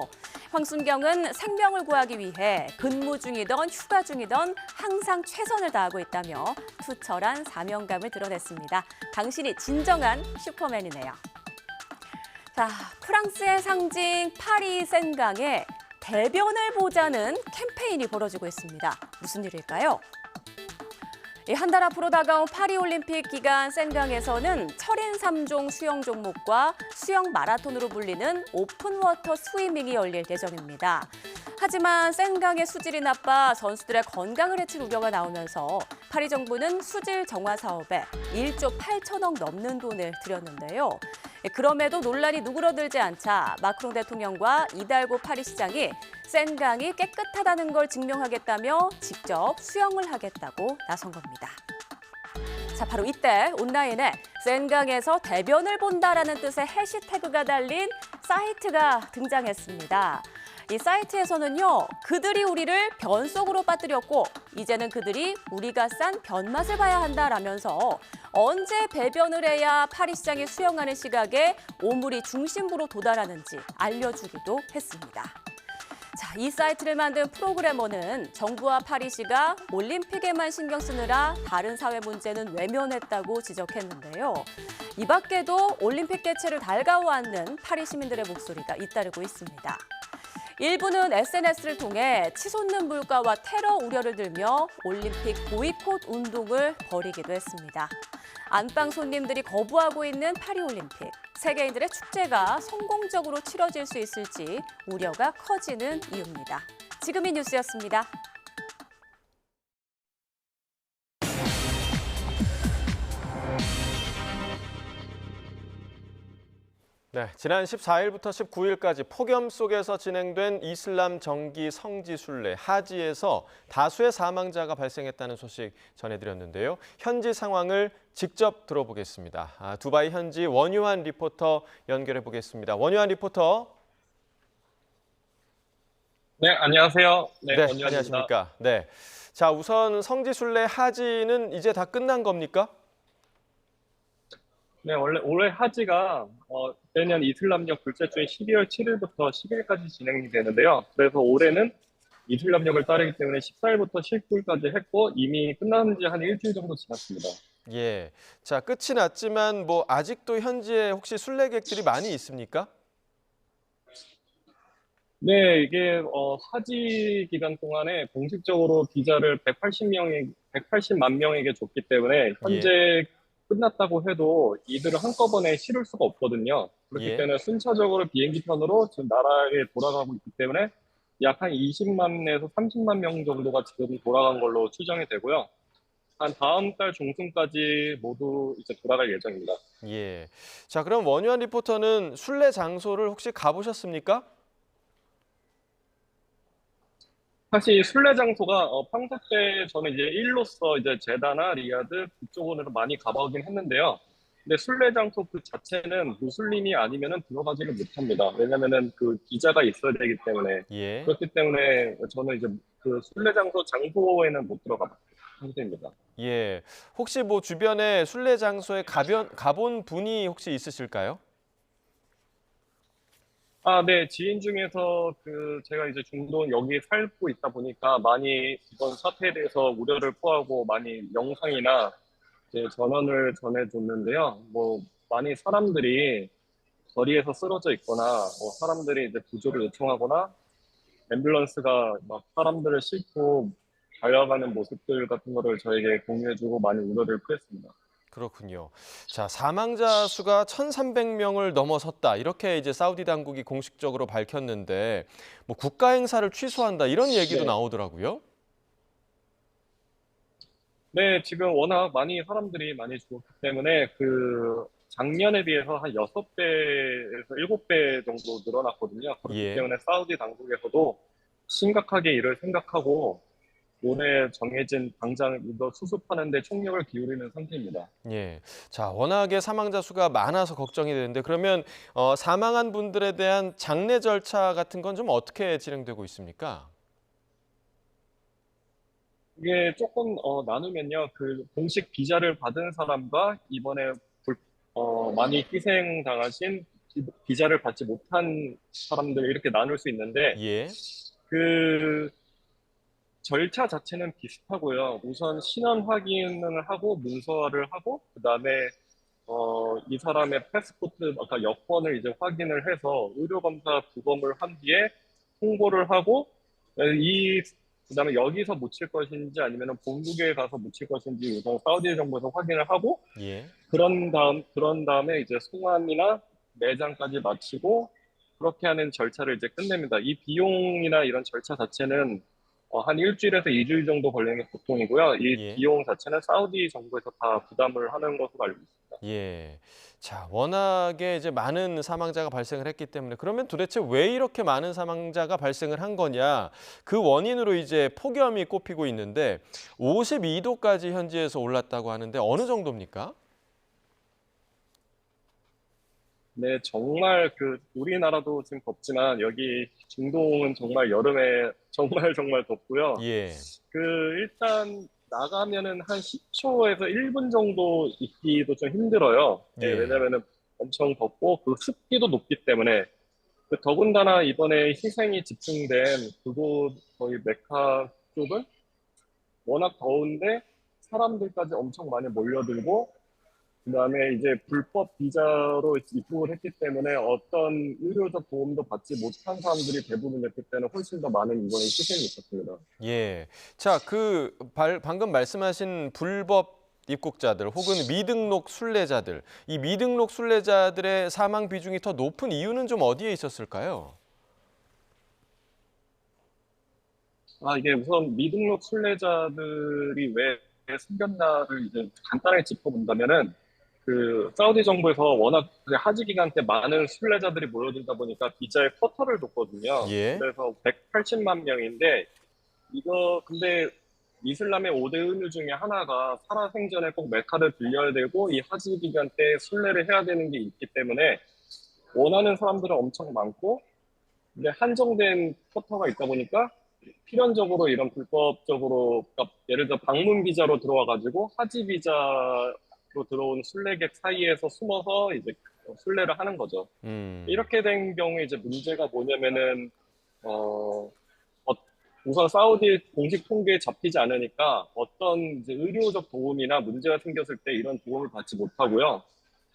황 순경은 생명을 구하기 위해 근무 중이던 휴가 중이던 항상 최선을 다하고 있다며 투철한 사명감을 드러냈습니다. 당신이 진정한 슈퍼맨이네요. 자, 프랑스의 상징 파리 센강에 대변을 보자는 캠페인이 벌어지고 있습니다. 무슨 일일까요? 한 달 앞으로 다가온 파리올림픽 기간 센강에서는 철인 3종 수영 종목과 수영 마라톤으로 불리는 오픈워터 스위밍이 열릴 예정입니다. 하지만 센강의 수질이 나빠 선수들의 건강을 해칠 우려가 나오면서 파리 정부는 수질 정화 사업에 1조 8천억 넘는 돈을 들였는데요. 그럼에도 논란이 누그러들지 않자 마크롱 대통령과 이달고 파리시장이 센강이 깨끗하다는 걸 증명하겠다며 직접 수영을 하겠다고 나선 겁니다. 자, 바로 이때 온라인에 센강에서 대변을 본다라는 뜻의 해시태그가 달린 사이트가 등장했습니다. 이 사이트에서는요, 그들이 우리를 변 속으로 빠뜨렸고 이제는 그들이 우리가 싼 변맛을 봐야 한다라면서 언제 배변을 해야 파리시장이 수영하는 시각에 오물이 중심부로 도달하는지 알려주기도 했습니다. 자, 이 사이트를 만든 프로그래머는 정부와 파리시가 올림픽에만 신경 쓰느라 다른 사회 문제는 외면했다고 지적했는데요. 이 밖에도 올림픽 개최를 달가워하는 파리 시민들의 목소리가 잇따르고 있습니다. 일부는 SNS를 통해 치솟는 물가와 테러 우려를 들며 올림픽 보이콧 운동을 벌이기도 했습니다. 안방 손님들이 거부하고 있는 파리올림픽. 세계인들의 축제가 성공적으로 치러질 수 있을지 우려가 커지는 이유입니다. 지금이 뉴스였습니다. 네, 지난 14일부터 19일까지 폭염 속에서 진행된 이슬람 정기 성지 순례 하지에서 다수의 사망자가 발생했다는 소식 전해드렸는데요. 현지 상황을 직접 들어보겠습니다. 두바이 현지 원유한 리포터 연결해 보겠습니다. 원유한 리포터. 네, 안녕하세요. 네, 원유한입니다. 안녕하십니까. 네, 자, 우선 성지 순례 하지는 이제 다 끝난 겁니까? 네, 원래 올해 하지가 매년 이슬람력 둘째 주인 12월 7일부터 10일까지 진행이 되는데요. 그래서 올해는 이슬람력을 따르기 때문에 14일부터 19일까지 했고 이미 끝난 지 한 일주일 정도 지났습니다. 예, 자, 끝이 났지만 뭐 아직도 현지에 혹시 순례객들이 많이 있습니까? 네, 이게 하지 기간 동안에 공식적으로 비자를 180만 명에게 줬기 때문에 현재 끝났다고 해도 이들을 한꺼번에 실을 수가 없거든요. 그렇기 때문에 순차적으로 비행기 편으로 지금 나라에 돌아가고 있기 때문에 약 한 20만에서 30만 명 정도가 지금 돌아간 걸로 추정이 되고요. 한 다음 달 중순까지 모두 이제 돌아갈 예정입니다. 예. 자, 그럼 원유한 리포터는 순례 장소를 혹시 가보셨습니까? 사실 순례 장소가 평소 때 저는 이제 일로서 이제 제다나 리야드 그쪽으로 많이 가보긴 했는데요. 근데 순례 장소 그 자체는 무슬림이 아니면은 들어가지는 못합니다. 왜냐면은 그 비자가 있어야 되기 때문에 그렇기 때문에 저는 이제 그 순례 장소에는 못 들어가 상태입니다. 예. 혹시 뭐 주변에 순례 장소에 가본 분이 혹시 있으실까요? 네, 지인 중에서 제가 이제 중동 여기 살고 있다 보니까 많이 이번 사태에 대해서 우려를 표하고 많이 영상이나 이제 전원을 전해줬는데요. 뭐 많이 사람들이 거리에서 쓰러져 있거나 사람들이 이제 구조를 요청하거나 앰뷸런스가 막 사람들을 싣고 달려가는 모습들 같은 거를 저에게 공유해주고 많이 우려를 표했습니다. 그렇군요. 자, 사망자 수가 1,300명을 넘어섰다. 이렇게 이제 사우디 당국이 공식적으로 밝혔는데 뭐 국가 행사를 취소한다 이런 얘기도 네. 나오더라고요. 네, 지금 워낙 사람들이 많이 죽었기 때문에 작년에 비해서 한 6배에서 7배 정도 늘어났거든요. 그렇기 예. 때문에 사우디 당국에서도 심각하게 이를 생각하고 올해 정해진 당장 이거 수습하는 데 총력을 기울이는 상태입니다. 예. 자, 워낙에 사망자 수가 많아서 걱정이 되는데 그러면 사망한 분들에 대한 장례 절차 같은 건 좀 어떻게 진행되고 있습니까? 이게 조금 나누면요. 공식 비자를 받은 사람과 이번에 많이 희생당하신 비자를 받지 못한 사람들 이렇게 나눌 수 있는데 예. 절차 자체는 비슷하고요. 우선 신원 확인을 하고 문서화를 하고 그다음에 이 사람의 패스포트 아까 여권을 이제 확인을 해서 의료 검사 부검을 한 뒤에 홍보를 하고 그다음에 여기서 묻힐 것인지 아니면 본국에 가서 묻힐 것인지 우선 사우디 정부에서 확인을 하고 예. 그런 다음에 이제 송환이나 매장까지 마치고 그렇게 하는 절차를 이제 끝냅니다. 이 비용이나 이런 절차 자체는 한 일주일에서 2주일 정도 걸리는 게 보통이고요. 이 예. 비용 자체는 사우디 정부에서 다 부담을 하는 것으로 알고 있습니다. 예. 자, 워낙에 이제 많은 사망자가 발생을 했기 때문에 그러면 도대체 왜 이렇게 많은 사망자가 발생을 한 거냐? 그 원인으로 이제 폭염이 꼽히고 있는데 52도까지 현지에서 올랐다고 하는데 어느 정도입니까? 네, 정말 우리나라도 지금 덥지만 여기 중동은 정말 여름에 정말 덥고요. 예. 일단 나가면은 한 10초에서 1분 정도 있기도 좀 힘들어요. 네, 예. 왜냐면은 엄청 덥고 습기도 높기 때문에 더군다나 이번에 희생이 집중된 그곳 거의 메카 쪽은 워낙 더운데 사람들까지 엄청 많이 몰려들고 그다음에 이제 불법 비자로 입국을 했기 때문에 어떤 의료적 도움도 받지 못한 사람들이 대부분이었기 때문에 훨씬 더 많은 이번에 희생이 있었습니다. 예. 자, 방금 말씀하신 불법 입국자들 혹은 미등록 순례자들, 이 미등록 순례자들의 사망 비중이 더 높은 이유는 좀 어디에 있었을까요? 이게 우선 미등록 순례자들이 왜 생겼나를 이제 간단하게 짚어본다면은 사우디 정부에서 워낙 하지 기간 때 많은 순례자들이 모여들다 보니까 비자의 쿼터를 뒀거든요. 예. 그래서 180만 명인데 근데 이슬람의 5대 의무 중에 하나가 살아생전에 꼭 메카를 들려야 되고 이 하지 기간 때 순례를 해야 되는 게 있기 때문에 원하는 사람들은 엄청 많고 근데 한정된 쿼터가 있다 보니까 필연적으로 이런 불법적으로 그러니까 예를 들어 방문 비자로 들어와가지고 하지 비자로 들어온 순례객 사이에서 숨어서 이제 순례를 하는 거죠. 이렇게 된 경우에 이제 문제가 뭐냐면은 우선 사우디 공식 통계에 잡히지 않으니까 어떤 이제 의료적 도움이나 문제가 생겼을 때 이런 도움을 받지 못하고요.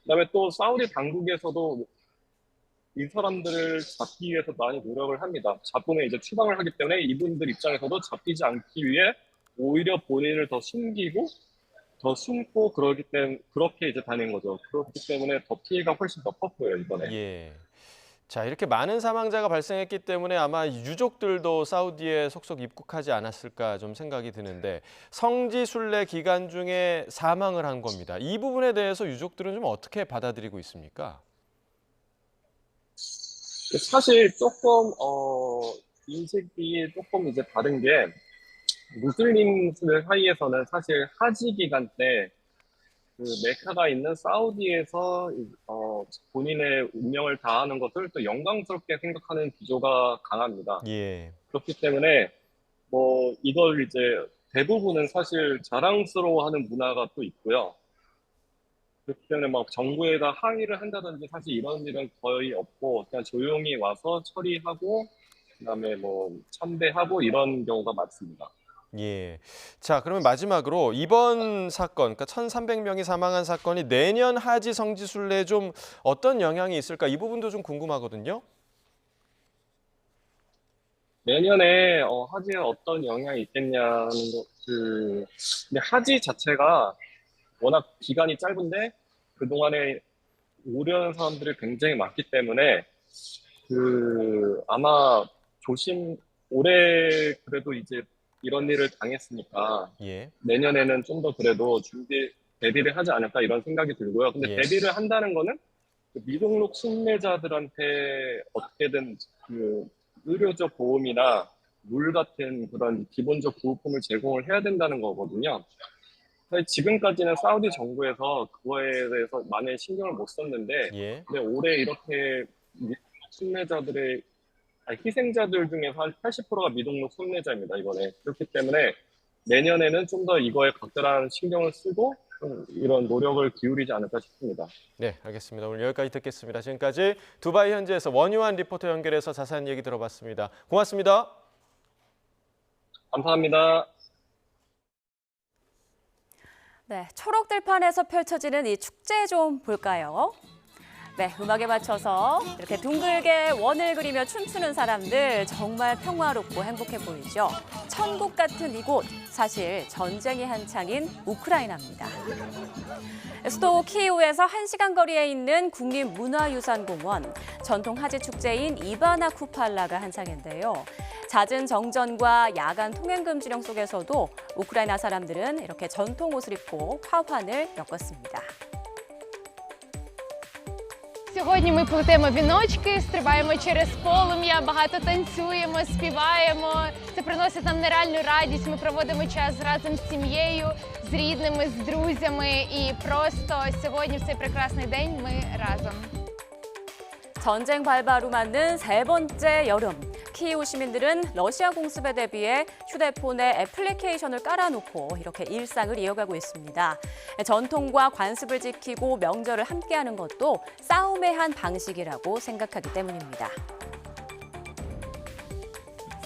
그다음에 또 사우디 당국에서도 이 사람들을 잡기 위해서 많이 노력을 합니다. 잡으면 이제 추방을 하기 때문에 이분들 입장에서도 잡히지 않기 위해 오히려 본인을 더 숨고 그렇게 이제 다닌 거죠. 그렇기 때문에 더 피해가 훨씬 더 컸고요, 이번에. 예. 자, 이렇게 많은 사망자가 발생했기 때문에 아마 유족들도 사우디에 속속 입국하지 않았을까 좀 생각이 드는데 성지 순례 기간 중에 사망을 한 겁니다. 이 부분에 대해서 유족들은 좀 어떻게 받아들이고 있습니까? 사실 조금 인식이 조금 이제 다른 게 무슬림들 사이에서는 사실 하지 기간 때 메카가 있는 사우디에서 본인의 운명을 다하는 것을 또 영광스럽게 생각하는 기조가 강합니다. 예. 그렇기 때문에 이걸 이제 대부분은 사실 자랑스러워하는 문화가 또 있고요. 그렇기 때문에 막 정부에다 항의를 한다든지 사실 이런 일은 거의 없고 그냥 조용히 와서 처리하고 그다음에 뭐 참배하고 이런 경우가 많습니다. 예. 자, 그러면 마지막으로 이번 사건, 그러니까 1,300명이 사망한 사건이 내년 하지 성지순례에 좀 어떤 영향이 있을까? 이 부분도 좀 궁금하거든요. 내년에 하지에 어떤 영향이 있겠냐는 근데 하지 자체가 워낙 기간이 짧은데 그동안에 우려하는 사람들이 굉장히 많기 때문에 아마 올해 그래도 이제 이런 일을 당했으니까 예. 내년에는 좀 더 그래도 대비를 하지 않을까 이런 생각이 들고요. 근데 예. 대비를 한다는 거는 그 미등록 순례자들한테 어떻게든 그 의료적 보험이나 물 같은 그런 기본적 구호품을 제공을 해야 된다는 거거든요. 지금까지는 사우디 정부에서 그거에 대해서 많은 신경을 못 썼는데 예. 근데 올해 이렇게 순례자들의 희생자들 중에서 한 80%가 미등록 순례자입니다, 이번에. 그렇기 때문에 내년에는 좀 더 이거에 각별한 신경을 쓰고 이런 노력을 기울이지 않을까 싶습니다. 네, 알겠습니다. 오늘 여기까지 듣겠습니다. 지금까지 두바이 현지에서 원유한 리포터 연결해서 자세한 얘기 들어봤습니다. 고맙습니다. 감사합니다. 네, 초록 들판에서 펼쳐지는 이 축제 좀 볼까요? 네, 음악에 맞춰서 이렇게 둥글게 원을 그리며 춤추는 사람들 정말 평화롭고 행복해 보이죠. 천국 같은 이곳, 사실 전쟁이 한창인 우크라이나입니다. 수도 키이우에서 1시간 거리에 있는 국립문화유산공원, 전통 하지 축제인 이바나 쿠팔라가 한창인데요. 잦은 정전과 야간 통행 금지령 속에서도 우크라이나 사람들은 이렇게 전통 옷을 입고 화환을 엮었습니다. Сьогодні ми плетемо віночки, стрибаємо через полум'я, багато танцюємо, співаємо. Це приносить нам нереальну радість. Ми проводимо час разом з сім'єю, з рідними, з друзями. І просто сьогодні, в цей прекрасний день, ми разом. 전쟁 발바로 맞는 세 번째 여름. 키이우 시민들은 러시아 공습에 대비해 휴대폰에 애플리케이션을 깔아놓고 이렇게 일상을 이어가고 있습니다. 전통과 관습을 지키고 명절을 함께하는 것도 싸움의 한 방식이라고 생각하기 때문입니다.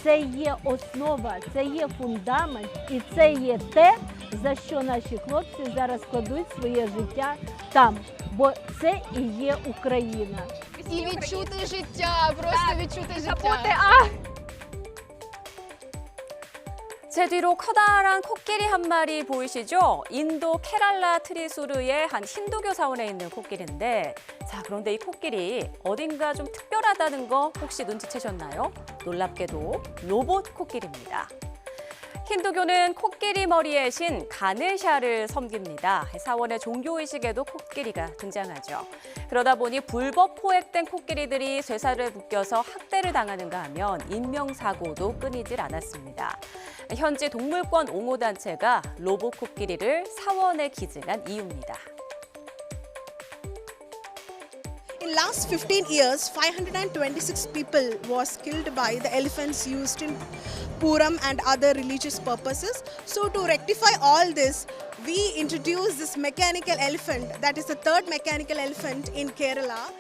Це є основа, це є фундамент і це є те, за що наші хлопці зараз кладуть своє життя там, бо це і є Україна. І відчути життя, просто відчути життя. 제 뒤로 커다란 코끼리 한 마리 보이시죠? 인도 케랄라 트리수르의 한 힌두교 사원에 있는 코끼리인데, 자, 그런데 이 코끼리 어딘가 좀 특별하다는 거 혹시 눈치채셨나요? 놀랍게도 로봇 코끼리입니다. 힌두교는 코끼리 머리의 신 가네샤를 섬깁니다. 사원의 종교의식에도 코끼리가 등장하죠. 그러다 보니 불법 포획된 코끼리들이 쇠사슬에 묶여서 학대를 당하는가 하면 인명사고도 끊이질 않았습니다. 현지 동물권 옹호단체가 로봇 코끼리를 사원에 기증한 이유입니다. In last 15 years, 526 people was killed by the elephants used in Puram and other religious purposes. So to rectify all this, we introduced this mechanical elephant, that is the third mechanical elephant in Kerala.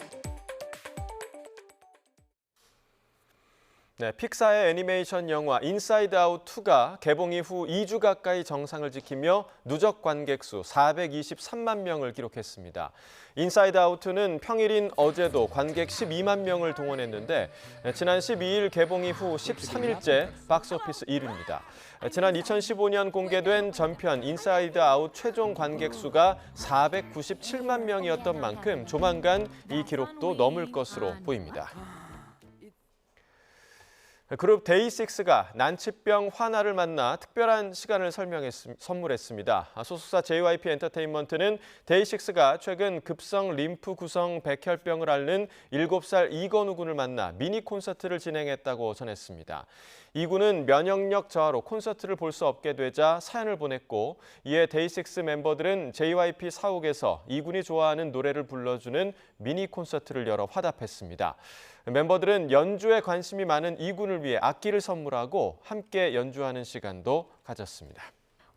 네, 픽사의 애니메이션 영화 인사이드 아웃 2가 개봉 이후 2주 가까이 정상을 지키며 누적 관객 수 423만 명을 기록했습니다. 인사이드 아웃 2는 평일인 어제도 관객 12만 명을 동원했는데 지난 12일 개봉 이후 13일째 박스오피스 1위입니다. 지난 2015년 공개된 전편 인사이드 아웃 최종 관객 수가 497만 명이었던 만큼 조만간 이 기록도 넘을 것으로 보입니다. 그룹 데이식스가 난치병 환아를 만나 특별한 시간을 선물했습니다. 소속사 JYP 엔터테인먼트는 데이식스가 최근 급성 림프 구성 백혈병을 앓는 7살 이건우 군을 만나 미니 콘서트를 진행했다고 전했습니다. 이 군은 면역력 저하로 콘서트를 볼 수 없게 되자 사연을 보냈고, 이에 데이식스 멤버들은 JYP 사옥에서 이 군이 좋아하는 노래를 불러주는 미니 콘서트를 열어 화답했습니다. 멤버들은 연주에 관심이 많은 이 군을 위해 악기를 선물하고 함께 연주하는 시간도 가졌습니다.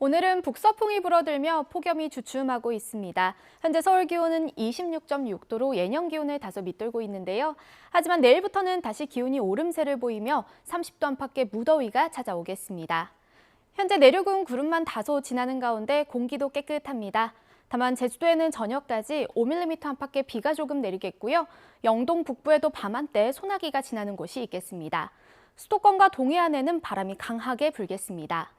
오늘은 북서풍이 불어들며 폭염이 주춤하고 있습니다. 현재 서울 기온은 26.6도로 예년 기온을 다소 밑돌고 있는데요. 하지만 내일부터는 다시 기온이 오름세를 보이며 30도 안팎의 무더위가 찾아오겠습니다. 현재 내륙은 구름만 다소 지나는 가운데 공기도 깨끗합니다. 다만 제주도에는 저녁까지 5mm 안팎의 비가 조금 내리겠고요. 영동 북부에도 밤한때 소나기가 지나는 곳이 있겠습니다. 수도권과 동해안에는 바람이 강하게 불겠습니다.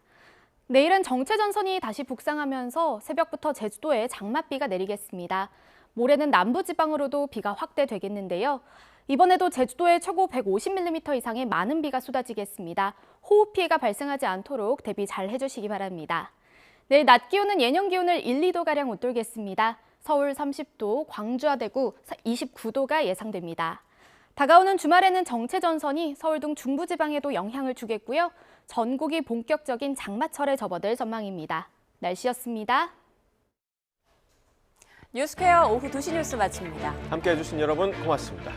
내일은 정체전선이 다시 북상하면서 새벽부터 제주도에 장맛비가 내리겠습니다. 모레는 남부지방으로도 비가 확대되겠는데요. 이번에도 제주도에 최고 150mm 이상의 많은 비가 쏟아지겠습니다. 호우 피해가 발생하지 않도록 대비 잘 해주시기 바랍니다. 내일 낮 기온은 예년 기온을 1, 2도가량 웃돌겠습니다. 서울 30도, 광주와 대구 29도가 예상됩니다. 다가오는 주말에는 정체전선이 서울 등 중부지방에도 영향을 주겠고요. 전국이 본격적인 장마철에 접어들 전망입니다. 날씨였습니다. 뉴스퀘어 오후 2시 뉴스 마칩니다. 함께해 주신 여러분 고맙습니다.